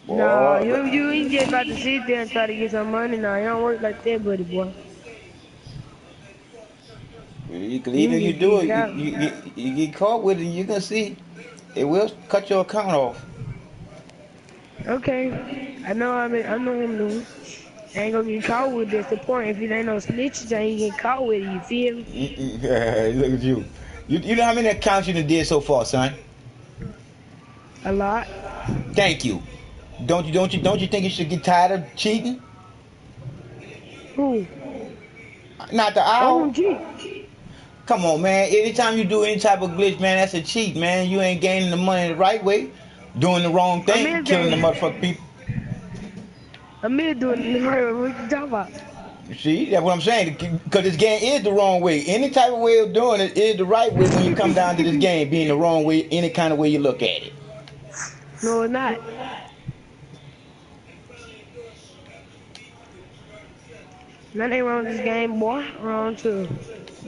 Nah, you ain't just about to sit there and try to get some money now. You don't work like that, buddy boy. Either you do it, you get caught with it, you can see it will cut your account off. Okay, I know what I'm doing. I ain't gonna get caught with this. The point, if it ain't no snitches, I ain't get caught with it. You feel me? Look at you. You know how many accounts you done did so far, son? A lot. Thank you. Don't you think you should get tired of cheating? Who? Not the owl. Oh, cheat. Come on, man. Anytime you do any type of glitch, man, that's a cheat, man. You ain't gaining the money the right way, doing the wrong thing, killing the motherfucking people. I'm here doing the right way. What you talking about? See, that's what I'm saying. Because this game is the wrong way. Any type of way of doing it is the right way when you come down to this game being the wrong way, any kind of way you look at it. No, it's not. Nothing wrong with this game, boy. Wrong too.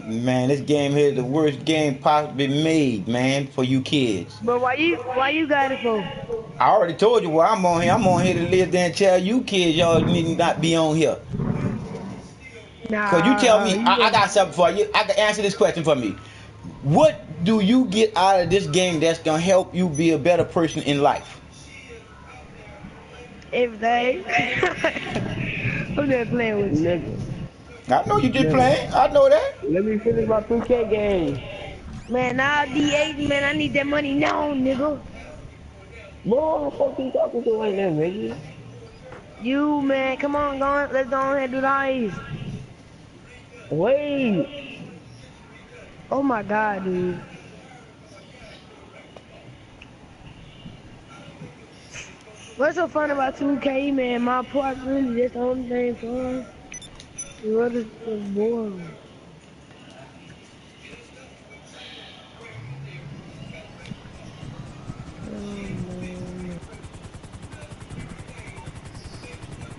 Man, this game here is the worst game possibly made, man, for you kids. But why you got it for? I already told you why I'm on here. I'm on here to live there and tell you kids y'all need not be on here. Nah. Cause you tell me, I got something for you. I can answer this question for me. What do you get out of this game that's gonna help you be a better person in life? Everything. I'm just playing with you. Nigga. I know you just playing. I know that. Let me finish my 2K game. Man, now D8, man, I need that money now, nigga. Boy, what the fuck you talking to like that, nigga? You, man, come on, let's go ahead and do the ice. Wait. Oh my God, dude. What's so fun about 2K, man? My part really just the only thing fun. The others was boring.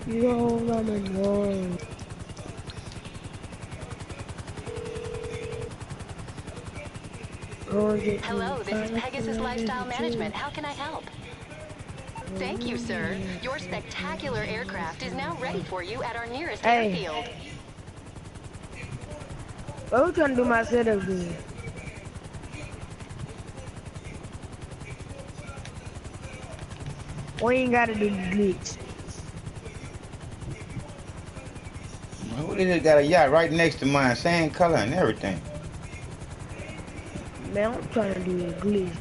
You don't wanna know. Hello, this is Pegasus Lifestyle Management. How can I help? Thank you, sir. Your spectacular aircraft is now ready for you at our nearest airfield. What we trying to do my setup, dude? We ain't gotta do the glitch. Who just got a yacht right next to mine, same color and everything. Man, I'm trying to do the glitch,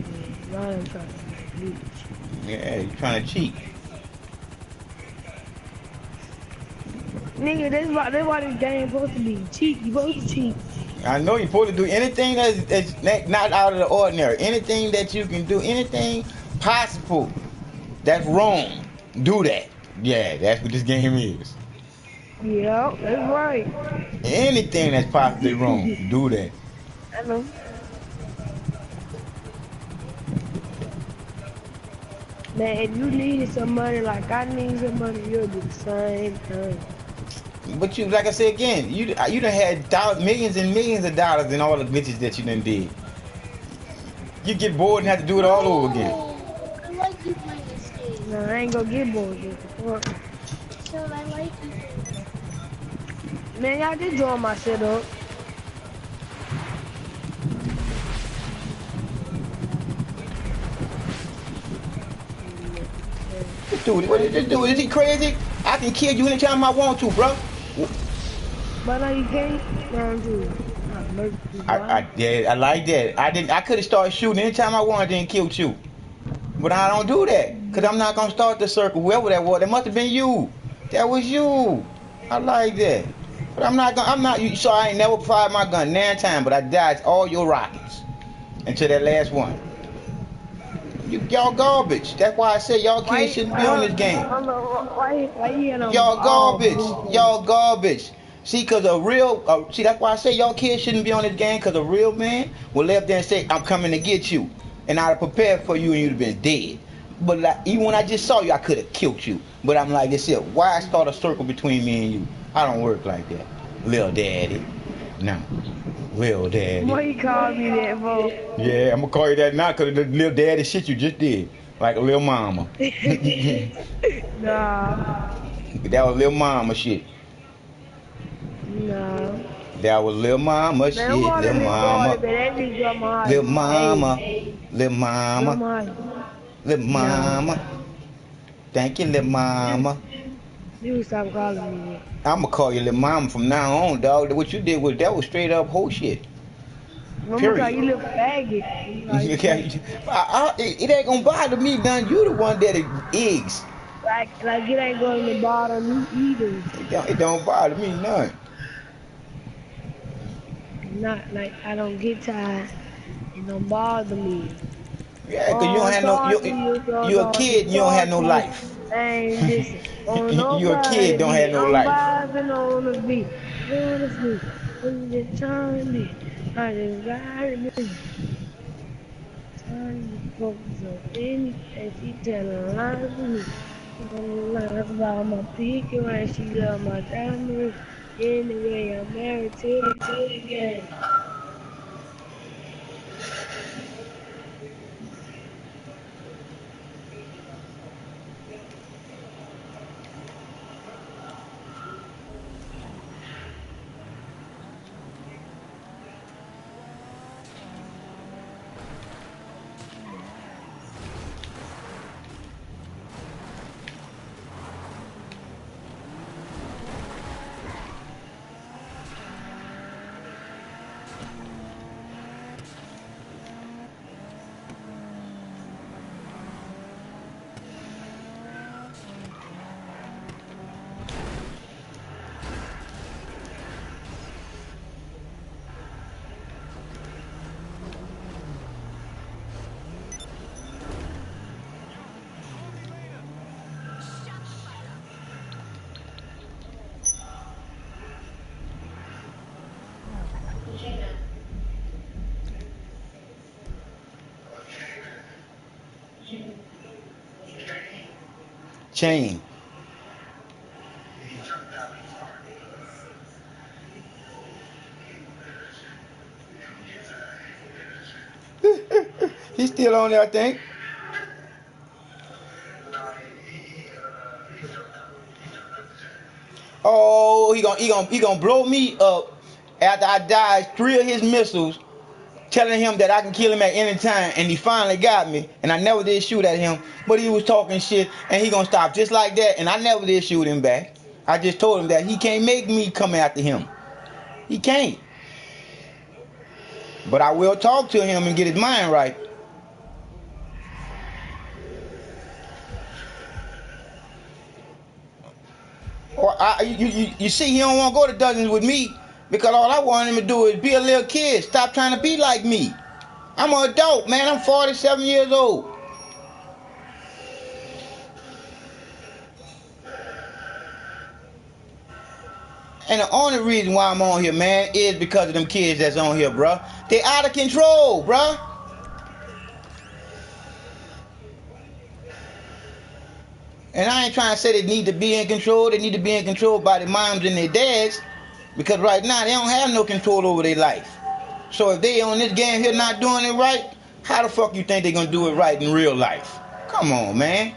man. I'm trying to do the glitch. Yeah, you trying to cheat. Nigga, that's why this game supposed to be cheat. You supposed to cheat. I know you're supposed to do anything that's not out of the ordinary. Anything that you can do, anything possible that's wrong, do that. Yeah, that's what this game is. Yeah, that's right. Anything that's possibly wrong, do that. I know. Man, if you needed some money like I need some money, you'll do the same thing. But you, like I said again, you done had millions and millions of dollars in all the glitches that you done did. You get bored and have to do it all over again. I like you playing this game. No, I ain't gonna get bored with it. So I like you. Man, y'all just join my shit up. Dude, what is this dude? Is he crazy? I can kill you anytime I want to, bro. But no, you can't. I like that. I could have started shooting anytime I wanted and killed you. But I don't do that. Cause I'm not gonna start the circle. Whoever that was, that must have been you. That was you. I like that. But I'm not so I ain't never fired my gun 9 times, but I dodged all your rockets. Until that last one. Y'all garbage. That's why I said y'all kids shouldn't be on this game. Y'all garbage. Y'all garbage. See, cause a real, see, that's why I say y'all kids shouldn't be on this game. Cause a real man will lay up there and say, "I'm coming to get you," and I'd have prepared for you, and you'd have been dead. But like, even when I just saw you, I could have killed you. But I'm like, this here, why start a circle between me and you? I don't work like that, Lil Daddy. No, Lil Daddy. Why you call me that, bro? Yeah, I'm gonna call you that now, cause the Lil Daddy shit you just did, like a Lil Mama. Nah. That was Lil Mama shit. No. That was Lil Mama shit, Lil Mama. Lil Mama. Lil Mama. Lil Mama. Thank you, Lil Mama. You stop calling me that. I'ma call you Lil Mama from now on, dog. What you did was that was straight up whole shit. Period. Call you little faggot. Like, it ain't gonna bother me, none. You the one that eggs. Like it ain't going to bother me either. It don't bother me none. Not like I don't get tired. It don't bother me. Yeah, cause you don't have no. You're a kid. You don't have no life. Hey, listen. You're a kid. Don't have no life. I'm vibing on the beat. Honestly, I'm just trying to. I just ride it. Trying to focus on anything. She telling lies to me. Lies about my picket ring. She love my diamond. Anyway, I'm married to the game. Chain. He's still on there, I think. Oh, he gonna blow me up after I dodged 3 of his missiles, telling him that I can kill him at any time, and he finally got me, and I never did shoot at him, but he was talking shit, and he gonna stop just like that, and I never did shoot him back. I just told him that he can't make me come after him. He can't. But I will talk to him and get his mind right. Or you see, he don't want to go to Dungeons with me because all I want him to do is be a little kid. Stop trying to be like me. I'm an adult, man. I'm 47 years old. And the only reason why I'm on here, man, is because of them kids that's on here, bruh. They out of control, bruh. And I ain't trying to say they need to be in control. They need to be in control by their moms and their dads. Because right now, they don't have no control over their life. So if they on this game here not doing it right, how the fuck you think they gonna do it right in real life? Come on, man.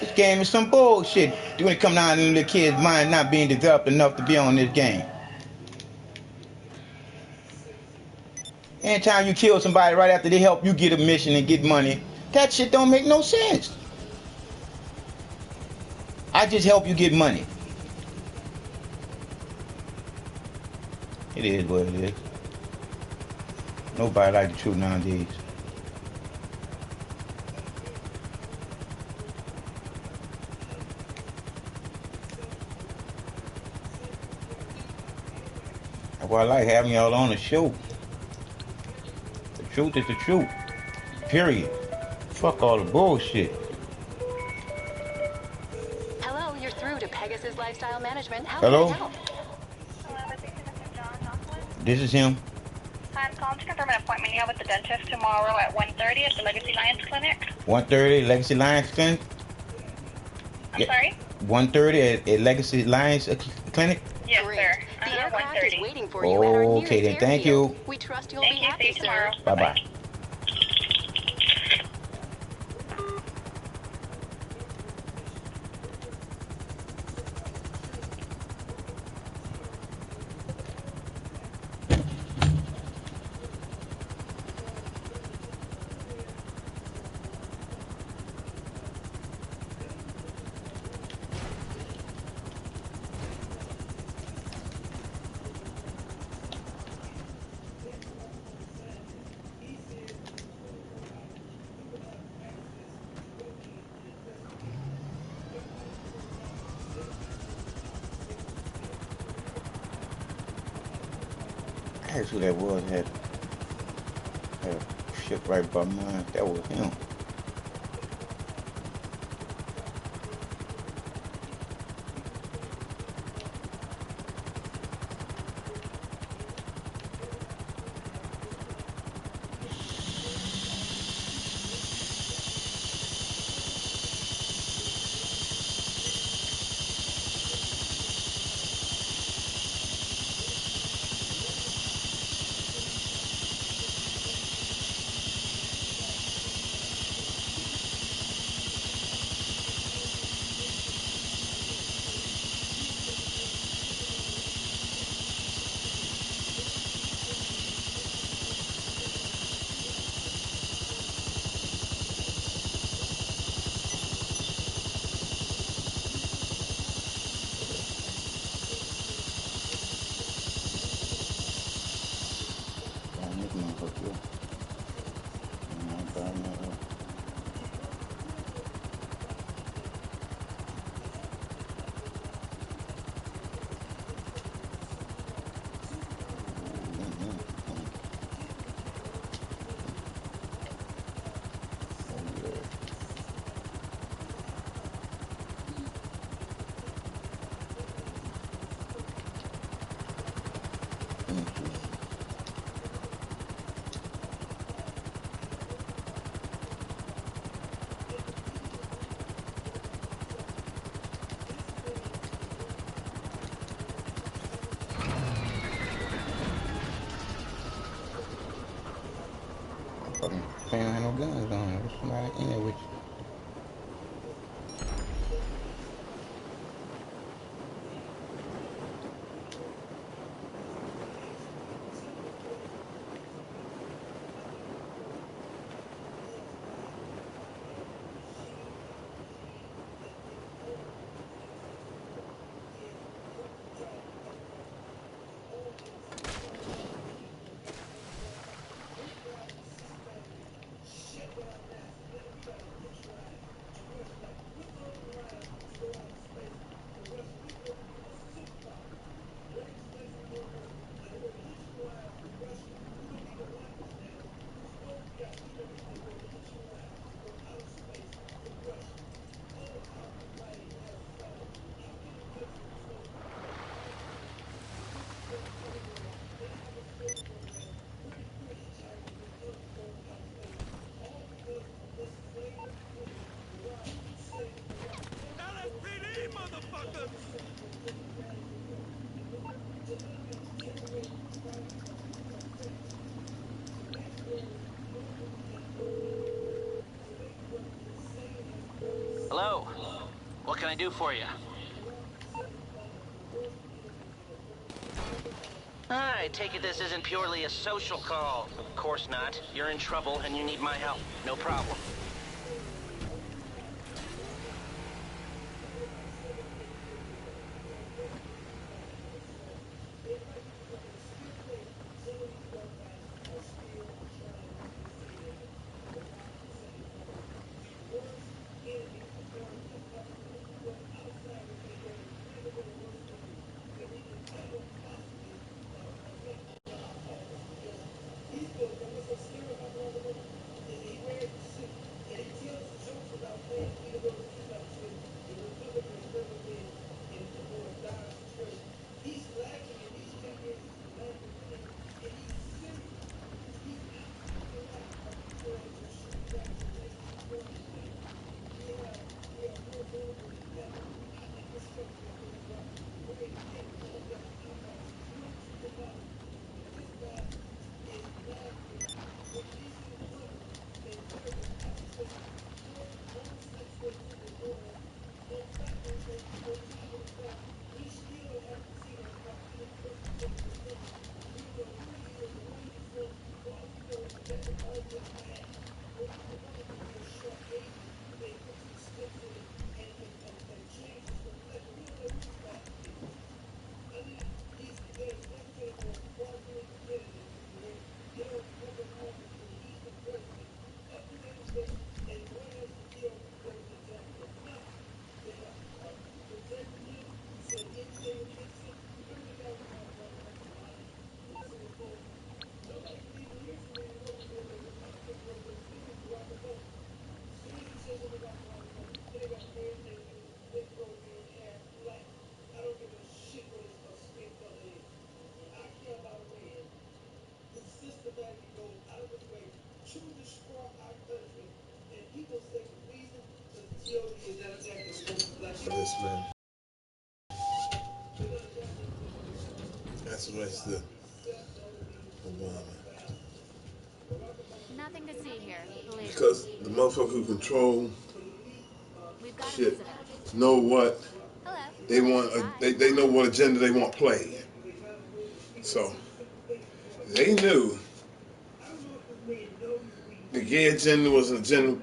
This game is some bullshit when it come down to the kids' mind not being developed enough to be on this game. Anytime you kill somebody right after they help you get a mission and get money, that shit don't make no sense. I just help you get money. It is what it is. Nobody like the truth nowadays. That's why I like having y'all on the show. The truth is the truth. Period. Fuck all the bullshit. Hello, you're through to Pegasus Lifestyle Management. How Hello? can I help? This is him. I'm calling to confirm an appointment you have with the dentist tomorrow at 1:30 at the Legacy Lions Clinic. 1:30 Legacy Lions Clinic. I'm sorry? 1:30 at Legacy Lions Clinic. Yes, sir. The aircraft is waiting for you at our Oh, nearest okay then. Thank airfield. you. We trust you'll be happy, sir. Bye bye. That's who that was. Had a ship right by mine. That was him. Fucking plane don't have no guns on. There's somebody in there with you. Hello. What can I do for you? I take it this isn't purely a social call. Of course not. You're in trouble and you need my help. No problem. Yes, man. That's the rest of Obama. Nothing to see here. Because the motherfucker who control shit know what they want. They know what agenda they want played. So they knew the gay agenda was an agenda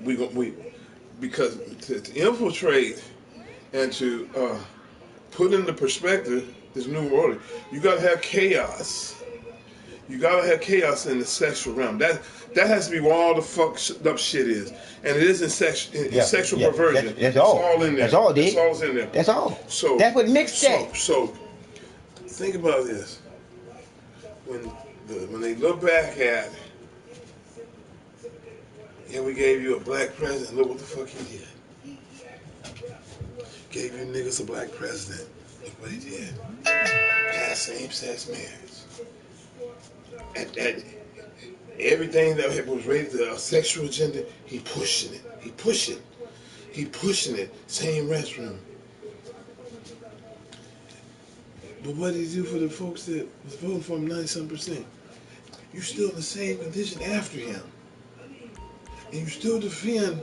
because to infiltrate and to put into perspective this new world, you gotta have chaos. You gotta have chaos in the sexual realm. That has to be where all the fucked up shit is, and it is in sexual perversion. That's all. It's all in there. That's all, dude. That's all's in there. That's all. So that's what mixed say. So think about this. When they look back at, yeah, we gave you a black president. Look what the fuck he did. Gave you niggas a black president. Look what he did. Passed same-sex marriage. And everything that was rated to a sexual agenda, he pushing it. He pushing it. Same restroom. But what did he do for the folks that was voting for him 90-something%? You still in the same condition after him. And you still defend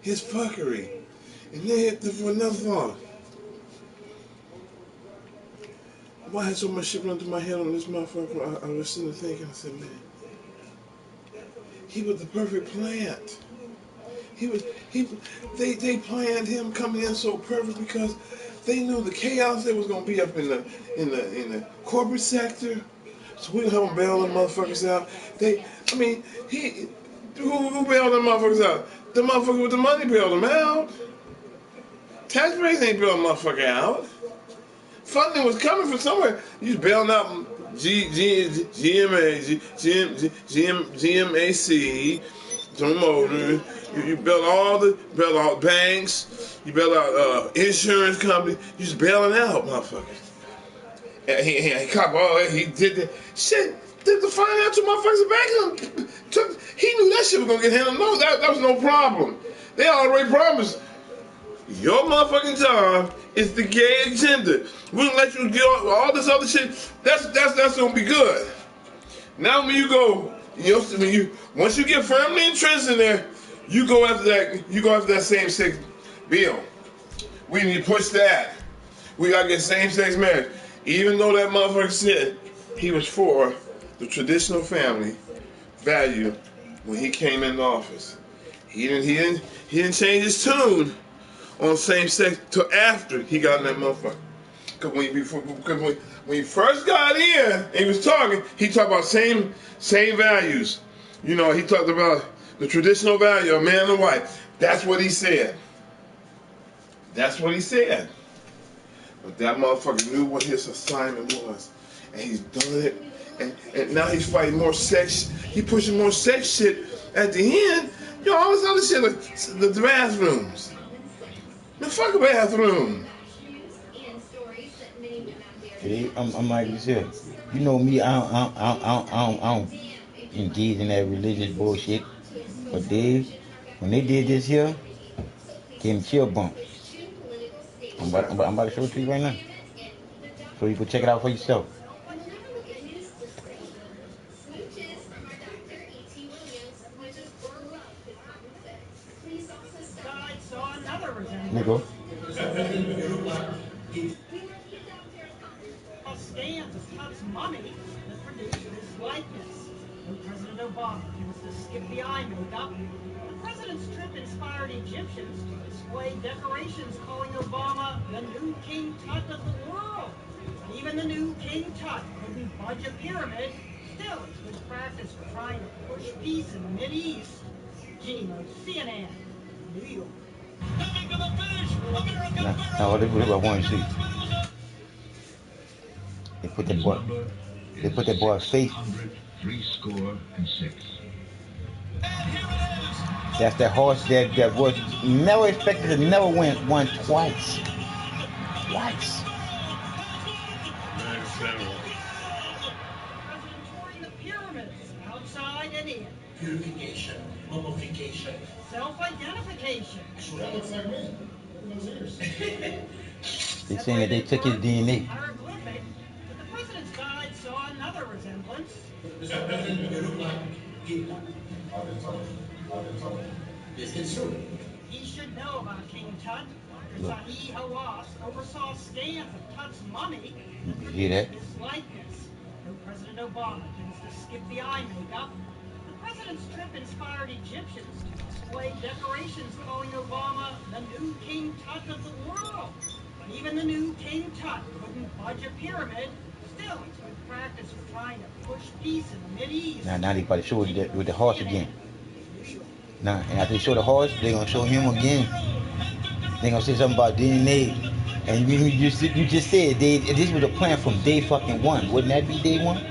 his fuckery. And they hit for another thought. Why had so much shit run through my head on this motherfucker? I was sitting there thinking, I said, man, he was the perfect plant. They planned him coming in so perfect because they knew the chaos that was gonna be up in the corporate sector. So we don't have them bail them motherfuckers out. Who bailed them motherfuckers out? The motherfucker with the money bailed them out. Taxpayers ain't bailing motherfucker out. Funding was coming from somewhere. You just bailing out GMAC, General Motors. You bailed all banks. You bailed out insurance companies. You just bailing out motherfuckers. And he caught all that. He did that shit. The financial motherfuckers back him. He knew that shit was gonna get handled. No, that was no problem. They already promised. Your motherfucking job is the gay agenda. We don't let you get all this other shit. That's gonna be good. Now when you go, once you get firmly entrenched in there, you go after that same-sex bill. We need to push that. We gotta get same-sex marriage. Even though that motherfucker said he was for the traditional family value when he came into office, he didn't change his tune on same-sex till after he got in that motherfucker. Because when he first got in and he was talking, he talked about same values. You know, he talked about the traditional value of man and wife. That's what he said. That's what he said. But that motherfucker knew what his assignment was. And he's done it. And now he's fighting more sex. He pushing more sex shit at the end. You know, all this other shit, like the bathrooms. Man, fuck a bathroom. Hey, I'm like you said. You know me, I don't engage in that religious bullshit. But when they did this here, gave me chill bump. I'm about to show it to you right now. So you can check it out for yourself. Nico. Scans cuts money that produced this likeness. When President Obama was to skip the eye makeup, the president's trip inspired Egyptians to display decorations calling Obama the new King Tut of the world. But even the new King Tut couldn't budge a pyramid. Still, it's good practice for trying to push peace in the Mideast. Gino, CNN, New York. Now what I want to see. They put that boy's face. 3-6. That's that horse that was never expected to never won twice. Twice. Touring the pyramids, outside and in. Purification, mummification. Self-identification. That looks like me. Look at those ears. They saying that they took his DNA. Hieroglyphic, but the president's guide saw another resemblance. He should know about King Tut. Dr. Zahi Hawass oversaw scans of Tut's mummy. You hear that? His likeness. No President Obama tends to skip the eye makeup. The president's trip inspired Egyptians to display decorations calling Obama the new King Tut of the world. But even the new King Tut couldn't budge a pyramid. Still, it's good practice for trying to push peace in the Mideast. Now they about to show it with the horse again. Now, and after they show the horse, they're gonna show him again. They're gonna say something about DNA. And you just said this was a plan from day fucking one. Wouldn't that be day one?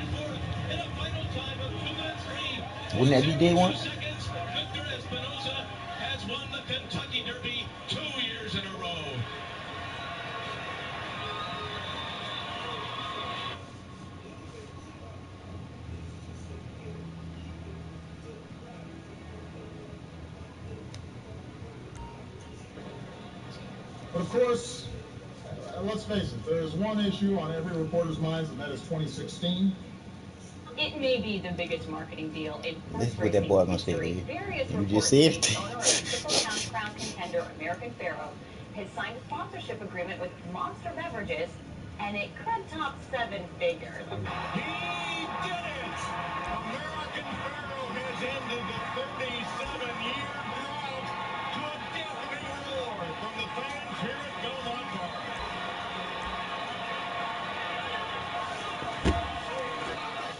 Wouldn't that be day one? But of course, let's face it, there's one issue on every reporter's minds, and that is 2016. It may be the biggest marketing deal in This is what that boy gonna say, baby. You just said it. Crown contender American Pharoah has signed a sponsorship agreement with Monster Beverages, and it could top 7 figures. He did it! American Pharoah has ended the 37-year drought to a deafening roar from the fans here at Belmont Park.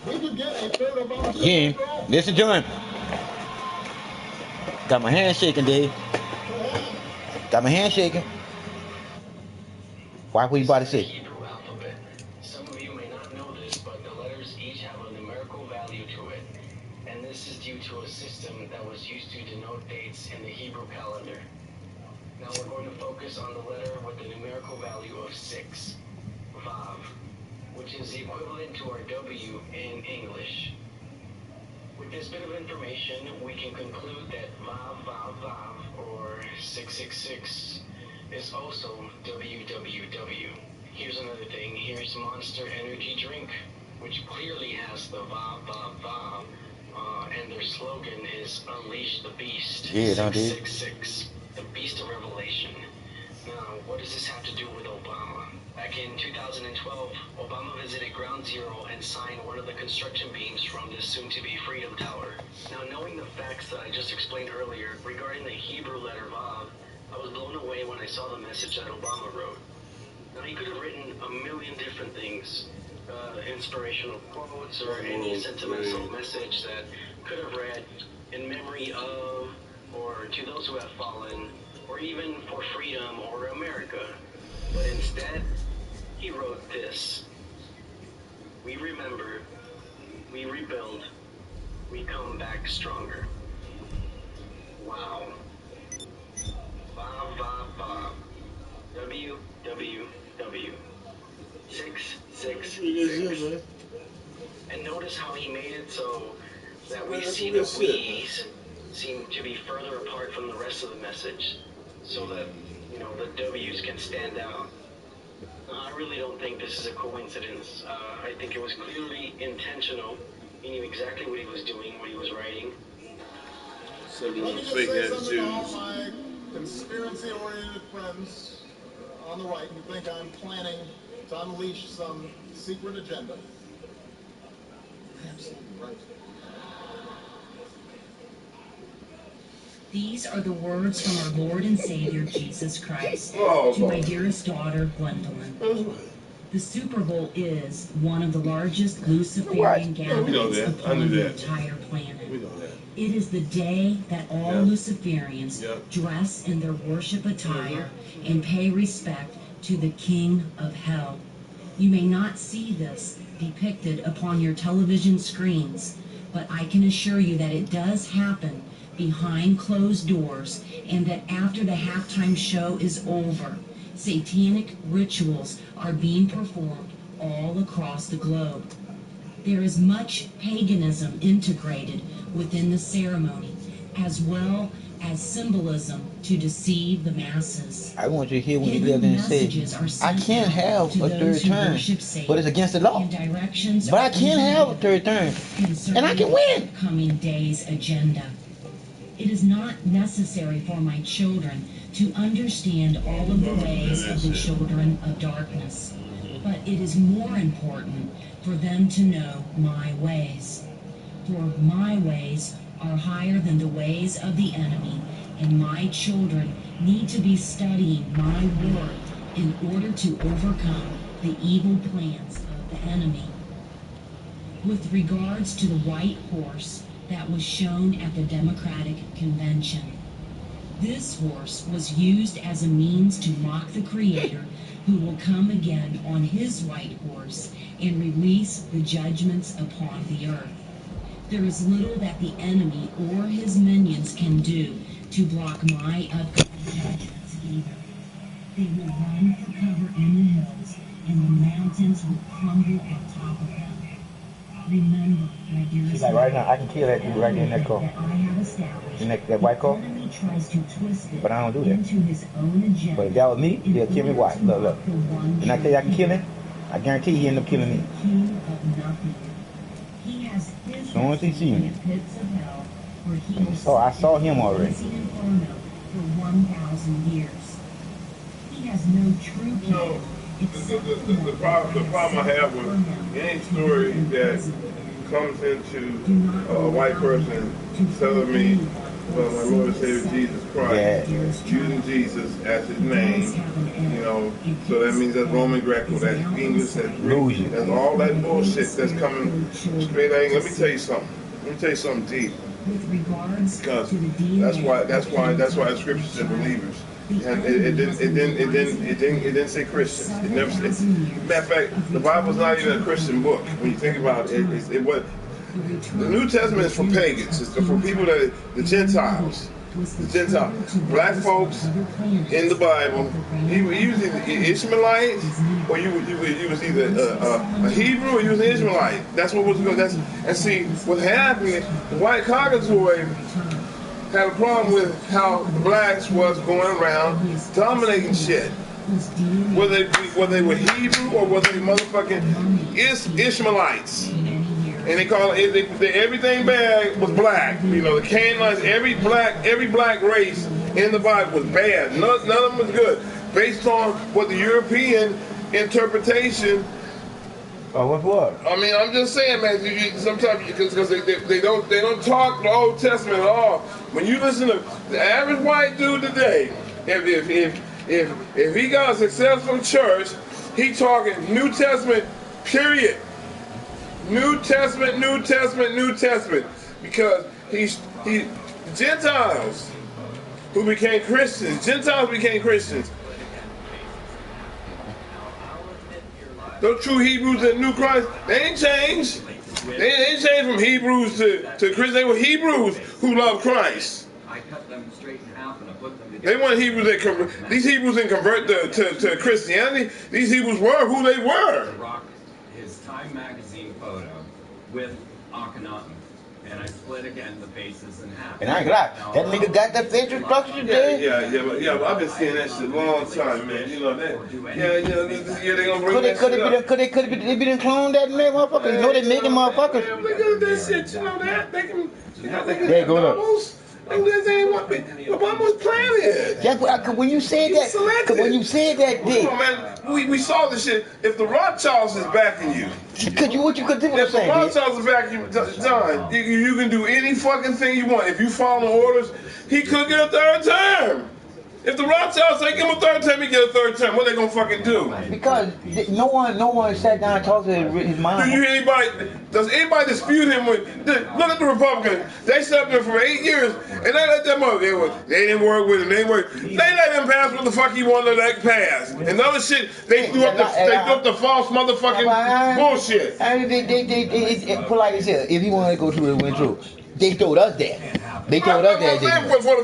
We could get a third of our Again, listen to him. Got my hand shaking, Dave. Got my hand shaking. Why? What you about to say? Some of you may not know this, but the letters each have a numerical value to it. And this is due to a system that was used to denote dates in the Hebrew calendar. Now we're going to focus on the letter with the numerical value of 6, Vav, which is the equivalent to our W in English. With this bit of information, we can conclude that Vav, Vav, Vav, or 666, is also WWW. Here's another thing. Here's Monster Energy Drink, which clearly has the Vav, Vav, Vav, and their slogan is Unleash the Beast. Yeah, don't they? 666, the Beast of Revelation. Now, what does this have to do with Obama? Back in 2012, Obama visited Ground Zero and signed one of the construction beams from this soon-to-be Freedom Tower. Now, knowing the facts that I just explained earlier regarding the Hebrew letter Vav, I was blown away when I saw the message that Obama wrote. Now, he could have written a million different things, inspirational quotes or any sentimental message that could have read in memory of, or to those who have fallen, or even for freedom or America. But instead, he wrote this: we remember, we rebuild, we come back stronger. Wow. Vav, Vav, Vav. WWW. 666. And notice how he made it so that we see the we's seem to be further apart from the rest of the message, so that, you know, the W's can stand out. I really don't think this is a coincidence. I think it was clearly intentional. He knew exactly what he was doing, what he was writing. Let me just say something to all my conspiracy-oriented friends on the right who think I'm planning to unleash some secret agenda. Absolutely right. These are the words from our Lord and Savior, Jesus Christ, to my dearest daughter, Gwendolyn. The Super Bowl is one of the largest Luciferian gatherings upon the entire planet. It is the day that all Luciferians dress in their worship attire and pay respect to the King of Hell. You may not see this depicted upon your television screens, but I can assure you that it does happen behind closed doors, and that after the halftime show is over, satanic rituals are being performed all across the globe. There is much paganism integrated within the ceremony, as well as symbolism to deceive the masses. I want you to hear when he lived and said, I can't have a third term, but it's against the law. But I can have a third term, and I can win. Coming day's agenda. It is not necessary for my children to understand all of the ways of the children of darkness, but it is more important for them to know my ways. For my ways are higher than the ways of the enemy, and my children need to be studying my word in order to overcome the evil plans of the enemy. With regards to the white horse that was shown at the Democratic Convention, this horse was used as a means to mock the Creator, who will come again on his white horse and release the judgments upon the earth. There is little that the enemy or his minions can do to block my upcoming judgments either. They will run for cover in the hills, and the mountains will crumble on top of them. Remember, my dearest, She's like, right now, I can kill that dude right there in that car. In that white car. But I don't do that. But if that was me, they'll kill me. Why? Look, look. And I tell you I can kill him, I guarantee he end up killing me. As soon as he see me. So I saw him already. For 1,000 years. He has no true king. The problem I have with any story that comes into a white person telling me about my Lord and Savior Jesus Christ, using Jesus as his name, you know, so that means that's Roman Greco, that's English, that's Greek, that's all that bullshit that's coming straight out. Let me tell you something. Let me tell you something deep. Because that's why the scripture said believers. And it didn't say Christians. It never said. Matter of fact, the Bible's not even a Christian book. When you think about it, it was. The New Testament is for pagans. It's for people that the Gentiles. The Gentiles, black folks in the Bible. You was either Ishmaelite, or you was either a Hebrew, or you was an Ishmaelite. That's what was going. And see what happened. The white Caucasoid had a problem with how the blacks was going around dominating shit. Whether they were Hebrew or whether they motherfucking Ishmaelites. And they call it everything bad was black. You know, the Canaanites, every black race in the Bible was bad. None of them was good. Based on what the European interpretation. Oh, what? I mean, I'm just saying, man. Sometimes because they don't talk the Old Testament at all. When you listen to the average white dude today, if he got a successful church, he talking New Testament, period. New Testament, New Testament, New Testament. Because he Gentiles who became Christians. Gentiles became Christians. Those true Hebrews that knew Christ, they ain't changed. They ain't changed from Hebrews to Christians. They were Hebrews who loved Christ. I cut them straight in half and I put them together. They weren't Hebrews that convert. These Hebrews didn't convert to Christianity. These Hebrews were who they were. Rock his Time magazine photo with Akhenaten. And I split again the faces in half. And I ain't gonna lie, that nigga got that facial structure there. Yeah, but I've been seeing that shit a long time, man. You know that. Yeah, they gonna bring that shit up. Could they be cloned that motherfucker? You know they making motherfuckers. Look at that shit, you know that. They can. They go up. This ain't what Obama's plan is. That's what when you said that, Come on, man. We saw this shit. If the Rothschilds is backing you, what you could do? If the Rothschilds is backing you, John, you can do any fucking thing you want. If you follow the orders, he could get a third term. If the Rothschilds say give him a third term, he get a third term. What they gonna fucking do? Because no one sat down and talked to his mom. Do you hear anybody? Does anybody dispute him with? Look at the Republicans. They sat up there for 8 years, and they let them up. They didn't work with him. They let him pass what the fuck he wanted to let pass. And other shit, they threw up the false motherfucking bullshit. They politely said, if he wanted to go through, it went through. They told us that. They told us that.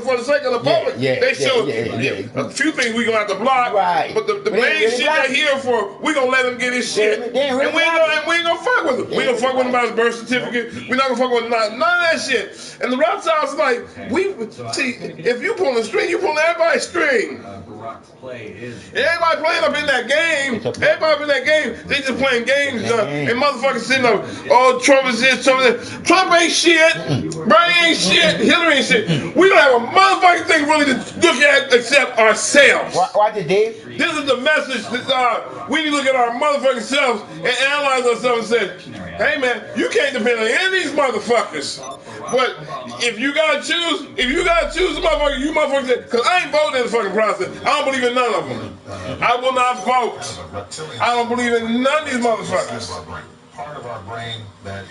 For the sake of the public, they showed a few things we gonna have to block. Right. But the main shit they're here for, we gonna let him get his shit. And we ain't gonna fuck with him. We gonna fuck fuck with nobody's birth certificate. We're not gonna fuck with none of that shit. And the Rothschilds like, see, if you pull a string, you pull everybody's string. And everybody playing up in that game, they just playing games, and motherfuckers sitting up, oh, Trump is this, Trump is that. Trump ain't shit, Bernie ain't shit, Hillary ain't shit. We don't have a motherfucking thing really to look at except ourselves. Watch it, Dave. This is the message that we need to look at our motherfucking selves and analyze ourselves and say, hey man, you can't depend on any of these motherfuckers. But if you gotta choose a motherfucker, you motherfuckers say, cause I ain't voting in the fucking process. I don't believe in none of them. I will not vote. I don't believe in none of these motherfuckers. Part of our brain that.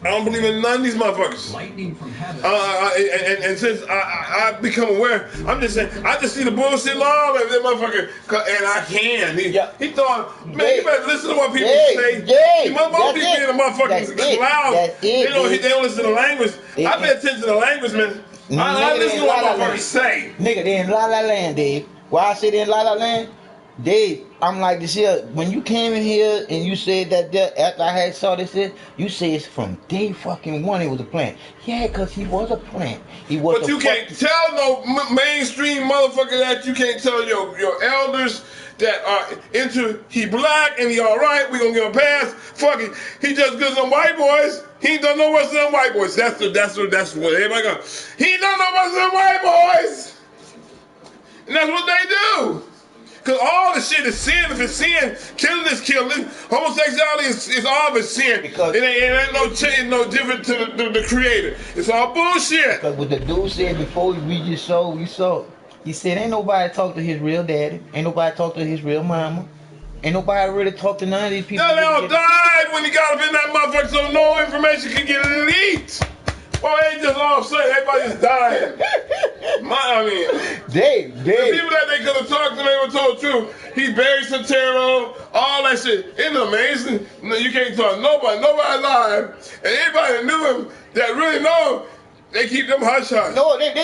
I don't believe in none of these motherfuckers. And since I become aware, I'm just saying, I just see the bullshit law of that motherfucker, and I can. He thought, man, you better listen to what people say. You motherfuckers be being a motherfucking loud. They don't listen to the language. I pay attention to the language, man. I listen to what motherfuckers say. Nigga, they in La La Land, Dave. Why I say they in La La Land? Dave, I'm like this here. When you came in here and you said that after I had saw this, you say it's from day fucking one. It was a plan. Yeah, cause he was a plan. He was. But you can't tell no mainstream motherfucker that. You can't tell your elders that are into he black and he all right. We gonna give him a pass. Fuck it. He just good some white boys. He don't know what's in white boys. That's what everybody go. He don't know what's in white boys. And that's what they do. Because all the shit is sin. If it's sin, killing is killing. Homosexuality is all of it sin. Because it ain't no change, no different to the creator. It's all bullshit. Because what the dude said before we saw. He said ain't nobody talk to his real daddy. Ain't nobody talk to his real mama. Ain't nobody really talk to none of these people. They all died when he got up in that motherfucker, so no information could get leaked. Well, it ain't just all of a sudden, everybody just dying. Dave. The people that they could have talked to, they were told the truth. He buried Sotero, all that shit. Isn't it amazing? You can't talk to nobody alive. And anybody that knew him, that really know him, they keep them hush-hush. No, they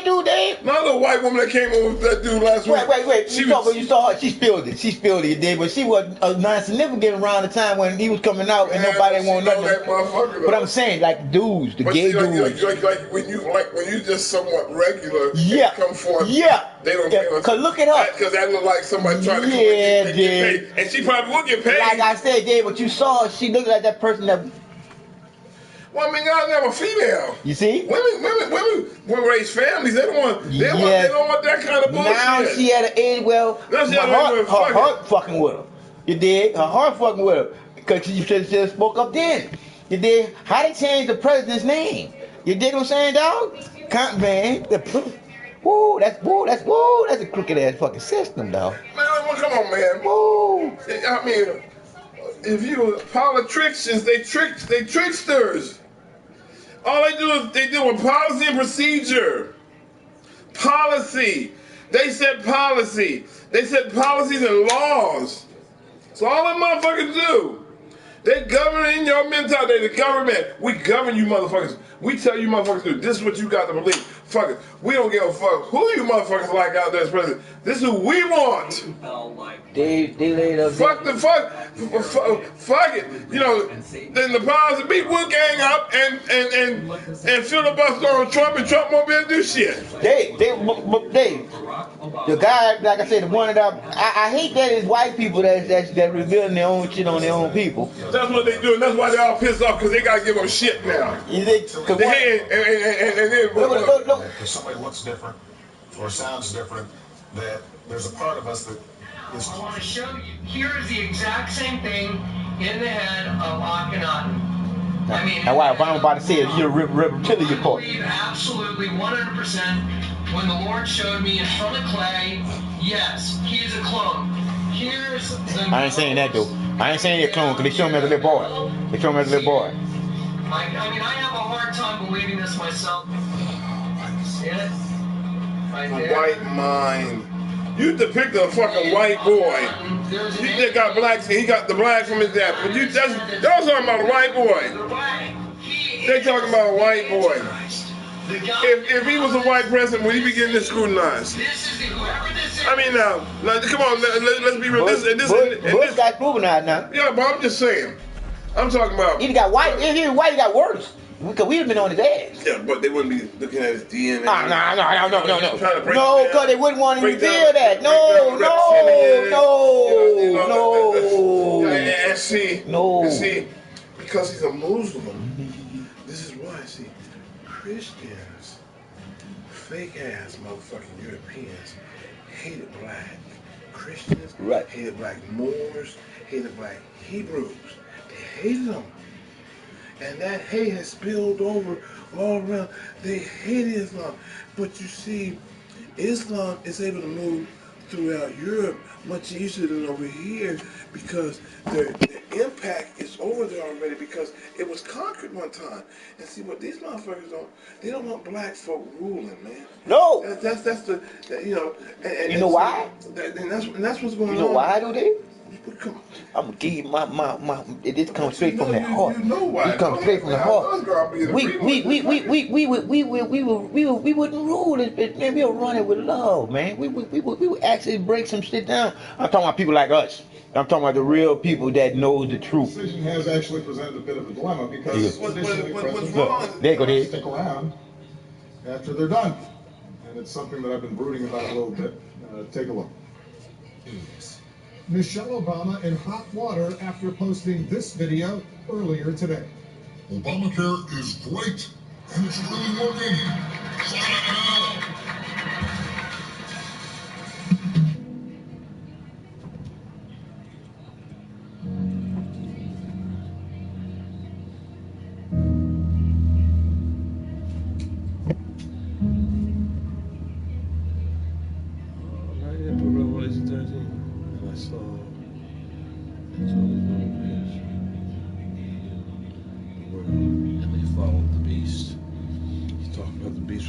do, Dave. Not the white woman that came over with that dude last week. Wait. You saw her. She spilled it, Dave. But she was non-significant around the time when he was coming out and nobody wanted nothing. That motherfucker, but I'm saying, like dudes, the gay dudes. Like when you just somewhat regular, come forth. Yeah. They don't care. Cause look at her. Because that look like somebody trying to come and get paid. And she probably will get paid. Like I said, Dave, but you saw her. She looked like that person that. Well, I mean, y'all never female. You see? Women raise families. They don't want that kind of bullshit. Now she had an age, well, her heart fucking with her. You dig? Her heart fucking with her. Because she should have spoke up then. You dig? How they change the president's name? You dig what I'm saying, dog? Man, that's a crooked ass fucking system, dog. Man, come on, man. Woo. I mean, if you politicians, they tricksters. All they do is they deal with policy and procedure. Policy. They set policy. They set policies and laws. That's all them motherfuckers do. They govern in your mentality. The government. We govern you motherfuckers. We tell you motherfuckers to do. This is what you got to believe. Fuck it. We don't give a fuck who you motherfuckers like out there as president. This is who we want. They laid up. Fuck it. You know, then the powers that be will gang up and filibuster on Trump, and Trump won't be able to do shit. They, the guy, like I said, the one that I hate that is white people that revealing their own shit on their own people. That's what they do, and that's why they all pissed off, because they gotta give them shit now. If somebody looks different or sounds different, that there's a part of us that is. I want to show you. Here is the exact same thing in the head of Akhenaten. I mean, that's why I'm about to say you're a reptilian part. Absolutely, 100%. When the Lord showed me in front of clay, yes, he is a clone. Here's the. I ain't saying that, though. I ain't saying you're a clone, because they show me as a little boy. They show me as a little boy. I mean, I have a hard time believing this myself. See it? Right there. White mind. You depict a fucking white boy. You just got blacks, he got the black from his dad. But y'all talking about a white boy. They talking about a white boy. If he was a white president, would he be getting this scrutinized? I mean, now come on, let's be real. Bush got scrutinized now. Yeah, but I'm just saying. I'm talking about. If he got white, if he was white, he got worse. Because we'd have been on his ass. Yeah, but they wouldn't be looking at his DNA. No. No, because they wouldn't want to reveal that. No. And see, because he's a Muslim, this is why, see, Christians, fake ass motherfucking Europeans, hated black Christians, hated black Moors, hated black Hebrews. They hated them. And that hate has spilled over all around. They hate Islam. But you see, Islam is able to move throughout Europe much easier than over here because the impact is over there already because it was conquered one time. And see, what these motherfuckers don't, they don't want black folk ruling, man. No. That's the, you know. And you know why? And that's what's going on. You know why do they? Come on. I'm gonna give you my. It comes straight from the heart. You know why? It comes straight from the heart. We wouldn't rule this bitch, man. We'll run it with love, man. We would actually break some shit down. I'm talking about people like us. I'm talking about the real people that know the truth. The decision has actually presented a bit of a dilemma because traditionally presidents there go there. Stick around after they're done, and it's something that I've been brooding about a little bit. Take a look. Michelle Obama in hot water after posting this video earlier today. Obamacare is great, and it's really working. Sign up now.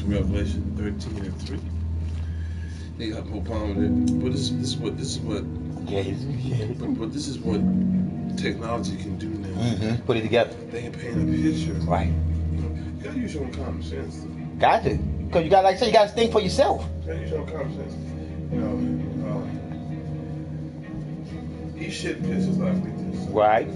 Revelation 13:3. They got Obama there, but this is what but this is what technology can do now. Put it together. They can paint a picture. Right. You gotta use your own common sense. Got to, because you got, like I said, you got to think for yourself. You gotta use your own common sense. You know, he shit pictures like this. Right.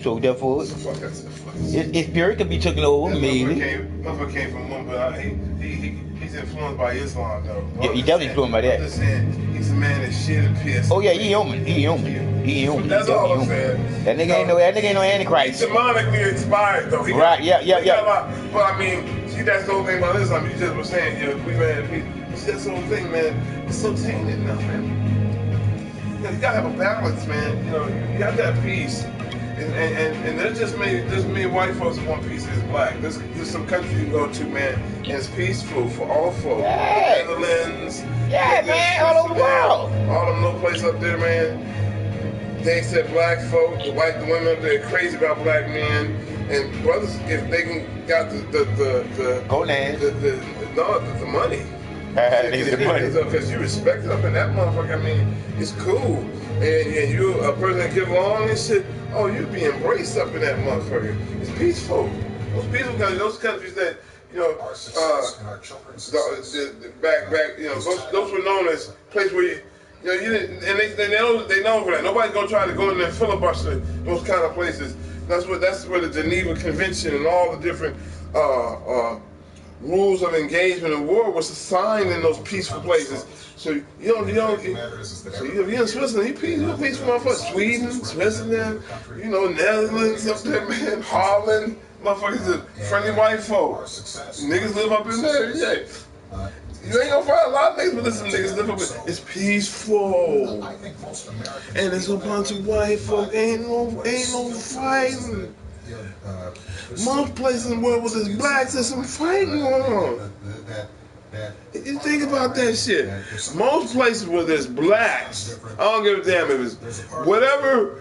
So therefore, his spirit could be taken over, maybe. Motherfucker came from one, but he's influenced by Islam, though. Yeah, he definitely influenced by that. He's a man that shit and piss. Oh yeah, he human. That's all I'm saying. That nigga ain't no Antichrist. He's demonically inspired, though. Yeah. But I mean, see, that's the whole thing about Islam. You just were saying, we ran peace. See, that's the whole thing, man. It's so tainted now, man. You gotta have a balance, man. You got that peace. And there's just many white folks that want peace is black. There's some country you can go to, man, and it's peaceful for all folks. Yeah. Netherlands. Yeah, man, all over the world. All them little places up there, man. They said black folk, the women up there are crazy about black men. And brothers, if they can got the money. Because you respect it up in that motherfucker. I mean, it's cool. And you a person that get along and shit. Oh, you be embraced up in that motherfucker. It's peaceful. Those peaceful countries, those countries that back, those were known as places where you didn't, and they know for that. Nobody's gonna try to go in there and filibuster those kind of places. That's where the Geneva Convention and all the different rules of engagement in war was assigned in those peaceful places. So you're in Switzerland, you're peaceful motherfucker. Sweden, Switzerland, Netherlands up there, man, Holland, motherfuckers are friendly white folks. Niggas live up in there, yeah. You ain't gonna find a lot of niggas, but some niggas live up in there. It's peaceful. And there's a bunch of white folk, ain't no fighting. Most places in the world where there's blacks, there's some fighting going on. You think about that shit. Most places where there's blacks, I don't give a damn if it's whatever,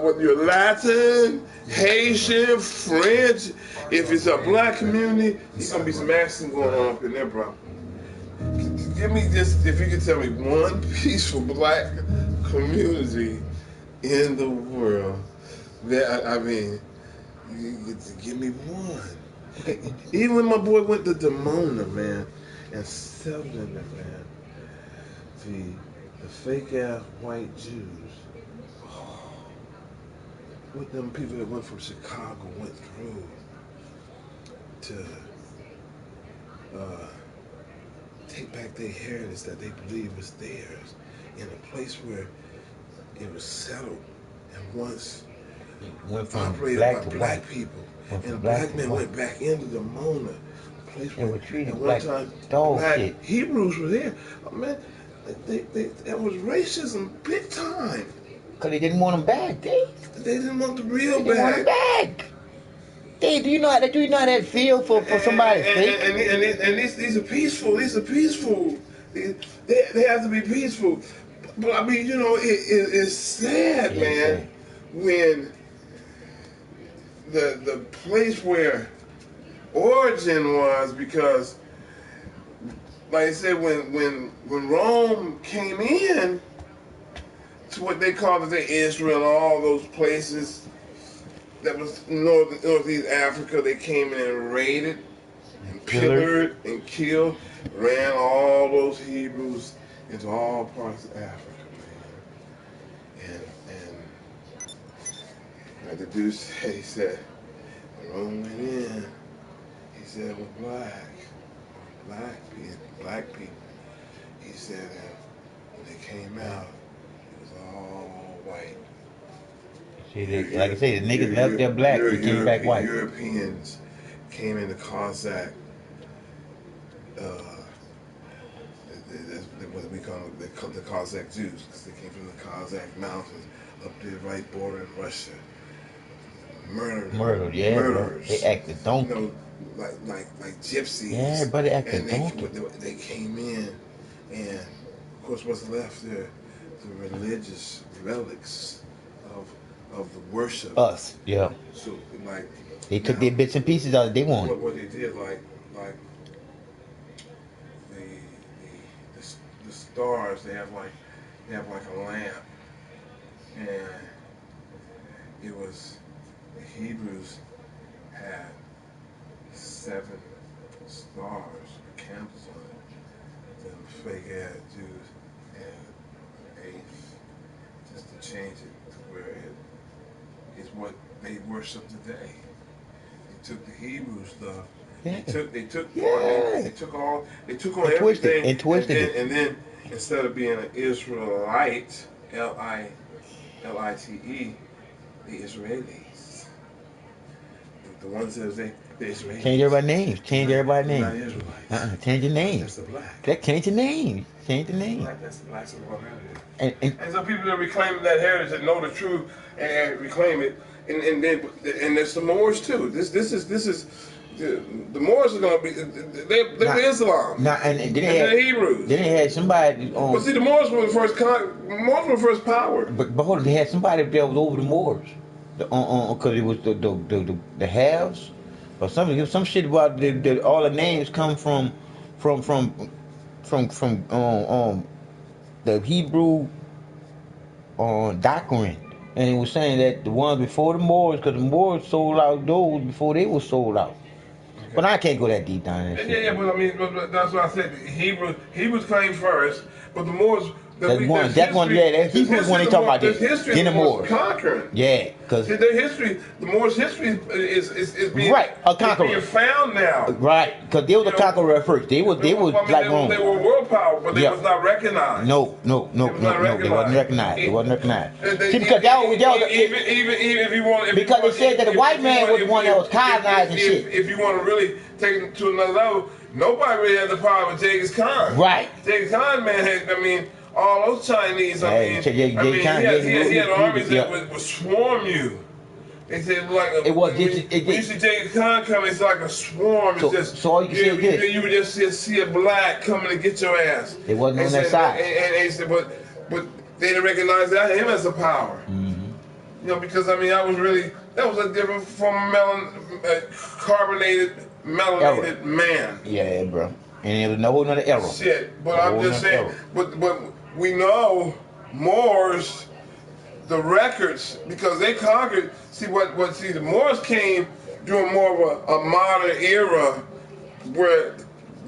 whether you're Latin, Haitian, French, if it's a black community, there's gonna be some action going on up in there, bro. Give me just, if you could tell me one peaceful black community in the world. I mean, give me one. Even when my boy went to Dimona, man, and settled in there, man, the fake ass white Jews. what them people that went from Chicago went through to take back their heritage that they believe was theirs in a place where it was settled and once went from operated black by to black white. people. Went And from black black men to went white. back into the Mona, a place They where were treated at one like time dog black shit. Hebrews were there. Oh, man, that was racism big time. Cause they didn't want them back. They didn't want the real didn't want them back. They, do you know how that feel for somebody? And these are peaceful. These are peaceful. They have to be peaceful. But I mean, you know, it's sad, Yeah, man, when the place where origin was, because like I said, when Rome came in to what they called Israel, all those places that was northeast Africa, they came in and raided and pillared and killed, ran all those Hebrews into all parts of Africa, man. And like the dude said, he said, when Rome went in, he said, with black people, he said that when they came out, it was all white. See, like I say, the niggas left their black, they came back white. Europeans came into Cossack, what we call the Cossack Jews, because they came from the Cossack mountains up the right border in Russia. Murdered, yeah, bro. They acted donkey. You know, like gypsies. Yeah, but they acted and donkey. They came in, and of course, what's left there, the religious relics of the worship. Us, yeah. So like they took their bits and pieces out that they wanted. What they did, like the stars, they have like a lamp, and it was the Hebrews had 7 stars or candles on it. Them fake ass Jews had 8, just to change it to where it is what they worship today. They took the Hebrew stuff. Yeah. They took on twisted everything and twisted it. And then instead of being an Israelite, Lite, the Israelis, the ones that the Israelis. Change everybody's names. Change everybody's Not names. Israelites. Change your name. That's the black. Change your name. Change the name. That's the blacks of our heritage. And some people that reclaim that heritage and know the truth and reclaim it, and there's the Moors too. This is the Moors are gonna be they're Islam. And then the Hebrews. Then they had somebody. But see, the Moors were the first power. But hold on, they had somebody that was over the Moors, because it was the halves, or something. Some shit about all the names come from the Hebrew doctrine, and it was saying that the ones before the Moors, because the Moors sold out those before they were sold out. Okay. But I can't go that deep down in that shit. Yeah, but I mean, but that's what I said. Hebrews claimed first, but the Moors. That's one Hebrews when they talk about this. Then the Moors conquering. Yeah, because their history, the Moors' history is being a conqueror. Being found now. Right, because they was a conqueror at first. They was like Rome. They were world power, but they was not recognized. No, they wasn't recognized. They wasn't recognized. See, because even if you want, because they said that the white man was the one that was colonizing shit. If you want to really take it to another level, nobody really had the power with Genghis Khan. Right. Genghis Khan, man, had, all those Chinese, he had armies that would swarm you. They said when you see Genghis Khan coming, it's like a swarm. So all you can say is this. You would just see a black coming to get your ass. It wasn't on that side. And they said, but they didn't recognize him as a power. Mm-hmm. Because that was a different form of carbonated, melanated man. Yeah, bro. And it was no whole nother era. Shit, but I'm just saying, but we know Moors, the records, because they conquered. See the Moors came during more of a modern era where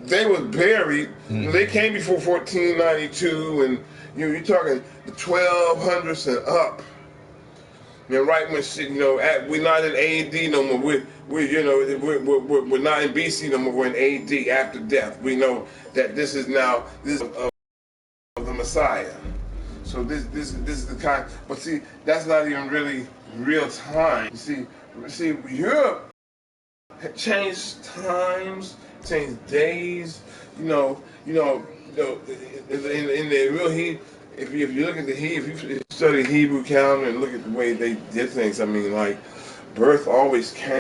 they was buried. Mm-hmm. They came before 1492, and you're talking the 1200s and up. And right when shit, we're not in AD no more. We're not in BC no more. We're in AD after death. We know that this is of the Messiah. So this is the kind. But see, that's not even really real time. You see, Europe changed times, changed days. In the real Hebrew, if you look at the Hebrew, if you study Hebrew calendar and look at the way they did things, I mean, like birth always came.